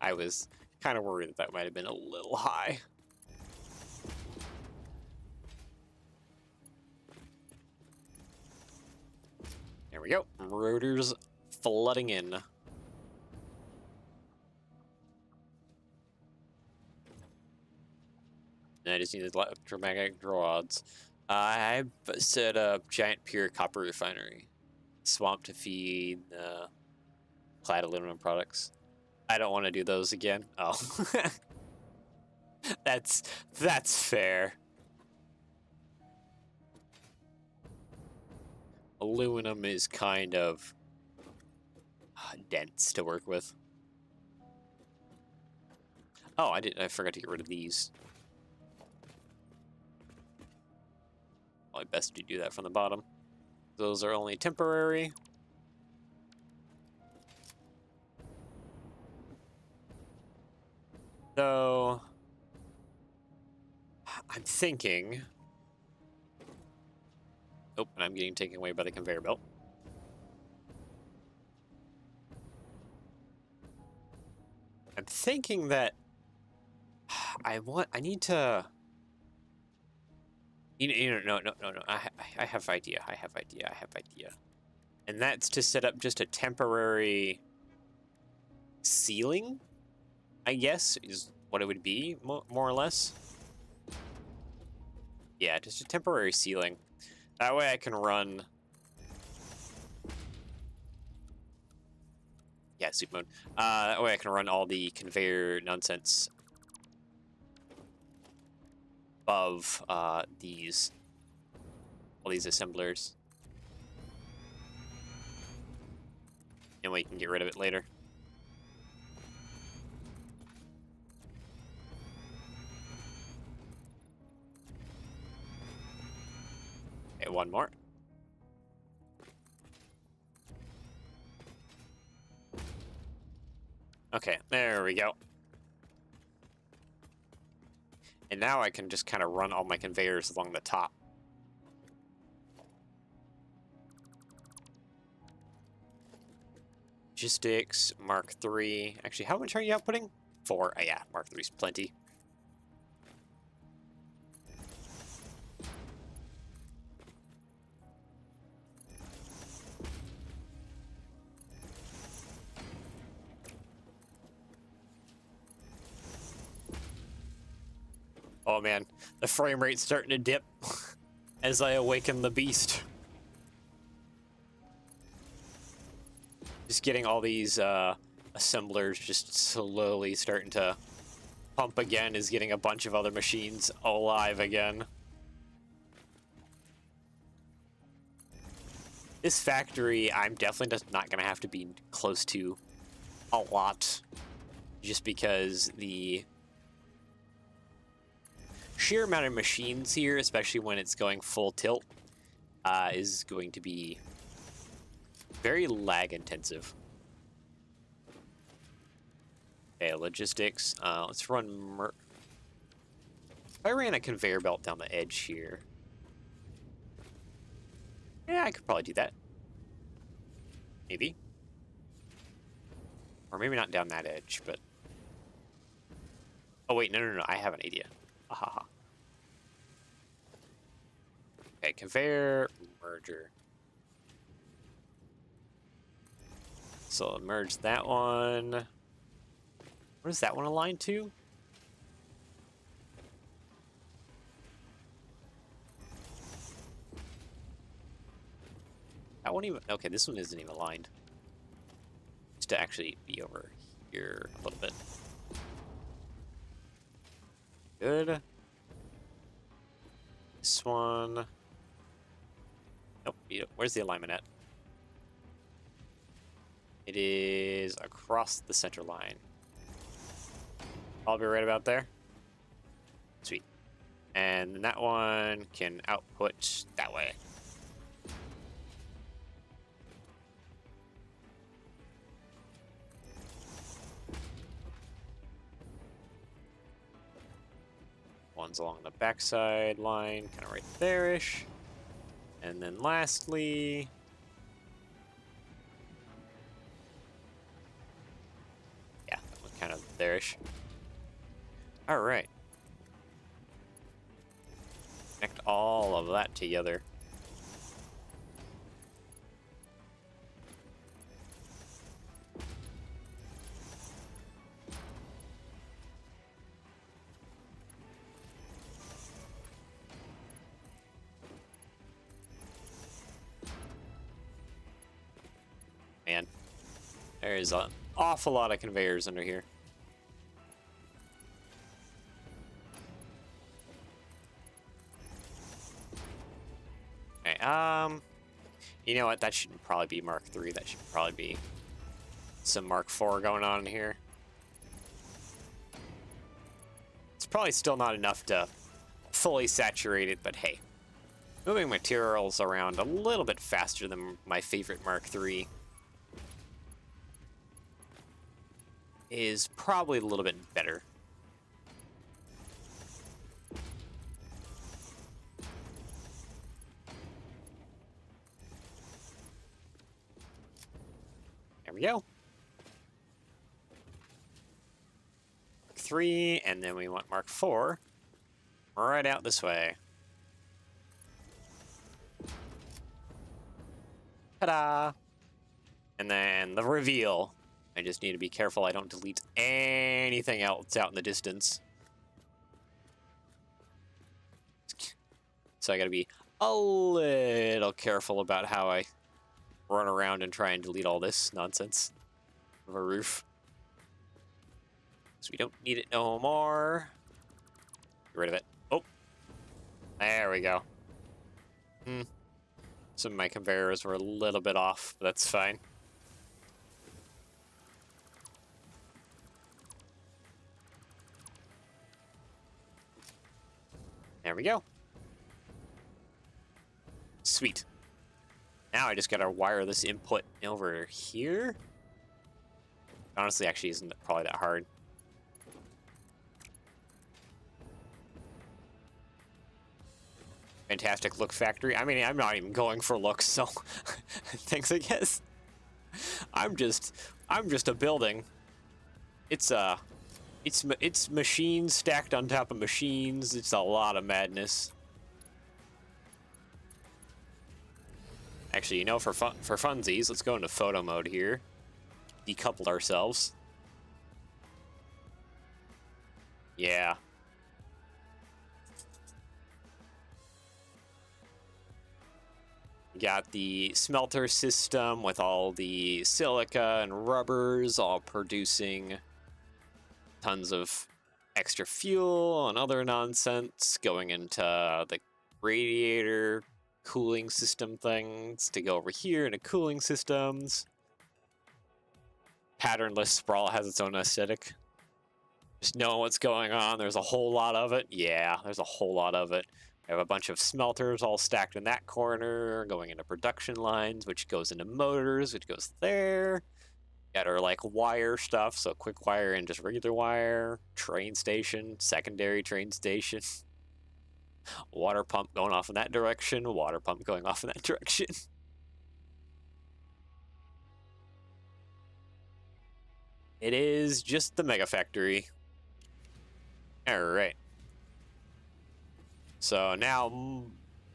I was kind of worried that might have been a little high. There we go. Rotors flooding in. And I just need electromagnetic rods. I've set up giant pure copper refinery. Swamp to feed clad aluminum products. I don't want to do those again. Oh. that's fair. Aluminum is kind of dense to work with. Oh, I forgot to get rid of these. Probably best to do that from the bottom. Those are only temporary. So I'm thinking. Oh, and I'm getting taken away by the conveyor belt. I'm thinking that I need to. No. I have idea. I have idea. And that's to set up just a temporary ceiling, I guess, is what it would be, more or less. Yeah, just a temporary ceiling. That way I can run... Yeah, soup mode. That way I can run all the conveyor nonsense above all these assemblers. And we can get rid of it later. Okay, one more. Okay, there we go. And now I can just kind of run all my conveyors along the top. Logistics, Mark III. Actually, how much are you outputting? 4. Yeah, Mark III's plenty. Oh man, the frame rate's starting to dip as I awaken the beast. Just getting all these assemblers just slowly starting to pump again is getting a bunch of other machines alive again. This factory, I'm definitely just not going to have to be close to a lot, just because the sheer amount of machines here, especially when it's going full tilt, is going to be very lag intensive. Okay, logistics. Let's run. If I ran a conveyor belt down the edge here, yeah, I could probably do that. Maybe. Or maybe not down that edge, but... Oh, wait, no. I have an idea. Ahaha. Okay, conveyor, merger. So I'll merge that one. What is that one aligned to? That one even... Okay, this one isn't even aligned. Just to actually be over here a little bit. Good. This one... Nope, where's the alignment at? It is across the center line. I'll be right about there. Sweet. And that one can output that way. One's along the backside line, kind of right there-ish. And then lastly, yeah, that one kind of there-ish. All right. Connect all of that together. Man, there is an awful lot of conveyors under here. Okay, you know what? That shouldn't probably be Mark III. That should probably be some Mark IV going on in here. It's probably still not enough to fully saturate it, but hey. Moving materials around a little bit faster than my favorite Mark III is probably a little bit better. There we go. Mark III, and then we want Mark IV right out this way. Ta-da! And then the reveal. I just need to be careful I don't delete anything else out in the distance. So I gotta be a little careful about how I run around and try and delete all this nonsense of a roof. So we don't need it no more. Get rid of it. Oh, there we go. Some of my conveyors were a little bit off, but that's fine. There we go. Sweet. Now I just gotta wire this input over here. Honestly, actually isn't probably that hard. Fantastic look factory. I mean, I'm not even going for looks, so thanks, I guess. I'm just a building. It's machines stacked on top of machines. It's a lot of madness. Actually, you know, for funsies, let's go into photo mode here. Decouple ourselves. Yeah. Got the smelter system with all the silica and rubbers all producing tons of extra fuel and other nonsense going into the radiator cooling system things to go over here into cooling systems. Patternless sprawl has its own aesthetic. Just knowing what's going on. There's a whole lot of it. Yeah, there's a whole lot of it. I have a bunch of smelters all stacked in that corner, going into production lines, which goes into motors, which goes there. Got our like wire stuff, so quick wire and just regular wire. Train station, secondary train station. Water pump going off in that direction, water pump going off in that direction. It is just the mega factory. All right. So now,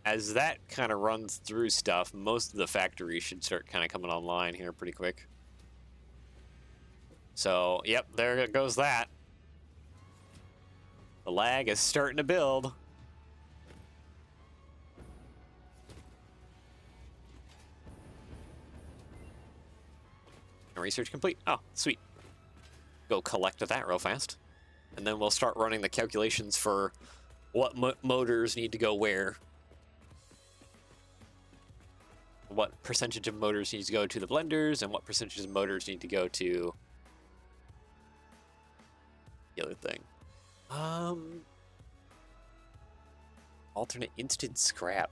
as that kind of runs through stuff, most of the factories should start kind of coming online here pretty quick. So, yep, there goes that. The lag is starting to build. Research complete. Oh, sweet. Go collect that real fast. And then we'll start running the calculations for what motors need to go where. What percentage of motors needs to go to the blenders, and what percentage of motors need to go to the other thing. Alternate instant scrap.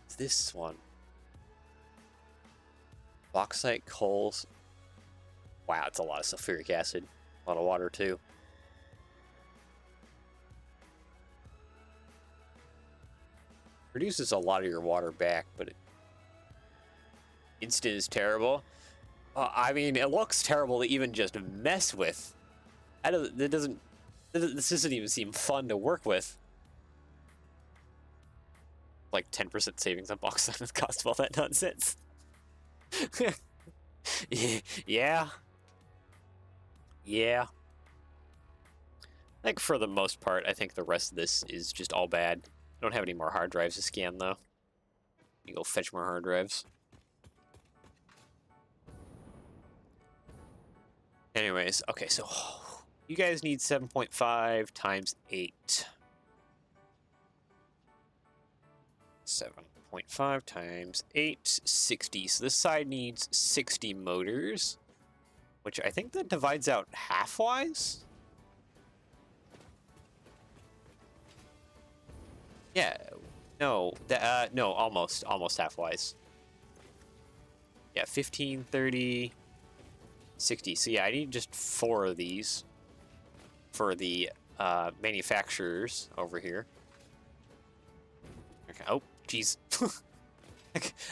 It's this one. Bauxite, coals. Wow, it's a lot of sulfuric acid. A lot of water, too. Produces a lot of your water back, but instant is terrible. I mean, it looks terrible to even just mess with. This doesn't even seem fun to work with. Like 10% savings on bauxite with cost of all that nonsense. Yeah. Yeah. I think for the most part, I think the rest of this is just all bad. I don't have any more hard drives to scan, though. You go fetch more hard drives. Anyways, okay, so you guys need 7.5 times 8. 7.5 times 8, 60. So this side needs 60 motors, which I think that divides out half-wise? Yeah, no, no, almost half-wise. Yeah, 15, 30, 60. So yeah, I need just 4 of these for the manufacturers over here. Okay. Oh, jeez.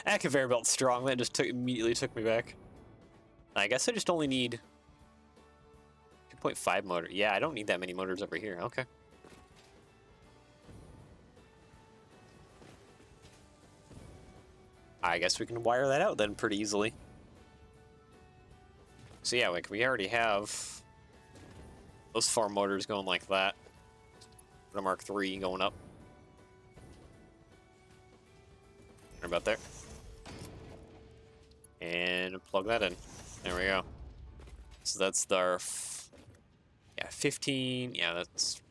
That conveyor belt's strong. That just immediately took me back. I guess I just only need 2.5 motor. Yeah, I don't need that many motors over here. Okay. I guess we can wire that out then pretty easily. So yeah, like we already have those 4 motors going like that. The Mark III going up. Right about there. And plug that in. There we go. So that's our, yeah, 15. Yeah, that's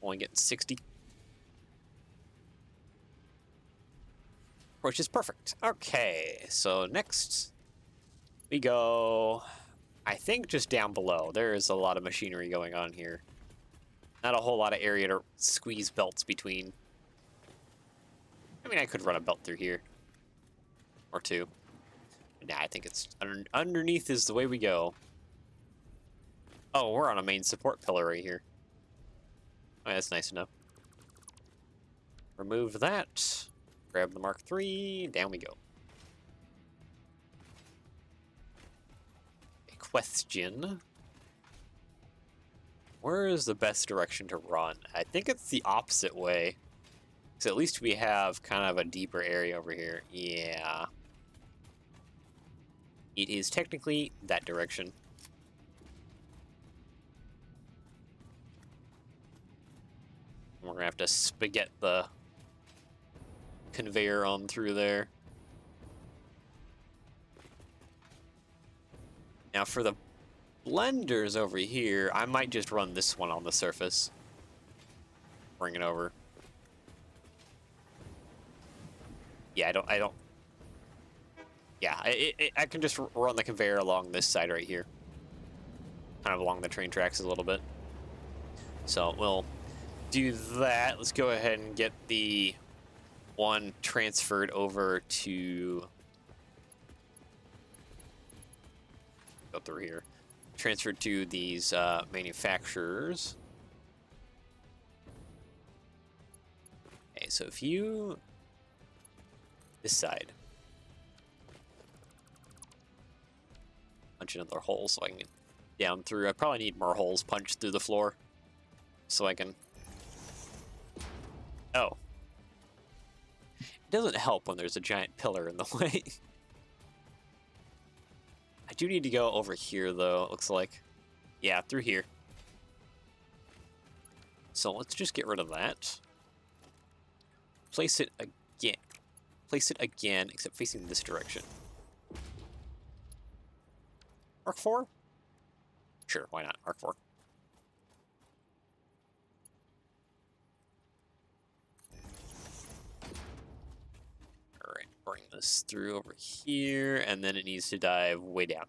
only getting 60. Which is perfect. Okay, so next we go, I think just down below. There is a lot of machinery going on here. Not a whole lot of area to squeeze belts between. I mean, I could run a belt through here. Or 2. Nah, I think it's underneath is the way we go. Oh, we're on a main support pillar right here. Oh, that's nice enough. Remove that. Grab the Mark III. Down we go. A question. Where is the best direction to run? I think it's the opposite way. Because at least we have kind of a deeper area over here. Yeah. It is technically that direction. We're going to have to spaghetti the conveyor on through there. Now for the blenders over here, I might just run this one on the surface. Bring it over. Yeah, I don't. Yeah, I can just run the conveyor along this side right here. Kind of along the train tracks a little bit. So we'll do that. Let's go ahead and get the one transferred over to, go through here, transferred to these manufacturers. Okay, so if you, this side, punch another hole so I can get down through. I probably need more holes punched through the floor so I can, oh. Doesn't help when there's a giant pillar in the way. I do need to go over here though, it looks like. Yeah, through here. So let's just get rid of that. Place it again. Place it again, except facing this direction. Mark 4? Sure, why not? Mark 4. Alright, bring this through over here, and then it needs to dive way down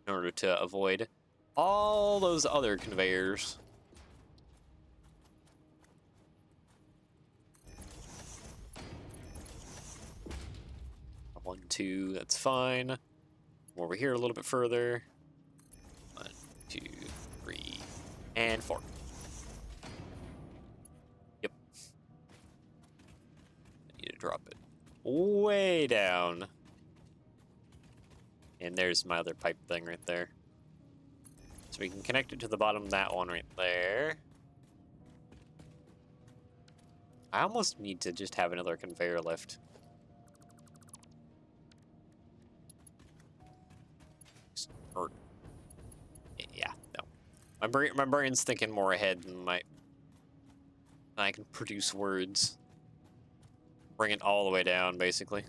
in order to avoid all those other conveyors. One, two, that's fine. Over here a little bit further. 1, 2, 3, and 4. Yep. I need to drop it way down. And there's my other pipe thing right there. So we can connect it to the bottom of that one right there. I almost need to just have another conveyor lift. Or, yeah, no. My brain's thinking more ahead than I can produce words. Bring it all the way down, basically.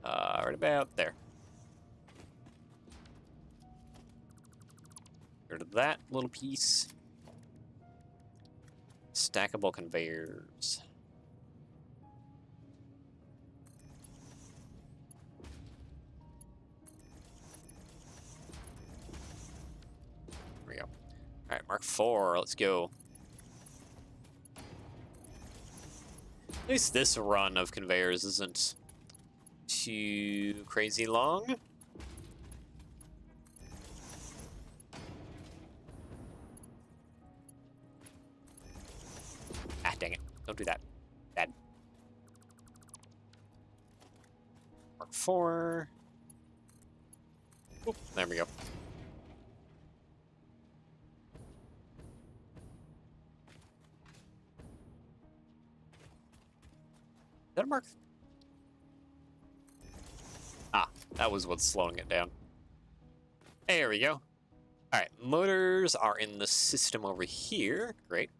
Right about there. Rid of that little piece. Stackable conveyors. There we go. Alright, Mark 4, let's go. At least this run of conveyors isn't too crazy long. Ah, dang it. Don't do that. Bad. Mark 4. Oop, there we go. Is that a mark? Ah, that was what's slowing it down. There we go. Alright, motors are in the system over here. Great.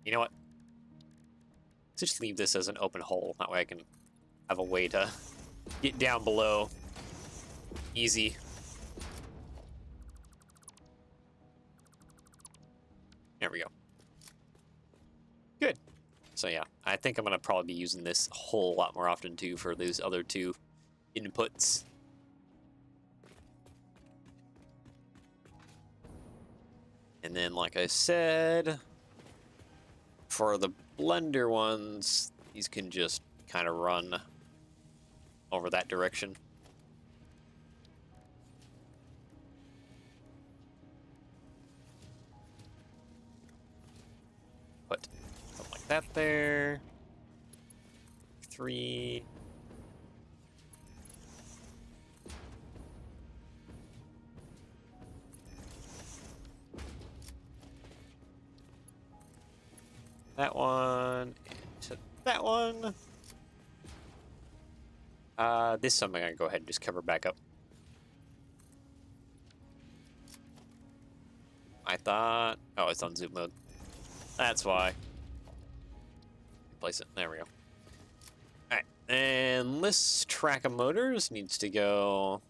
You know what? Let's just leave this as an open hole. That way I can have a way to get down below. Easy. There we go. Good. So yeah, I think I'm going to probably be using this a whole lot more often too for these other two inputs. And then, like I said, for the blender ones, these can just kind of run over that direction. Put something like that there. 3. That one, into that one. This I'm gonna go ahead and just cover back up. I thought, oh, it's on zoom mode. That's why. Place it, there we go. Alright, and this track of motors needs to go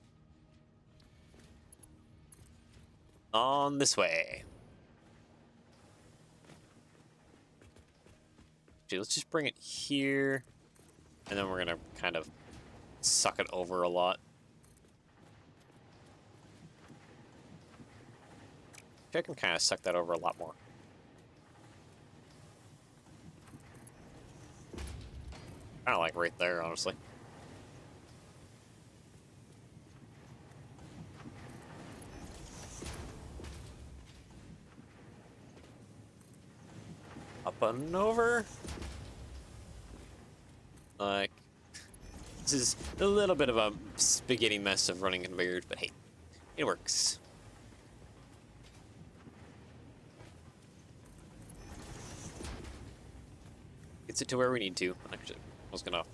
on this way. Actually, let's just bring it here, and then we're gonna kind of suck it over a lot. I can kind of suck that over a lot more. Kind of like right there, honestly. Up and over. Like, this is a little bit of a spaghetti mess of running conveyors, but hey, it works. Gets it to where we need to. Actually, I was gonna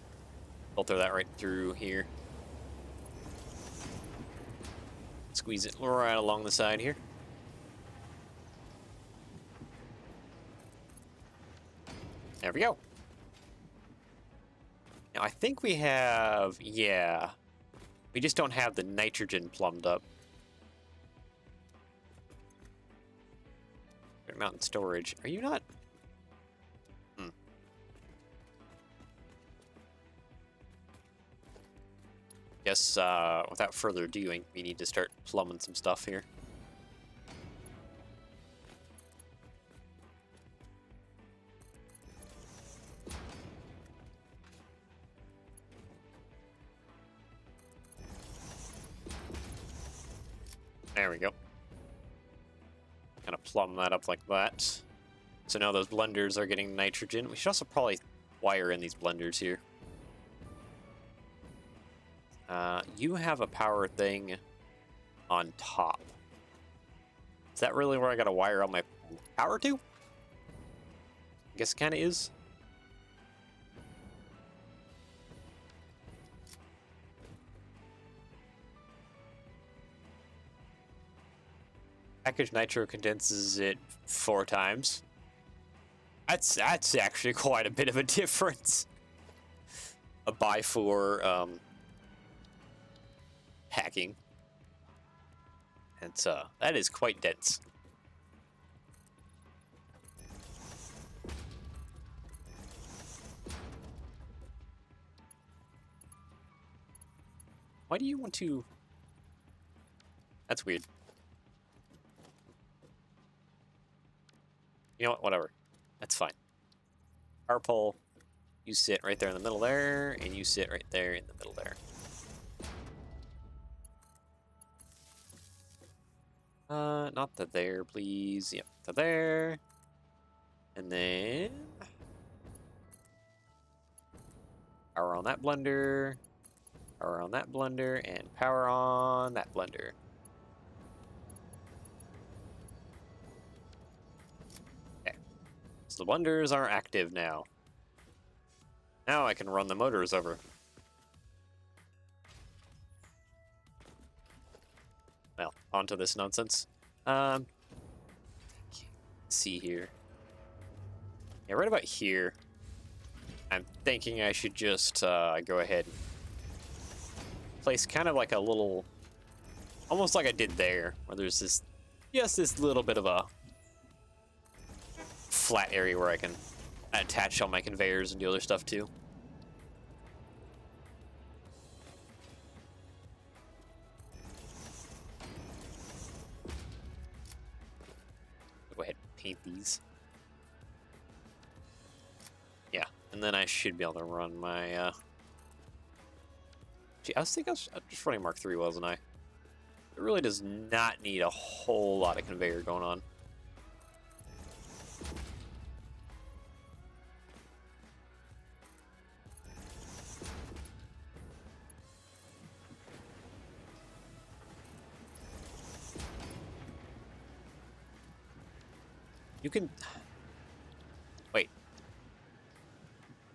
filter that right through here. Squeeze it right along the side here. There we go. Now I think we have, yeah. We just don't have the nitrogen plumbed up. Mountain storage. Are you not? Guess without further ado, we need to start plumbing some stuff here. There we go. Kind of plumb that up like that. So now those blenders are getting nitrogen. We should also probably wire in these blenders here. You have a power thing on top. Is that really where I gotta wire all my power to? I guess it kind of is. Package nitro condenses it 4 times. That's actually quite a bit of a difference. A buy for hacking. And that is quite dense. Why do you want to? That's weird. You know what? Whatever. That's fine. Power pole, you sit right there in the middle there, and you sit right there in the middle there. Not to there, please. Yep, to there. And then power on that blender, power on that blender, and power on that blender. Okay. So the blenders are active now. Now I can run the motors over. Well, onto this nonsense. Let's see here. Yeah, right about here. I'm thinking I should just go ahead and place kind of like a little, almost like I did there, where there's this, just this little bit of a flat area where I can attach all my conveyors and do other stuff too. Go ahead and paint these. Yeah, and then I should be able to run my gee, I was just running Mark III, wasn't I? It really does not need a whole lot of conveyor going on. You can wait.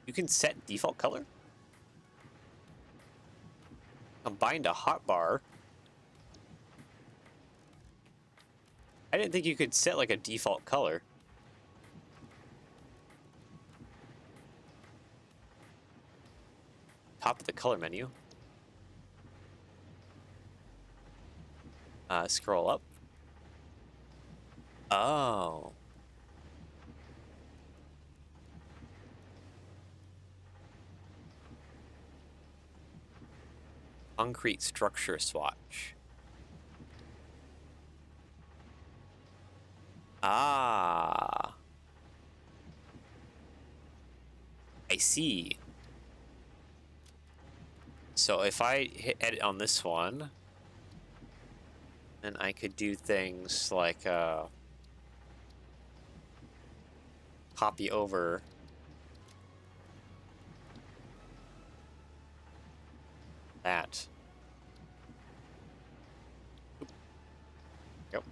You can set default color? Combined a hotbar. I didn't think you could set like a default color. Top of the color menu. Scroll up. Oh. Concrete structure swatch. Ah. I see. So if I hit edit on this one, then I could do things like copy over that. Yep.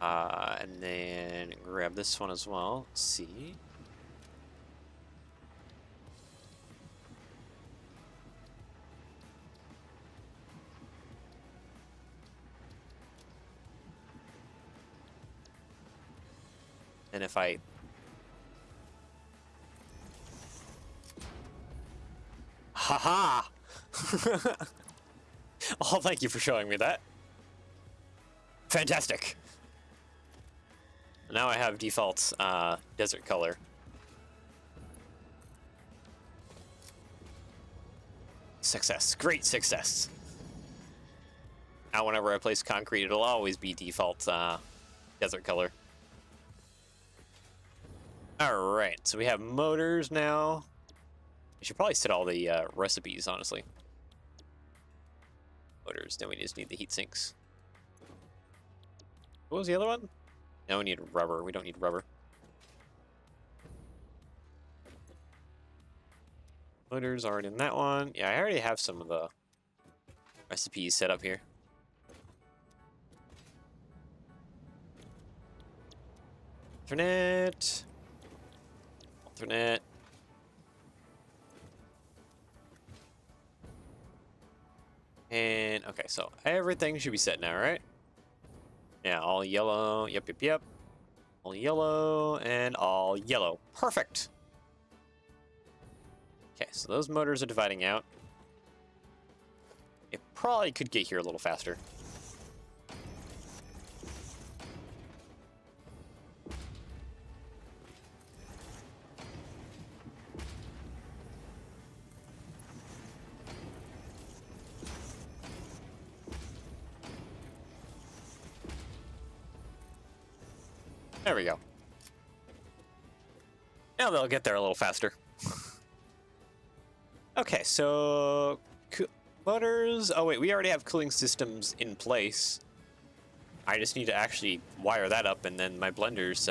And then grab this one as well. See. And if I haha. Oh, thank you for showing me that. Fantastic. Now I have default desert color. success. Great success. Now whenever I place concrete, it'll always be default desert color. Alright, so we have motors now. We should probably set all the recipes, honestly. Motors, then we just need the heat sinks. What was the other one? No, we need rubber. We don't need rubber. Motors aren't in that one. Yeah, I already have some of the recipes set up here. Alternate. Alternate. And, okay, so everything should be set now, right? Yeah, all yellow. Yep, yep, yep. All yellow and all yellow. Perfect. Okay, so those motors are dividing out. It probably could get here a little faster. There we go. Now they'll get there a little faster. Okay, so motors. Oh wait, we already have cooling systems in place. I just need to actually wire that up, and then my blenders.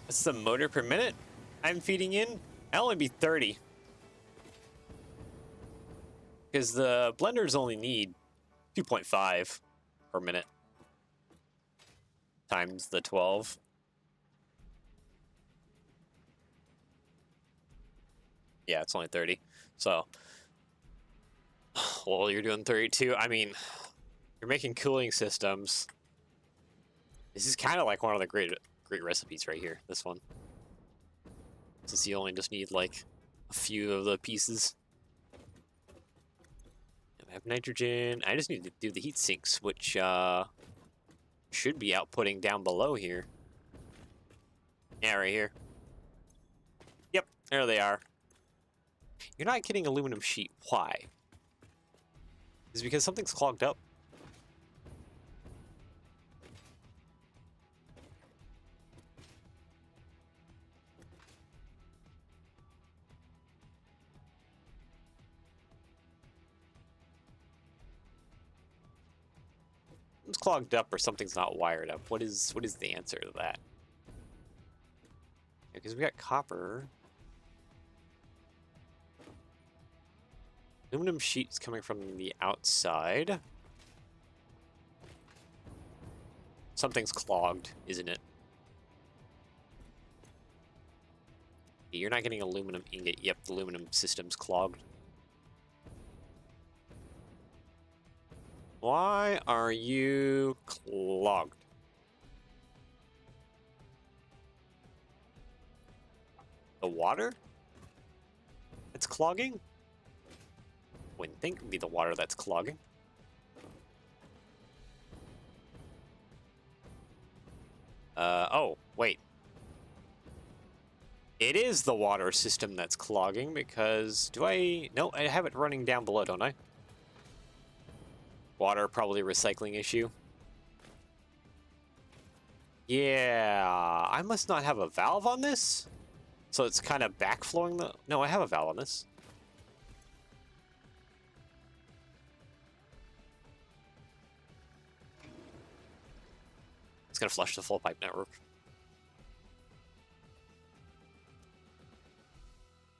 What's the motor per minute I'm feeding in? I'll only be 30. Because the blenders only need 2.5 per minute times the 12. Yeah, it's only 30. So, well, you're doing 32. I mean, you're making cooling systems. This is kind of like one of the great recipes right here. This one, since you only just need like a few of the pieces. I have nitrogen. I just need to do the heat sinks, which should be outputting down below here. Yeah, right here. Yep, there they are. You're not getting aluminum sheet. Why? Is it because something's clogged up? It's clogged up or something's not wired up. What is the answer to that? Because we got copper. Aluminum sheet's coming from the outside. Something's clogged, isn't it? You're not getting aluminum ingot. Yep, the aluminum system's clogged. Why are you clogged? The water? It's clogging? Wouldn't think it'd be the water that's clogging. Oh, wait. It is the water system that's clogging because no, I have it running down below, don't I? Water, probably recycling issue. Yeah, I must not have a valve on this. So it's kind of backflowing the... No, I have a valve on this. It's going to flush the full pipe network.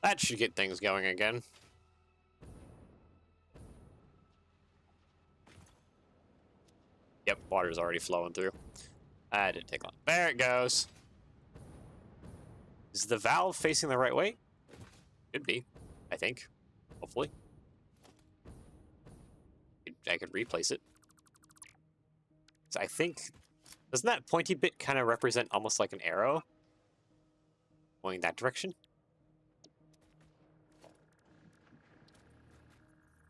That should get things going again. Yep, water's already flowing through. That didn't take long. There it goes. Is the valve facing the right way? Could be, I think. Hopefully. I could replace it. So I think... Doesn't that pointy bit kind of represent almost like an arrow? Going that direction?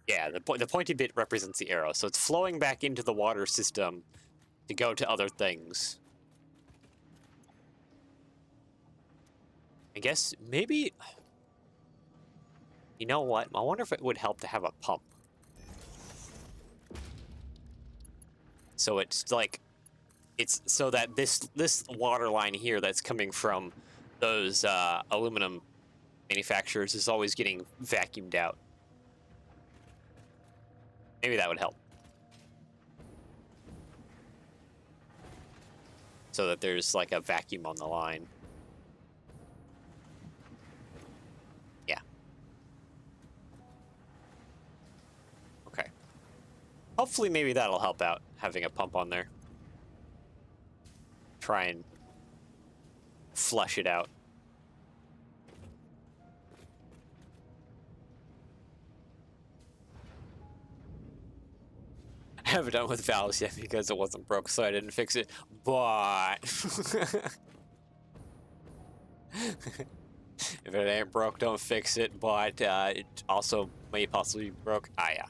Yeah, the pointy bit represents the arrow, so it's flowing back into the water system to go to other things. I guess maybe You know what? I wonder if it would help to have a pump. So it's like, it's so that this water line here that's coming from those aluminum manufacturers is always getting vacuumed out. Maybe that would help. So that there's like a vacuum on the line. Yeah. Okay. Hopefully maybe that'll help out, having a pump on there. Try and flush it out. I haven't done with valves yet because it wasn't broke, so I didn't fix it. But if it ain't broke, don't fix it. But it also may possibly be broke. Ah, yeah.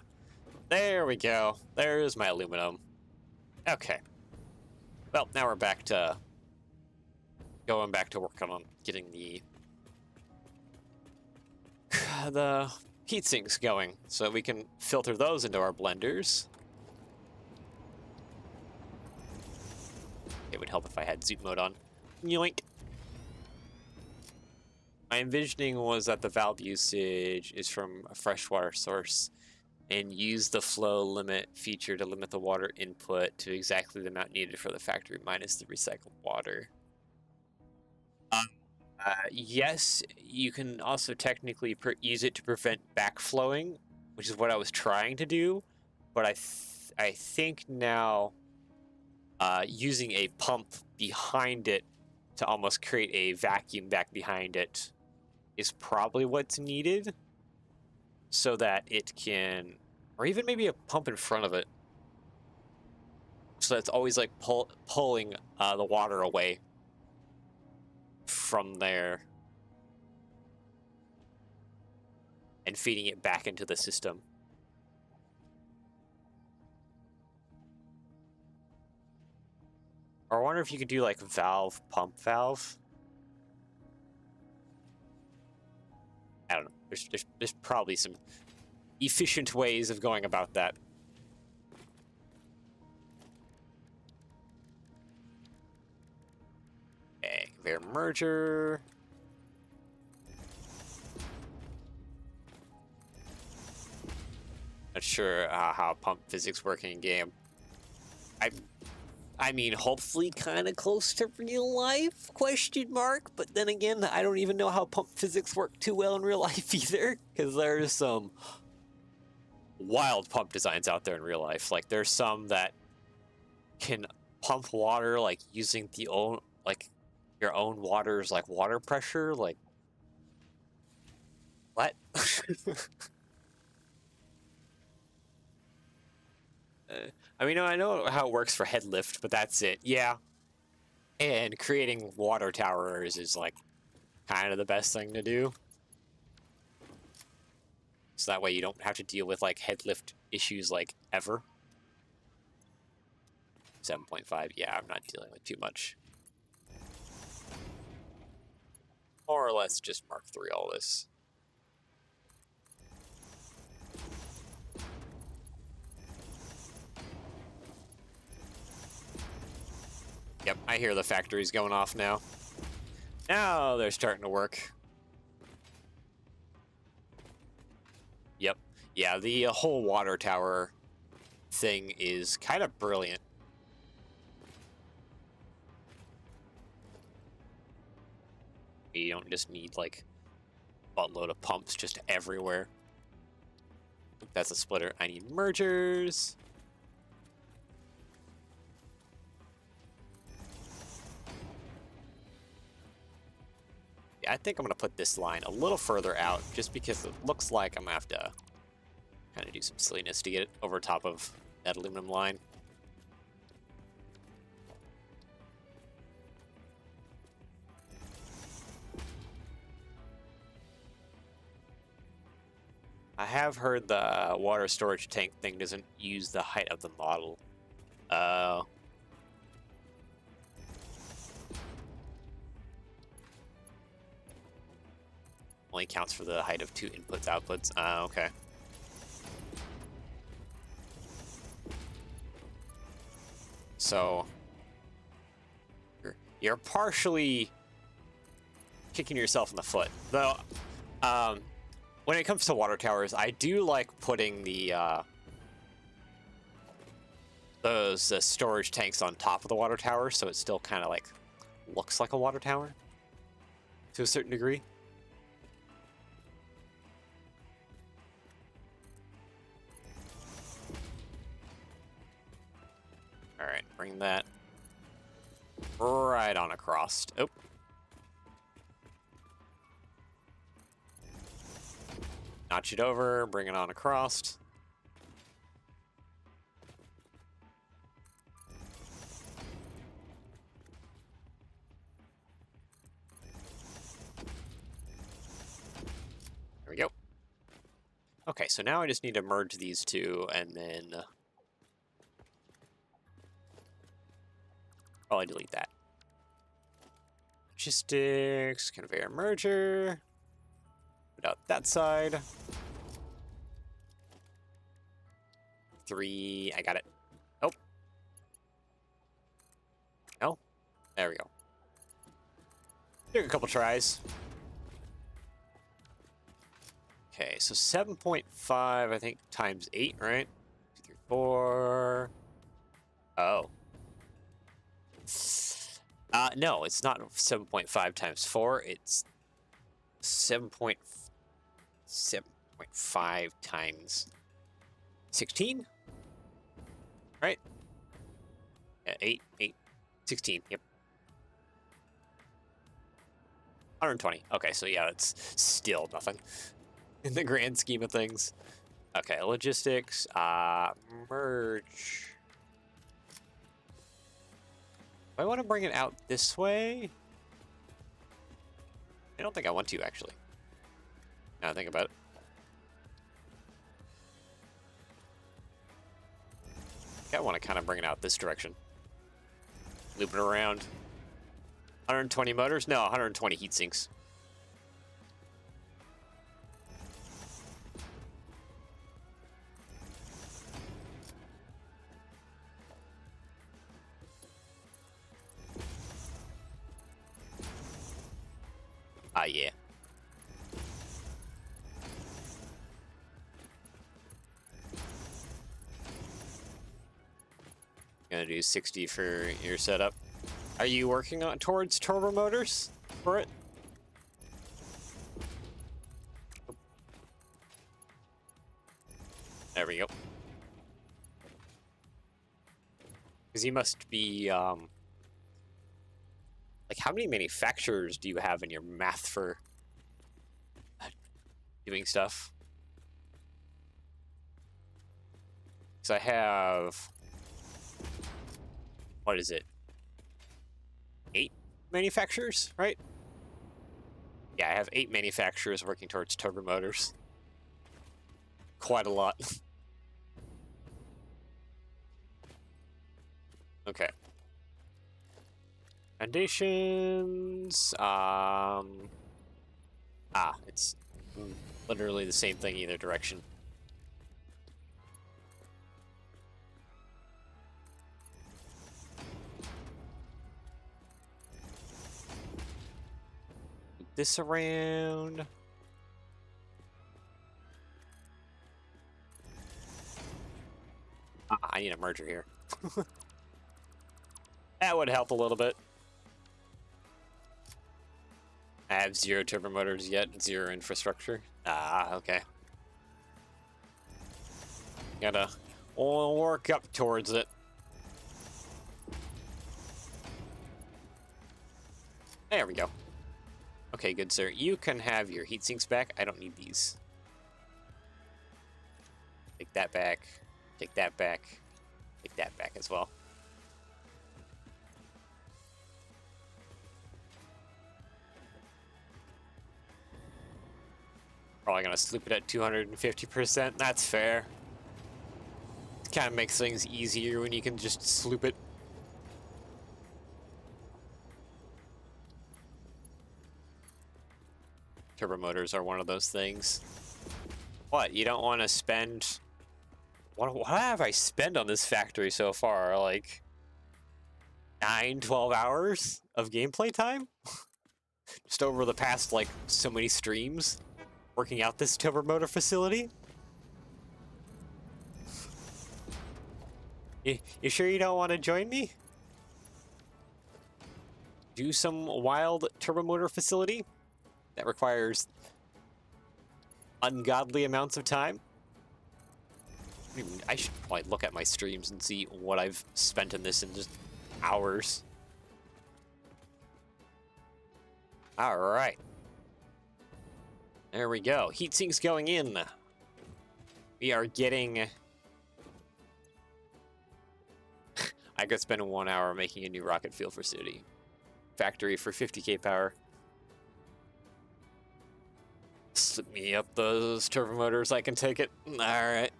There we go. There's my aluminum. Okay. Well, now we're back to going back to work on getting the heat sinks going, so we can filter those into our blenders. It would help if I had zoom mode on. Yoink. My envisioning was that the valve usage is from a freshwater source and use the flow limit feature to limit the water input to exactly the amount needed for the factory minus the recycled water. Yes, you can also technically use it to prevent backflowing, which is what I was trying to do, but I think now using a pump behind it to almost create a vacuum back behind it is probably what's needed, so that it can, or even maybe a pump in front of it, so it's always like pulling the water away from there and feeding it back into the system. Or I wonder if you could do like valve, pump valve. I don't know. There's probably some efficient ways of going about that. Okay, conveyor merger. Not sure how pump physics work in game. I mean, hopefully kind of close to real life, question mark, but then again, I don't even know how pump physics work too well in real life either, because there's some wild pump designs out there in real life. Like, there's some that can pump water, like, using your own water's, like, water pressure, like, what? I mean, I know how it works for head lift, but that's it. Yeah. And creating water towers is like kind of the best thing to do. So that way you don't have to deal with like head lift issues like ever. 7.5, yeah, I'm not dealing with too much. More or less just Mark III all this. Yep, I hear the factories going off now. Now they're starting to work. Yep. Yeah, the whole water tower thing is kind of brilliant. You don't just need like a buttload of pumps just everywhere. That's a splitter. I need mergers. I think I'm going to put this line a little further out just because it looks like I'm going to have to kind of do some silliness to get it over top of that aluminum line. I have heard the water storage tank thing doesn't use the height of the model. Only counts for the height of 2 inputs, outputs. Okay. So you're partially kicking yourself in the foot, though. When it comes to water towers, I do like putting the those storage tanks on top of the water tower, so it still kind of like looks like a water tower to a certain degree. All right, bring that right on across. Oh. Notch it over, bring it on across. There we go. Okay, so now I just need to merge these two and then probably delete that. Logistics, conveyor merger. Put out that side. 3, I got it. Oh. No? There we go. Took a couple tries. Okay, so 7.5, I think, times 8, right? 2, 3, 4. Oh. No, it's not 7.5 times 4. It's 7.5 times 16? Right? Yeah, 8, 16, yep. 120. Okay, so yeah, it's still nothing in the grand scheme of things. Okay, logistics, merge. Do I want to bring it out this way? I don't think I want to, actually. Now I think about it. Okay, I want to kind of bring it out this direction. Loop it around. 120 motors? No, 120 heat sinks. Yeah. Gonna do 60 for your setup. Are you working on towards turbo motors for it? There we go. Because you must be, like, how many manufacturers do you have in your math for doing stuff? Because I have, what is it? 8 manufacturers, right? Yeah, I have 8 manufacturers working towards turbo motors. Quite a lot. Okay. Foundations. It's literally the same thing either direction. Move this around. I need a merger here. That would help a little bit. I have 0 turbo motors yet, 0 infrastructure. Okay. Gotta work up towards it. There we go. Okay, good sir. You can have your heat sinks back. I don't need these. Take that back. Take that back. Take that back as well. Probably gonna sloop it at 250%. That's fair. It kind of makes things easier when you can just sloop it. turbomotors are one of those things. What, you don't want to spend... What have I spent on this factory so far? Like 12 hours of gameplay time? Just over the past, like, so many streams working out this turbomotor facility? You sure you don't want to join me? Do some wild turbomotor facility that requires ungodly amounts of time? I should probably look at my streams and see what I've spent in this in just hours. All right. There we go. Heat sinks going in. We are getting... I could spend 1 hour making a new rocket fuel for City. Factory for 50k power. Slip me up those turbomotors, I can take it. Alright.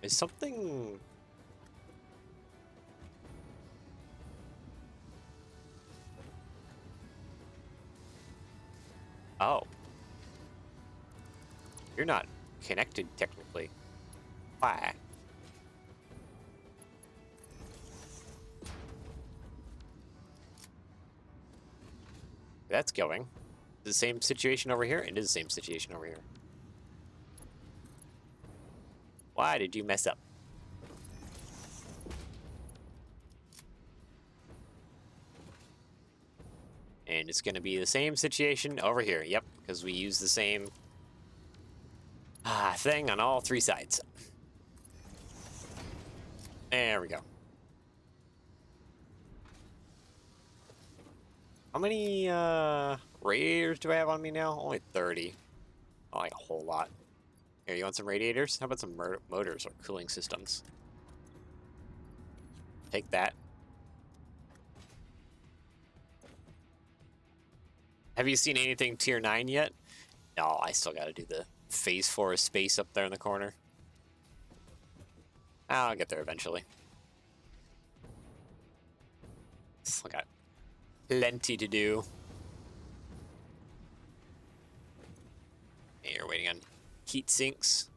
Is something... Oh. You're not connected, technically. Why? That's going. The same situation over here? It is the same situation over here. Why did you mess up? And it's going to be the same situation over here. Yep, because we use the same thing on all three sides. There we go. How many radiators do I have on me now? Only 30. Not like a whole lot. Here, you want some radiators? How about some motors or cooling systems? Take that. Have you seen anything tier 9 yet? No, I still gotta do the phase 4 of space up there in the corner. I'll get there eventually. Still got plenty to do. Hey, you're waiting on heat sinks.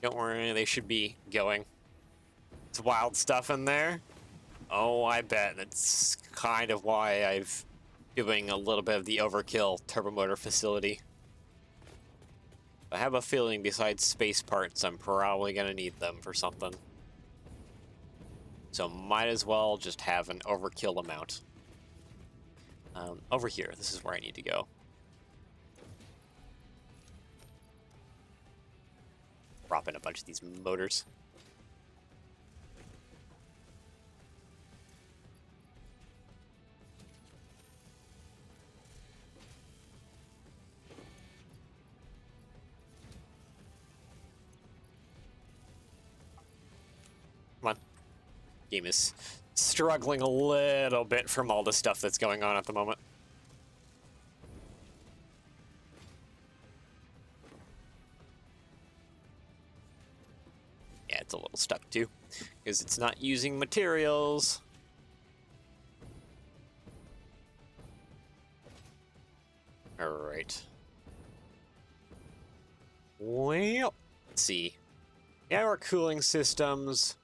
Don't worry, they should be going. It's wild stuff in there. Oh, I bet. That's kind of why I've doing a little bit of the overkill turbomotor facility. I have a feeling besides space parts, I'm probably gonna need them for something. So might as well just have an overkill amount. Over here, this is where I need to go. Drop in a bunch of these motors. Come on. Game is struggling a little bit from all the stuff that's going on at the moment. Yeah, it's a little stuck too, because it's not using materials. All right. Well, let's see. Yeah, our cooling systems.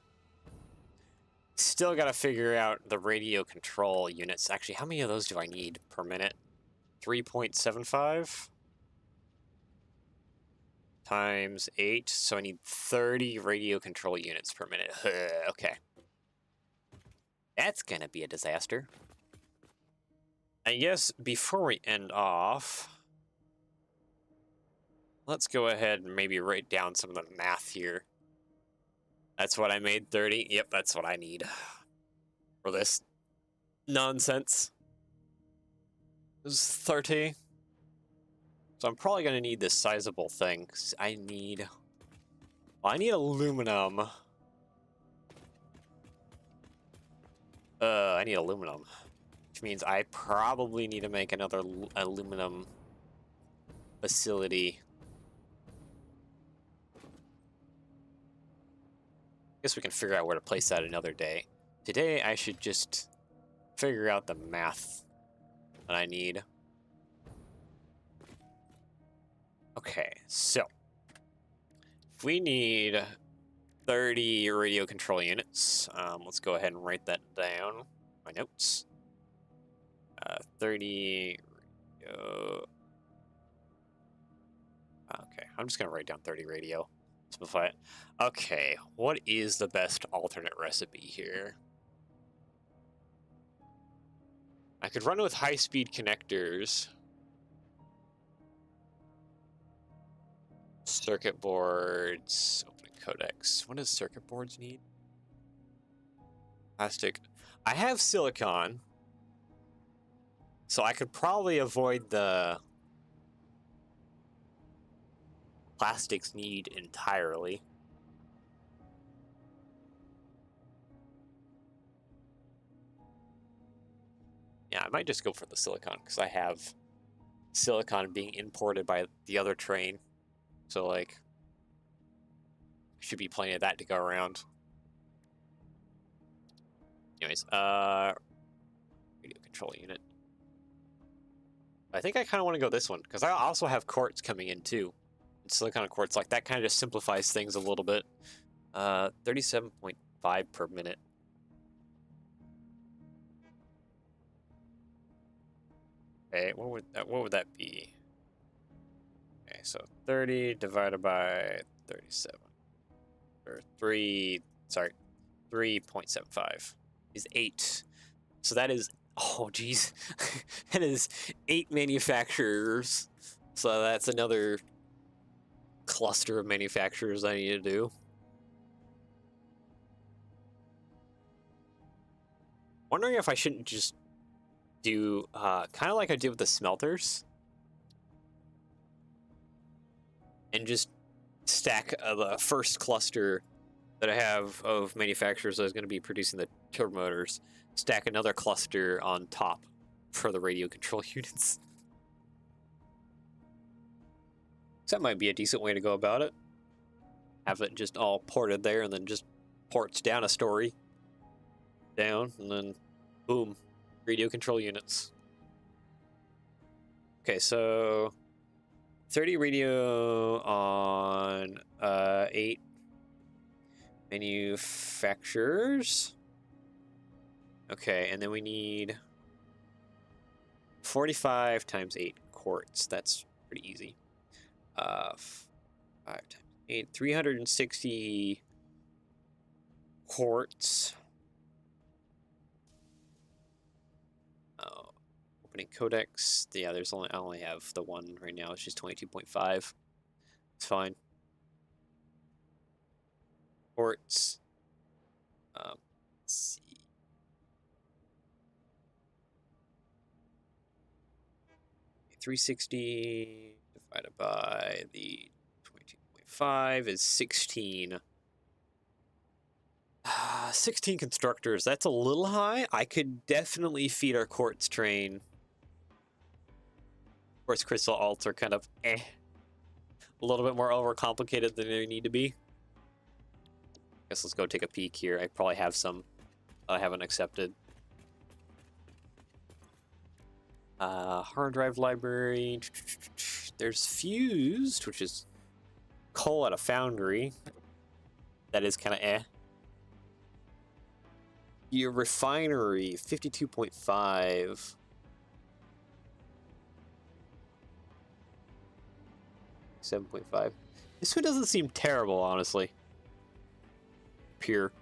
Still got to figure out the radio control units. Actually, how many of those do I need per minute? 3.75 times 8. So I need 30 radio control units per minute. Okay. That's going to be a disaster. I guess before we end off, let's go ahead and maybe write down some of the math here. That's what I made, 30. Yep, that's what I need for this nonsense. This is 30. So I'm probably going to need this sizable thing, 'cause I need aluminum. I need aluminum, which means I probably need to make another aluminum facility. Guess we can figure out where to place that another day. Today, I should just figure out the math that I need. Okay, so if we need 30 radio control units, let's go ahead and write that down. My notes. 30 radio. Okay, I'm just gonna write down 30 radio. Simplify it. Okay, what is the best alternate recipe here? I could run with high-speed connectors. Circuit boards, opening codecs. What does circuit boards need? Plastic. I have silicon, so I could probably avoid the plastics need entirely. Yeah, I might just go for the silicon because I have silicon being imported by the other train. So, like, should be plenty of that to go around. Anyways, radio control unit. I think I kind of want to go this one because I also have quartz coming in too. And silicon quartz, like that kind of just simplifies things a little bit. 37.5 per minute. Okay, what would that be? Okay, so 30 divided by 37, or 3.75 is 8. So that is, oh geez, that is 8 manufacturers. So that's another cluster of manufacturers I need to do. Wondering if I shouldn't just do kind of like I did with the smelters. And just stack the first cluster that I have of manufacturers that is going to be producing the turbomotors. Stack another cluster on top for the radio control units. So that might be a decent way to go about it. Have it just all ported there and then just ports down a story. Down, and then boom, radio control units. Okay, so 30 radio on 8 manufacturers. Okay, and then we need 45 times 8 quartz. That's pretty easy. 5 times 8, 360 quartz. Opening codecs. Yeah, I only have the one right now. It's just 22.5. It's fine. Ports. Let's see. $360 divided by the 22.5 is 16. 16 constructors. That's a little high. I could definitely feed our quartz train. Quartz crystal alts are kind of a little bit more overcomplicated than they need to be. Guess let's go take a peek here. I probably have some I haven't accepted. Hard drive library. There's fused, which is coal at a foundry. That is kind of Your refinery, 52.5. $7.5. This one doesn't seem terrible, honestly. Pure.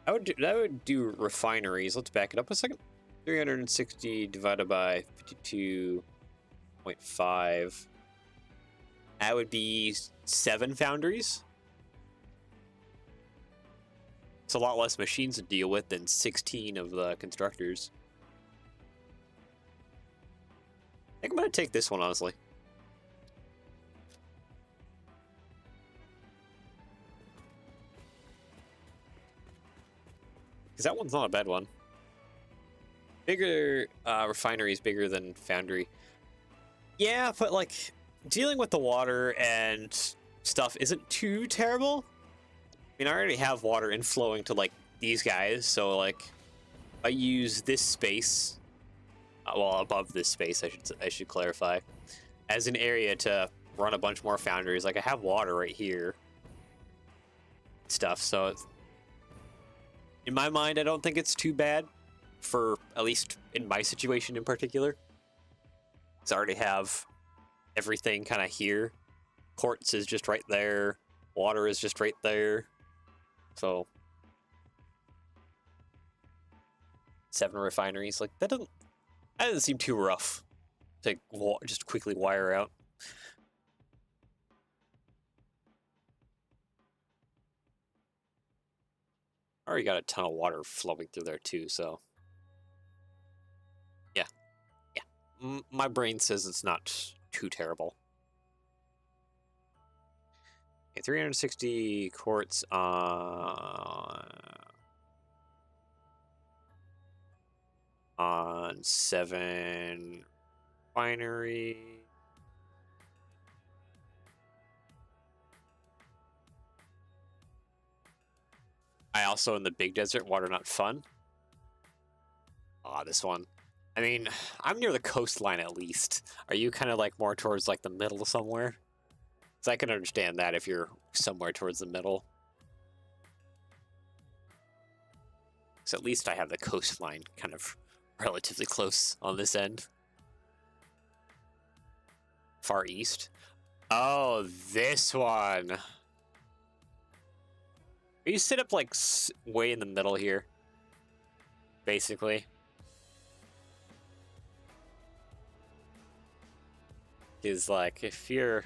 I would do refineries. Let's back it up a second. 360 divided by 52.5. That would be 7 foundries. It's a lot less machines to deal with than 16 of the constructors. I think I'm going to take this one, honestly. Because that one's not a bad one. Bigger refinery is bigger than foundry. Yeah, but like dealing with the water and stuff isn't too terrible. mean, I already have water inflowing to like these guys, so like I use this space, well, above this space, I should clarify, as an area to run a bunch more foundries. Like I have water right here, stuff. So it's, in my mind, I don't think it's too bad, for at least in my situation in particular. So I already have everything kind of here. Quartz is just right there. Water is just right there. So 7 refineries, like that doesn't seem too rough to just quickly wire out. I already got a ton of water flowing through there too, so yeah. My brain says it's not too terrible. Okay, 360 quartz on 7 refinery. I also in the big desert, water not fun. Ah, this one. I mean, I'm near the coastline at least. Are you kind of like more towards like the middle somewhere? So I can understand that if you're somewhere towards the middle. So at least I have the coastline kind of relatively close on this end. Far east. Oh, this one. You sit up like way in the middle here, basically. Is like if you're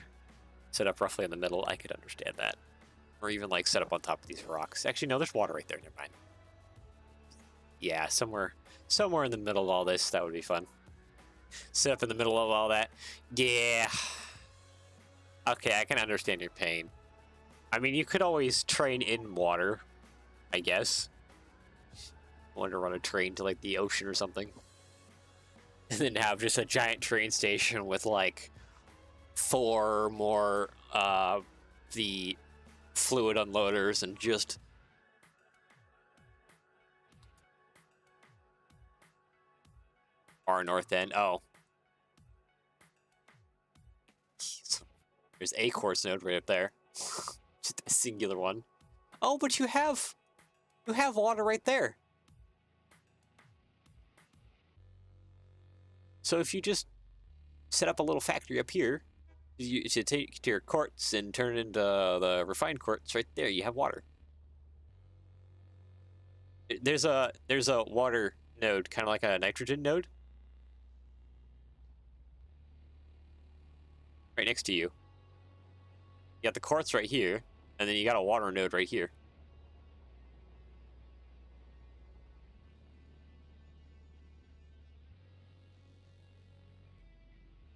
set up roughly in the middle, I could understand that. Or even like set up on top of these rocks. Actually, no, there's water right there. Never mind. Yeah, somewhere in the middle of all this, that would be fun. Sit up in the middle of all that. Yeah. Okay, I can understand your pain. I mean, you could always train in water, I guess. I want to run a train to like the ocean or something. And then have just a giant train station with like 4 more the fluid unloaders and just our north end. Oh, there's a quartz node right up there. Just a singular one. Oh, but you have water right there. So if you just set up a little factory up here, you should take to your quartz and turn it into the refined quartz right there. You have water. There's a water node, kind of like a nitrogen node, right next to you. You got the quartz right here, and then you got a water node right here.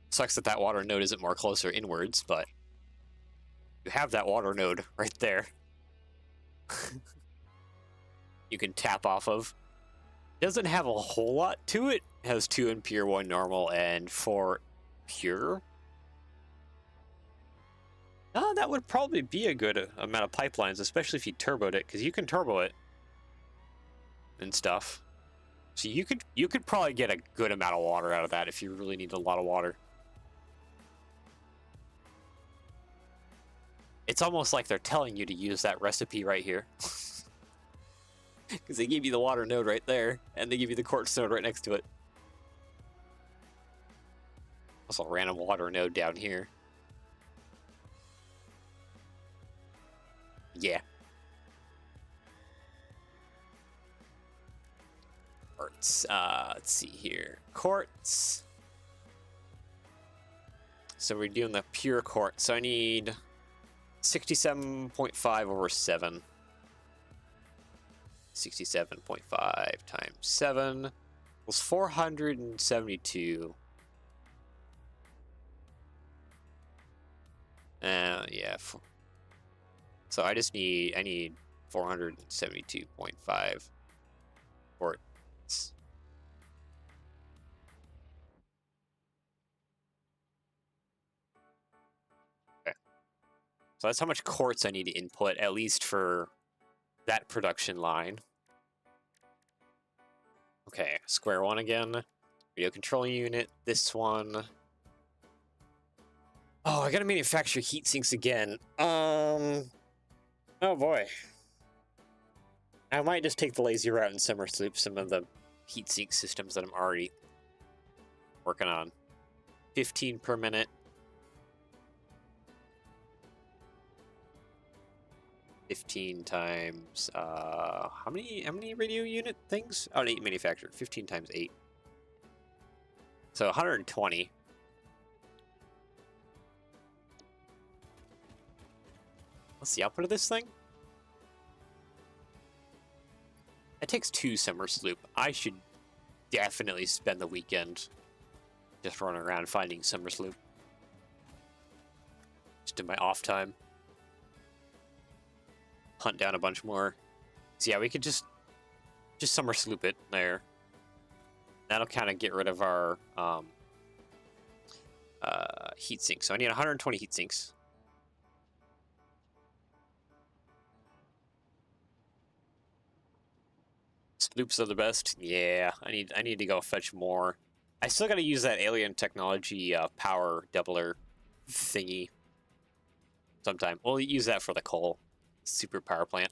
Sucks that that water node isn't more closer inwards, but you have that water node right there. You can tap off of. Doesn't have a whole lot to it. It has 2 impure, 1 normal, and 4 pure. That would probably be a good amount of pipelines, especially if you turboed it, because you can turbo it and stuff. So you could probably get a good amount of water out of that if you really need a lot of water. It's almost like they're telling you to use that recipe right here. Because they give you the water node right there, and they give you the quartz node right next to it. Also a random water node down here. Yeah. Quartz. Let's see here. Quartz. So we're doing the pure quartz. So I need 67.5 over 7. 67.5 times 7 was 472. Yeah. So I need 472.5 quartz. Okay. So that's how much quartz I need to input, at least for that production line. Okay, square one again. Radio control unit, this one. Oh, I gotta manufacture heat sinks again. Oh boy. I might just take the lazy route and summer sleep some of the heat sink systems that I'm already working on. 15 per minute. 15 times, how many radio unit things? Oh, 8 manufactured. 15 times 8. So 120. What's the output of this thing? It takes 2 summer sloop. I should definitely spend the weekend just running around finding summer sloop. Just in my off time. Hunt down a bunch more. So yeah, we could just summer sloop it there. That'll kind of get rid of our heat sinks. So I need 120 heat sinks. Sloops are the best. Yeah, I need to go fetch more. I still got to use that alien technology power doubler thingy sometime. We'll use that for the coal super power plant.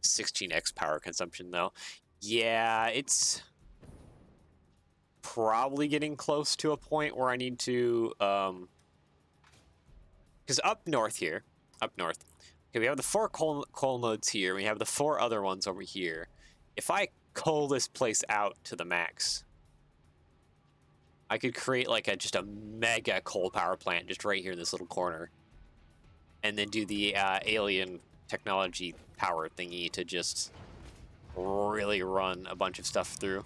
16x power consumption though. Yeah, it's probably getting close to a point where I need to because up north, okay, we have the 4 coal nodes here. We have the 4 other ones over here. If I coal this place out to the max, I could create like just a mega coal power plant just right here in this little corner, and then do the alien technology power thingy to just really run a bunch of stuff through.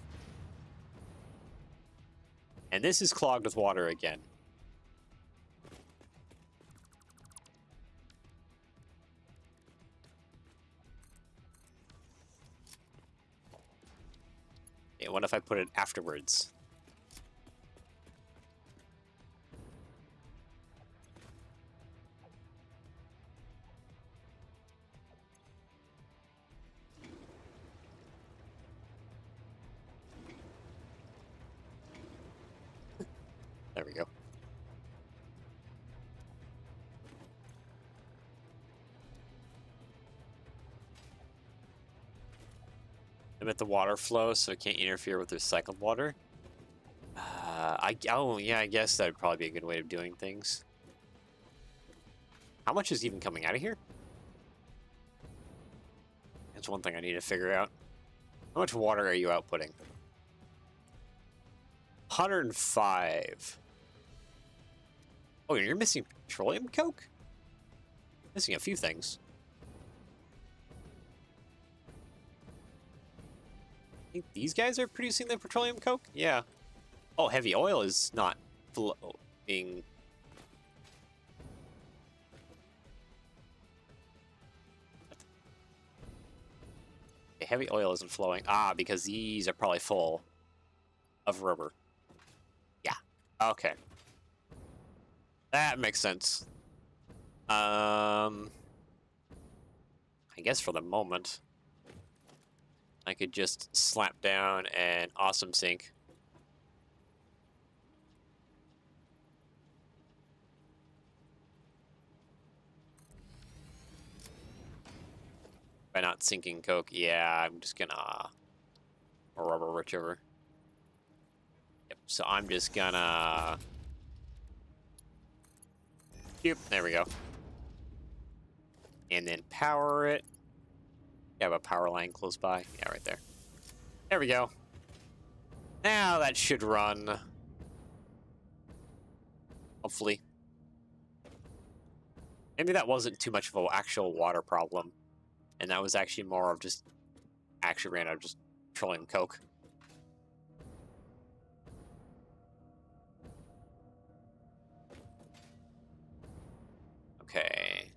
And this is clogged with water again. Okay, what if I put it afterwards? There we go. Limit the water flow so it can't interfere with recycled water. Oh yeah, I guess that'd probably be a good way of doing things. How much is even coming out of here? That's one thing I need to figure out. How much water are you outputting? 105. Oh, you're missing petroleum coke? Missing a few things. I think these guys are producing the petroleum coke? Yeah. Oh, heavy oil is not flowing. Okay, heavy oil isn't flowing. Ah, because these are probably full of rubber. Yeah. Okay. That makes sense. I guess for the moment, I could just slap down an awesome sink. By not sinking coke, yeah, I'm just gonna rubber whichever. Yep, so I'm just gonna... Yep, there we go. And then power it. You have a power line close by. Yeah, right there. There we go. Now that should run. Hopefully. Maybe that wasn't too much of an actual water problem. And that was actually more of just... Actually ran out of just petroleum coke. Okay.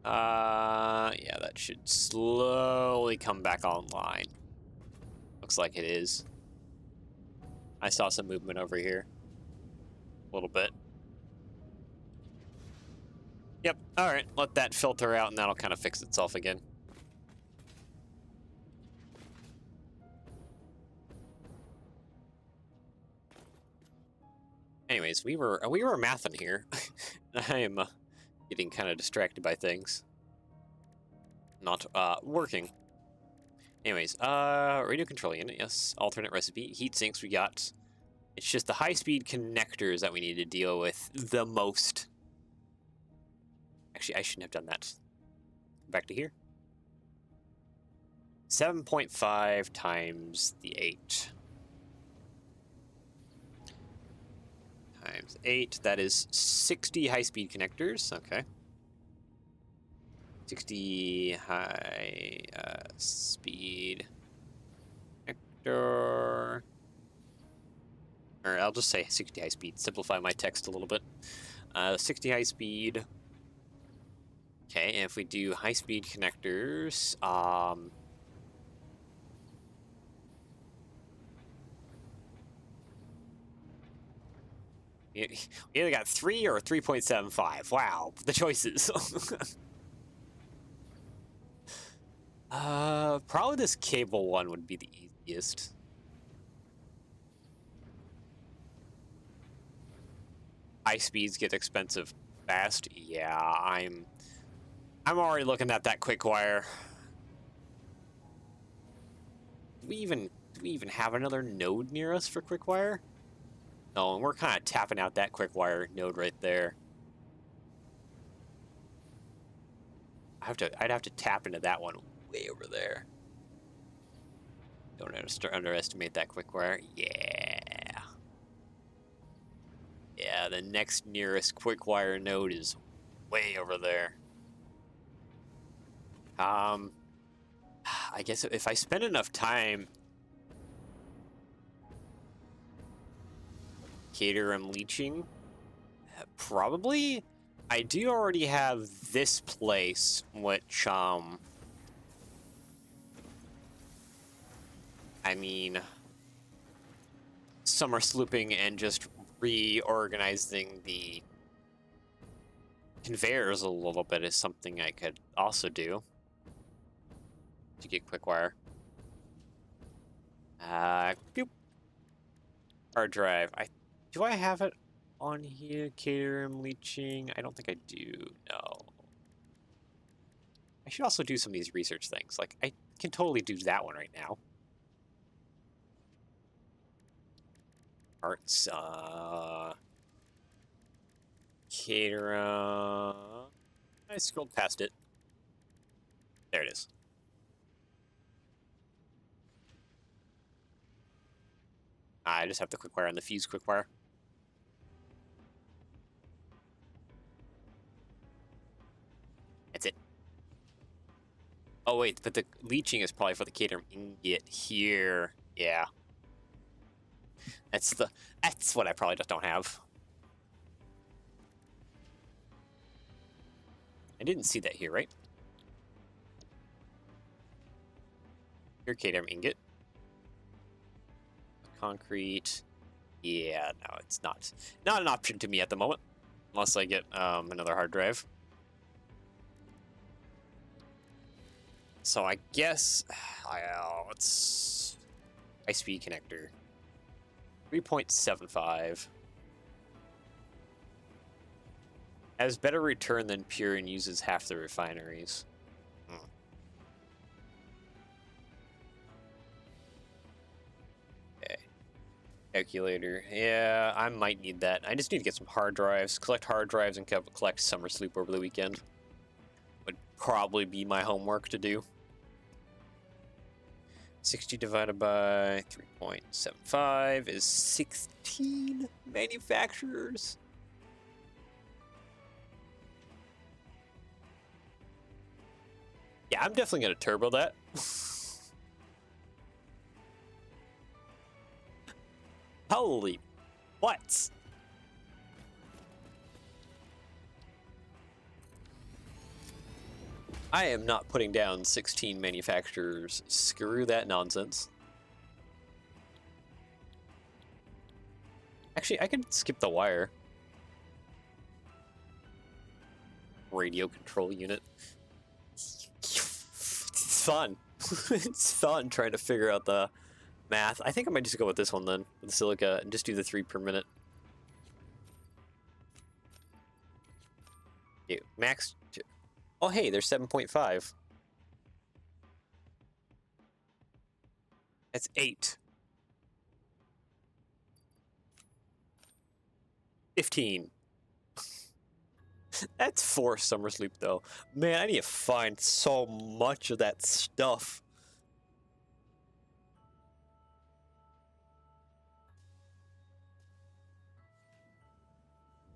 Yeah, that should slowly come back online. Looks like it is. I saw some movement over here. A little bit. Yep. All right. Let that filter out, and that'll kind of fix itself again. Anyways, we were mathing here. I am getting kind of distracted by things. Not working. Anyways, radio control unit, yes. Alternate recipe. Heat sinks we got. It's just the high-speed connectors that we need to deal with the most. Actually, I shouldn't have done that. Back to here. 7.5 times the 8. Times 8, that is 60 high-speed connectors, okay. 60 high speed connector. Or I'll just say 60 high speed, simplify my text a little bit. 60 high speed. Okay, and if we do high speed connectors, we either got 3 or 3.75. Wow, the choices. Probably this cable one would be the easiest. High speeds get expensive fast. Yeah, I'm already looking at that quick wire. Do we even have another node near us for quick wire? No, and we're kind of tapping out that quick wire node right there. I'd have to tap into that one way over there. Don't underestimate that quick wire. Yeah. Yeah, the next nearest quick wire node is way over there. I guess if I spend enough time Caterham leaching, probably. I do already have this place, which, I mean, summer slooping and just reorganizing the conveyors a little bit is something I could also do to get quick wire. Boop. Hard drive. Do I have it on here? Caterham leaching? I don't think I do. No. I should also do some of these research things. Like, I can totally do that one right now. Arts, Caterham. I scrolled past it. There it is. I just have the quick wire and the fuse quick wire. That's it. Oh wait, but the leaching is probably for the Caterham ingot here. Yeah. That's what I probably just don't have. I didn't see that here, right? Here, Caterham ingot. Concrete. Yeah, no, it's not an option to me at the moment, unless I get another hard drive. So I guess it's high-speed connector. 3.75 has better return than pure and uses half the refineries. Okay. Calculator. Yeah, I might need that. I just need to get some hard drives, collect hard drives, and collect summer sleep over the weekend. Would probably be my homework to do. 60 divided by 3.75 is 16 manufacturers. Yeah, I'm definitely going to turbo that. Holy what? I am not putting down 16 manufacturers. Screw that nonsense. Actually, I could skip the wire. radio control unit. It's fun. It's fun trying to figure out the math. I think I might just go with this one then, with the silica, and just do the 3 per minute. Yeah, max. Oh, hey, there's 7.5. That's 8. 15. That's 4 summer sleep though. Man, I need to find so much of that stuff.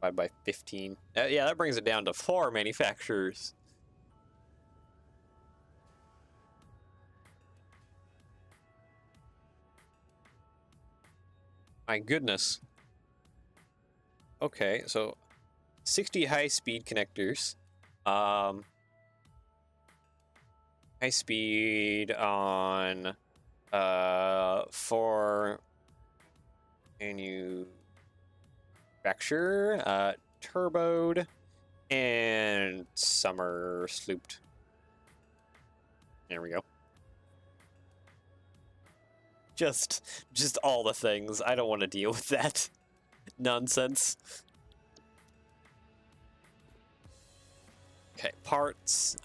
By 15. Yeah, that brings it down to 4 manufacturers. My goodness. Okay, so 60 high-speed connectors. High speed on 4 manufacture, turboed, and summer slooped. There we go. Just all the things. I don't want to deal with that nonsense. Okay, parts.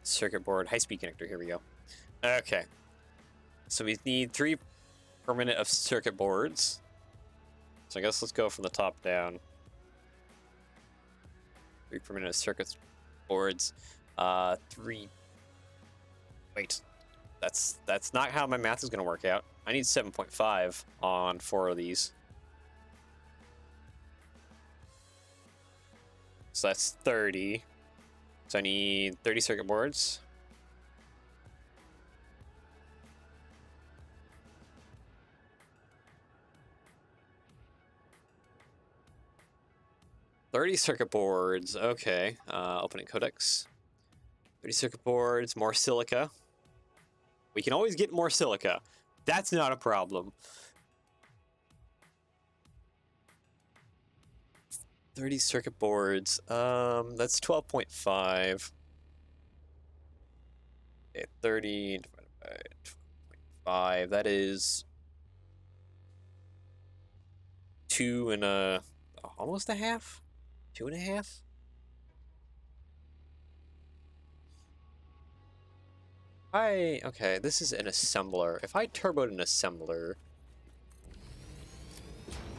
Circuit board, high-speed connector. Here we go. Okay, so we need 3 per minute of circuit boards. So I guess let's go from the top down. 3 per minute of circuit boards. 3. Wait, that's not how my math is going to work out. I need 7.5 on 4 of these. So that's 30. So I need 30 circuit boards. Okay. Opening codecs. 30 circuit boards, more silica. We can always get more silica. That's not a problem. 30 circuit boards. That's 12.5. Okay, 30 divided by 12.5. That is 2 and almost a half. 2.5. Okay, this is an assembler. If I turboed an assembler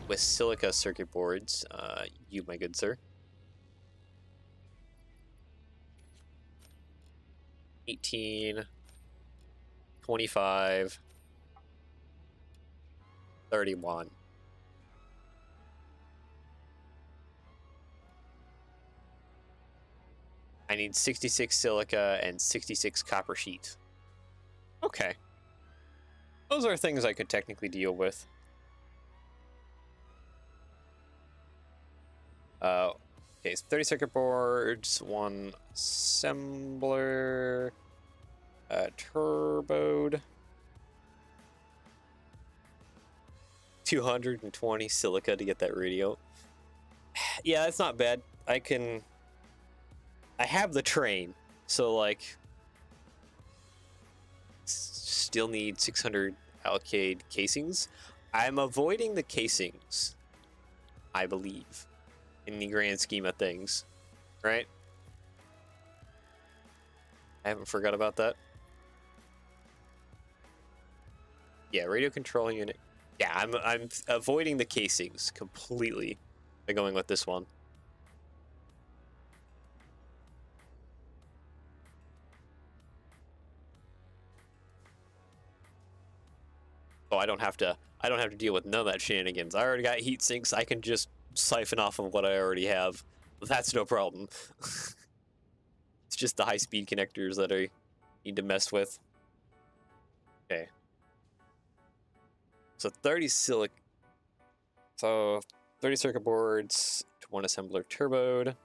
with silica circuit boards, you, my good sir. 18, 25, 31. I need 66 silica and 66 copper sheet. Okay. Those are things I could technically deal with. Okay, so 30 circuit boards, 1 assembler, turboed, 220 silica to get that radio. Yeah, that's not bad. I have the train, so like, still need 600 allocated casings. I'm avoiding the casings, I believe, in the grand scheme of things, right? I haven't forgot about that. Yeah, radio control unit. Yeah, I'm avoiding the casings completely by going with this one. So I don't have to deal with none of that shenanigans. I already got heat sinks. I can just siphon off of what I already have. That's no problem. It's just the high-speed connectors that I need to mess with. Okay. So 30 circuit boards, 1 assembler turboed.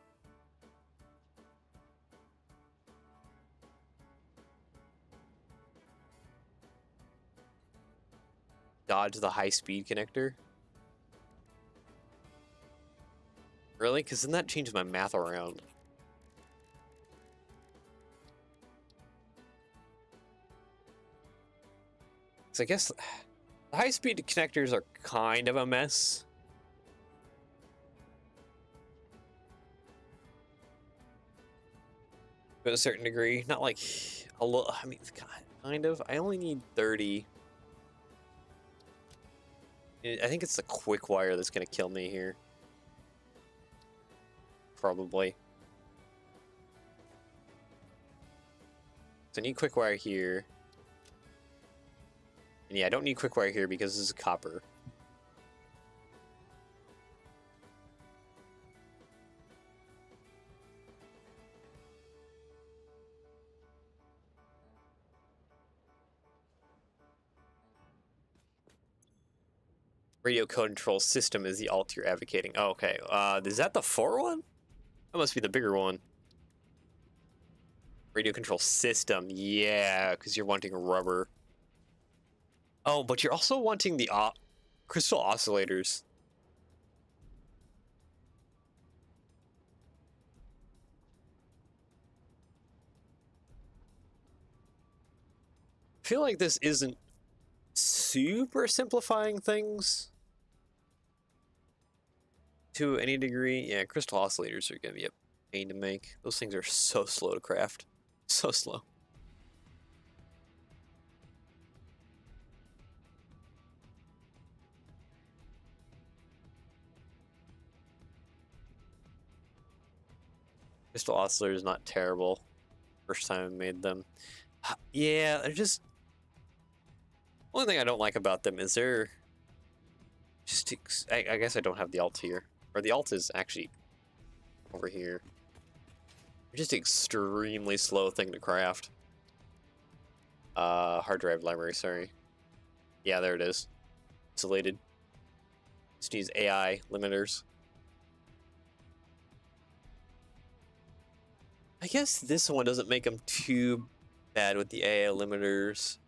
Dodge the high-speed connector. Really? Because then that changes my math around. So I guess the high-speed connectors are kind of a mess. To a certain degree. Not like a little, I mean, kind of. I only need 30. I think it's the quick wire that's going to kill me here. Probably. So I need quick wire here. And yeah, I don't need quick wire here because this is copper. Radio control system is the alt you're advocating. Oh, okay. Is that the 4 one? That must be the bigger one. Radio control system. Yeah, because you're wanting rubber. Oh, but you're also wanting the crystal oscillators. I feel like this isn't super simplifying things to any degree. Yeah, crystal oscillators are going to be a pain to make. Those things are so slow to craft. So slow. Crystal oscillator is not terrible. First time I made them. Yeah, they're just... One thing I don't like about them is they're just... I guess I don't have the alt here. Or the alt is actually over here. They're just extremely slow thing to craft. Hard drive library, sorry. Yeah, there it is. Isolated. Just use AI limiters. I guess this one doesn't make them too bad with the AI limiters.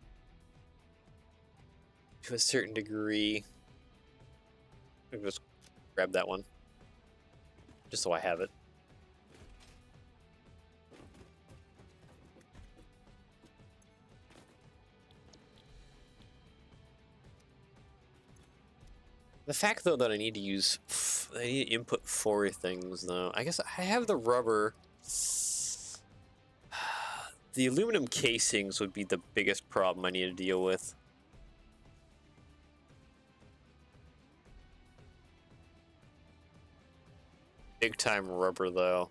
To a certain degree. I'll just grab that one. Just so I have it. The fact, though, that I need to use... I need to input 4 things, though. I guess I have the rubber... The aluminum casings would be the biggest problem I need to deal with. Big time rubber, though.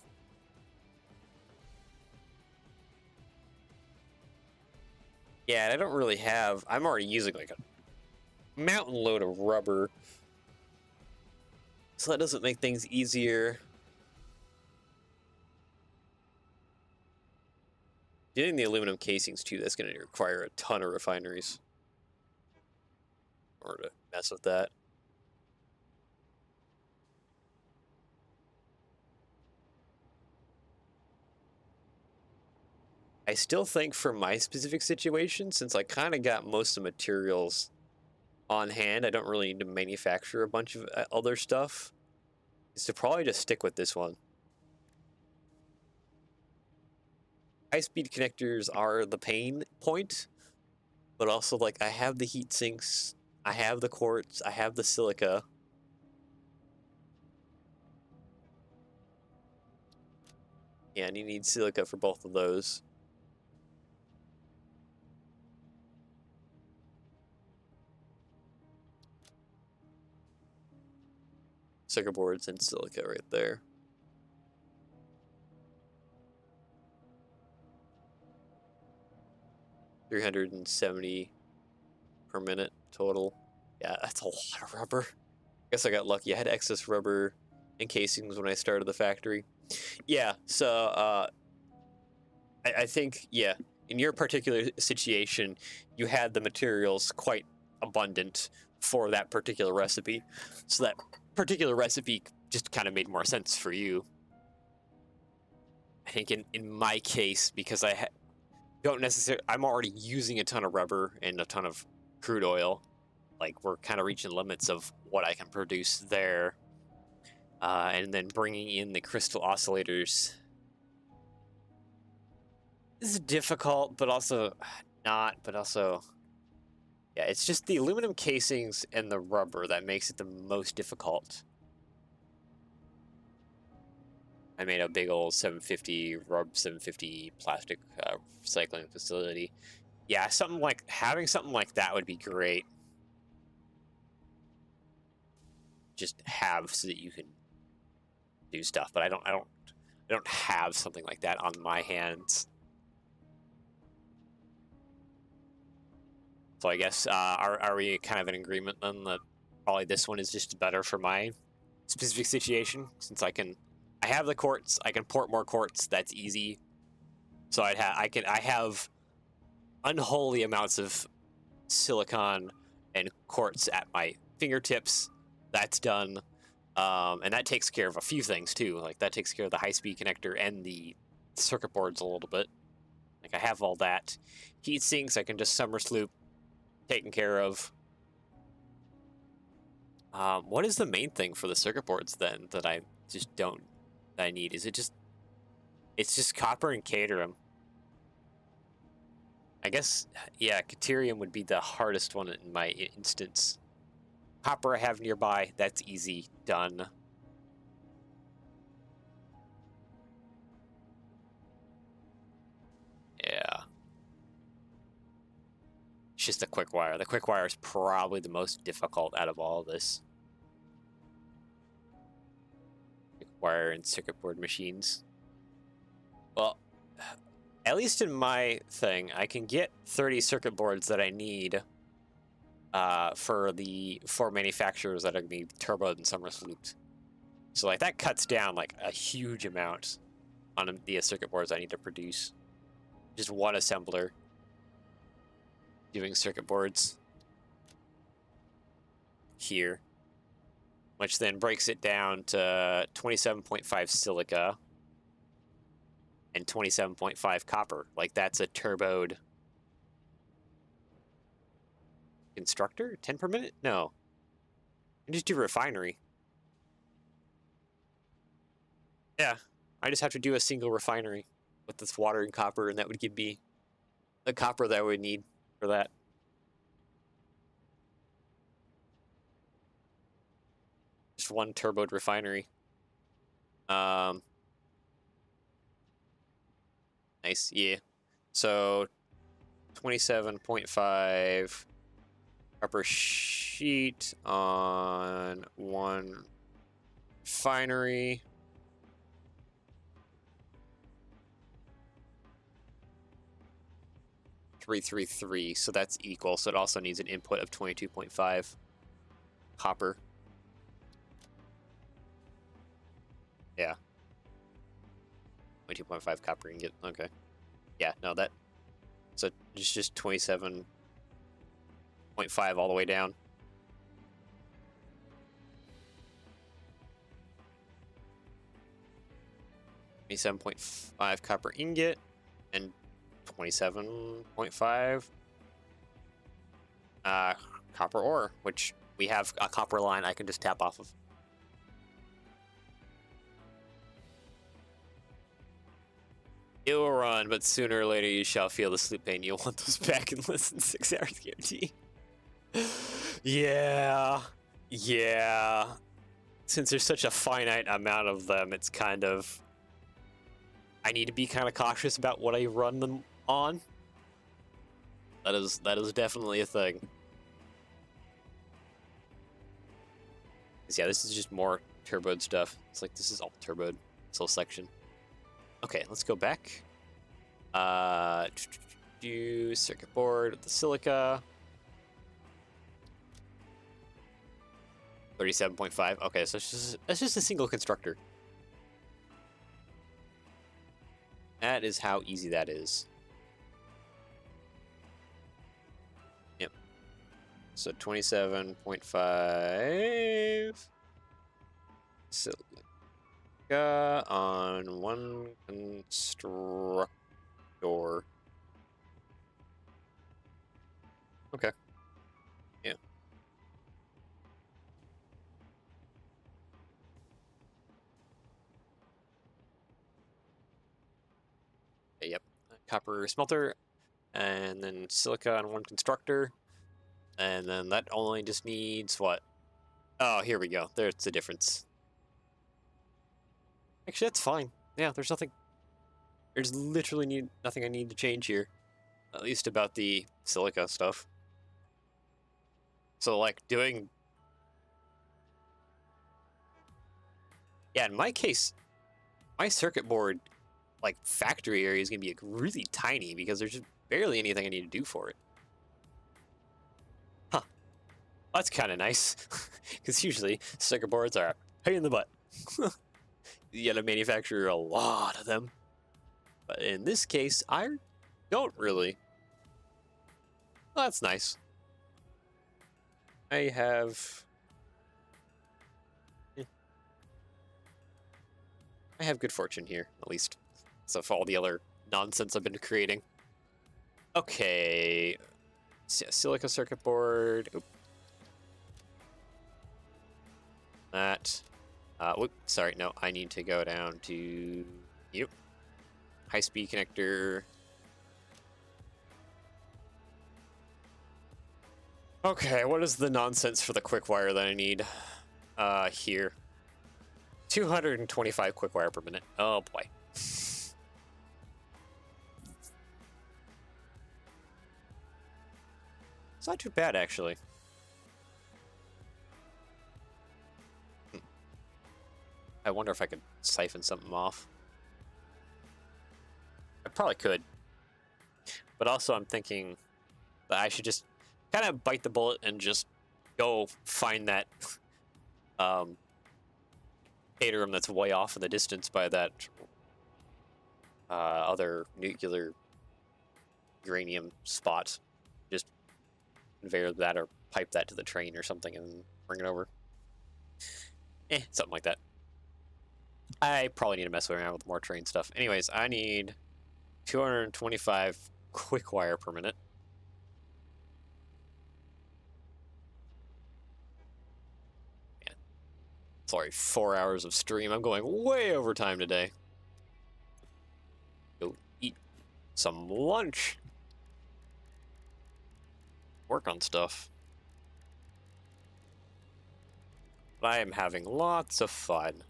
Yeah, and I don't really have... I'm already using like a mountain load of rubber. So that doesn't make things easier. Getting the aluminum casings, too, that's going to require a ton of refineries. Or to mess with that. I still think for my specific situation, since I kind of got most of the materials on hand, I don't really need to manufacture a bunch of other stuff, is to probably just stick with this one. High-speed connectors are the pain point, but also, like, I have the heat sinks, I have the quartz, I have the silica. Yeah, and you need silica for both of those. Circuit boards and silica right there. $370 per minute total. Yeah, that's a lot of rubber. Guess I got lucky. I had excess rubber and casings when I started the factory. Yeah, so I think, yeah, in your particular situation, you had the materials quite abundant for that particular recipe. So that particular recipe just kind of made more sense for you. I think in my case, because I don't necessarily, I'm already using a ton of rubber and a ton of crude oil. Like, we're kind of reaching limits of what I can produce there. And then bringing in the crystal oscillators is difficult, but also not, but also, yeah, it's just the aluminum casings and the rubber that makes it the most difficult. I made a big old 750 rub 750 plastic recycling facility. Yeah, something like having something like that would be great. Just have so that you can do stuff, but I don't have something like that on my hands. So I guess are we kind of in agreement then that probably this one is just better for my specific situation, since I have the quartz, I can port more quartz, that's easy. So I have unholy amounts of silicon and quartz at my fingertips. That's done. And that takes care of a few things too. Like that takes care of the high-speed connector and the circuit boards a little bit. Like I have all that. Heat sinks I can just summer sloop, taken care of. What is the main thing for the circuit boards then that I just don't that I need? Is it just it's just copper and cadmium? I guess, yeah, Caterium would be the hardest one in my instance. Copper I have nearby, that's easy, done. Yeah. It's just the quick wire. The quick wire is probably the most difficult out of all of this. Quick wire and circuit board machines. Well, at least in my thing, I can get 30 circuit boards that I need for the 4 manufacturers that are going to be turboed and summer looped. So like that cuts down like a huge amount on the circuit boards I need to produce. Just one assembler doing circuit boards here, which then breaks it down to 27.5 silica and 27.5 copper. Like that's a turboed constructor? 10 per minute? No. I just do refinery. Yeah, I just have to do a single refinery with this water and copper, and that would give me the copper that I would need for that. Just one turboed refinery. Nice, yeah. So 27.5 copper sheet on one refinery. .333, so that's equal. So it also needs an input of 22.5 copper. Yeah. 22.5 copper ingot. Okay. Yeah, no, that. So it's just 27.5 all the way down. .5 copper ingot and 27.5 copper ore, which we have a copper line I can just tap off of. It will run, but sooner or later you shall feel the sleep pain. You'll want those back in less than 6 hours guarantee. Yeah. Yeah. Since there's such a finite amount of them, it's kind of... I need to be kind of cautious about what I run them on. That is definitely a thing. Yeah, this is just more turboed stuff. It's like this is all turboed. This whole section. Okay, let's go back. Do circuit board with the silica. 37.5. Okay, so that's just a single constructor. That is how easy that is. Yep. So 27.5 silica on one constructor. Okay. Yeah. copper smelter, and then silica on one constructor, and then that only just needs what? Oh, here we go. There's the difference. Actually, that's fine. Yeah, there's nothing. There's literally nothing I need to change here, at least about the silica stuff. So, like, doing... Yeah, in my case, my circuit board, like, factory area is going to be like, really tiny because there's just barely anything I need to do for it. Huh. That's kind of nice, because usually circuit boards are a pain in the butt. You gotta manufacture a lot of them. But in this case, I don't really. Well, that's nice. I have good fortune here, at least. So for all the other nonsense I've been creating. Okay. Silica circuit board. Oop. That. Whoop, sorry, no, I need to go down to you. High-speed connector. Okay, what is the nonsense for the quick wire that I need? Here. 225 quick wire per minute. Oh boy. It's not too bad, actually. I wonder if I could siphon something off. I probably could. But also I'm thinking that I should just kind of bite the bullet and just go find that data room that's way off in the distance by that other nuclear uranium spot. Just conveyor that or pipe that to the train or something and bring it over. Something like that. I probably need to mess around with more train stuff. Anyways, I need 225 quick wire per minute. Man, sorry, 4 hours of stream. I'm going way over time today. Go eat some lunch. Work on stuff. But I am having lots of fun.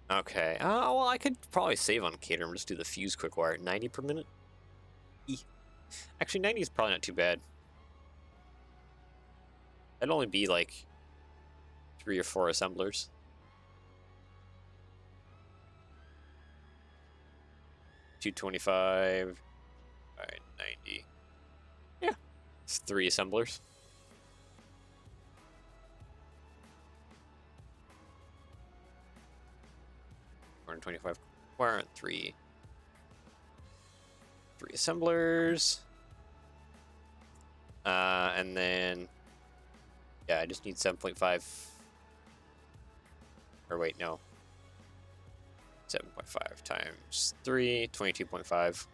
Okay, well, I could probably save on cater and just do the fuse quick wire at 90 per minute. Actually, 90 is probably not too bad. That'd only be like 3 or 4 assemblers. $225. Alright, 90. Yeah, it's 3 assemblers. $125 wire and 3 assemblers. And then, yeah, I just need 7.5. Or wait, no. 7.5 times 3, 22.5.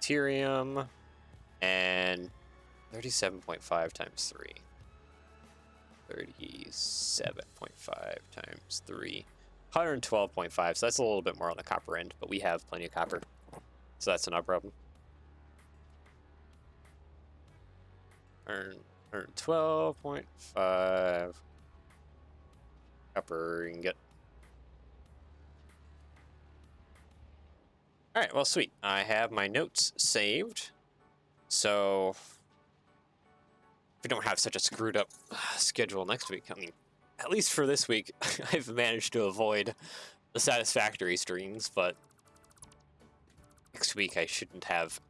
Deuterium and 37.5 times 3. 37.5 times 3. 112.5, so that's a little bit more on the copper end, but we have plenty of copper, so that's not a problem. 112.5 copper ingot. Alright, well, sweet. I have my notes saved, so if we don't have such a screwed up schedule next week, I mean, at least for this week, I've managed to avoid the Satisfactory streams, but next week I shouldn't have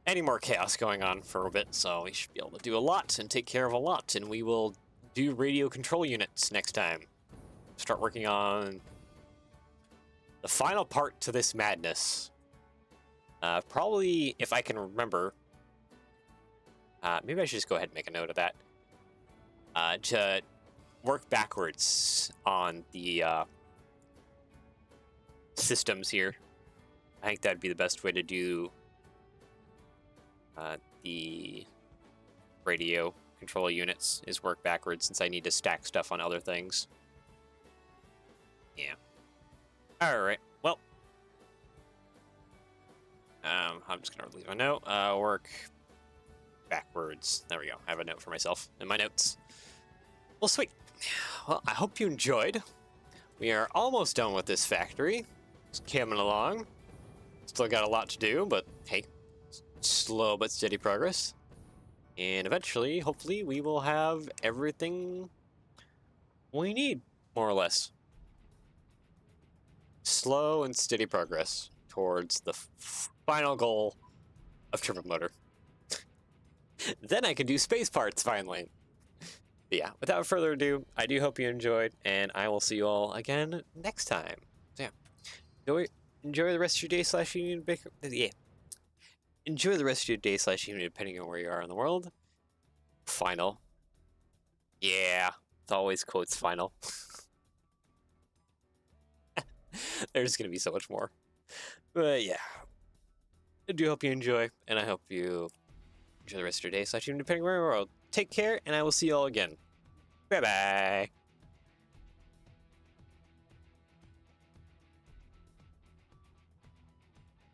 any more chaos going on for a bit, so we should be able to do a lot and take care of a lot, and we will do radio control units next time. Start working on the final part to this madness. Probably, if I can remember, maybe I should just go ahead and make a note of that. To work backwards on the systems here. I think that'd be the best way to do the radio control units is work backwards since I need to stack stuff on other things. Yeah. Alright, well. I'm just going to leave a note. Work backwards. There we go. I have a note for myself in my notes. Well, sweet. Well, I hope you enjoyed. We are almost done with this factory. It's coming along. Still got a lot to do, but hey, slow but steady progress. And eventually, hopefully, we will have everything we need, more or less. Slow and steady progress towards the final goal of turbomotor. Then I can do space parts finally. But yeah, without further ado, I do hope you enjoyed, and I will see you all again next time. So yeah, enjoy the rest of your day / evening. Yeah, enjoy the rest of your day / evening, depending on where you are in the world. Final. Yeah, it's always quotes final. There's gonna be so much more. But yeah, I do hope you enjoy, and I hope you enjoy the rest of your day / evening, depending on where you're in the world. Take care, and I will see you all again. Bye-bye.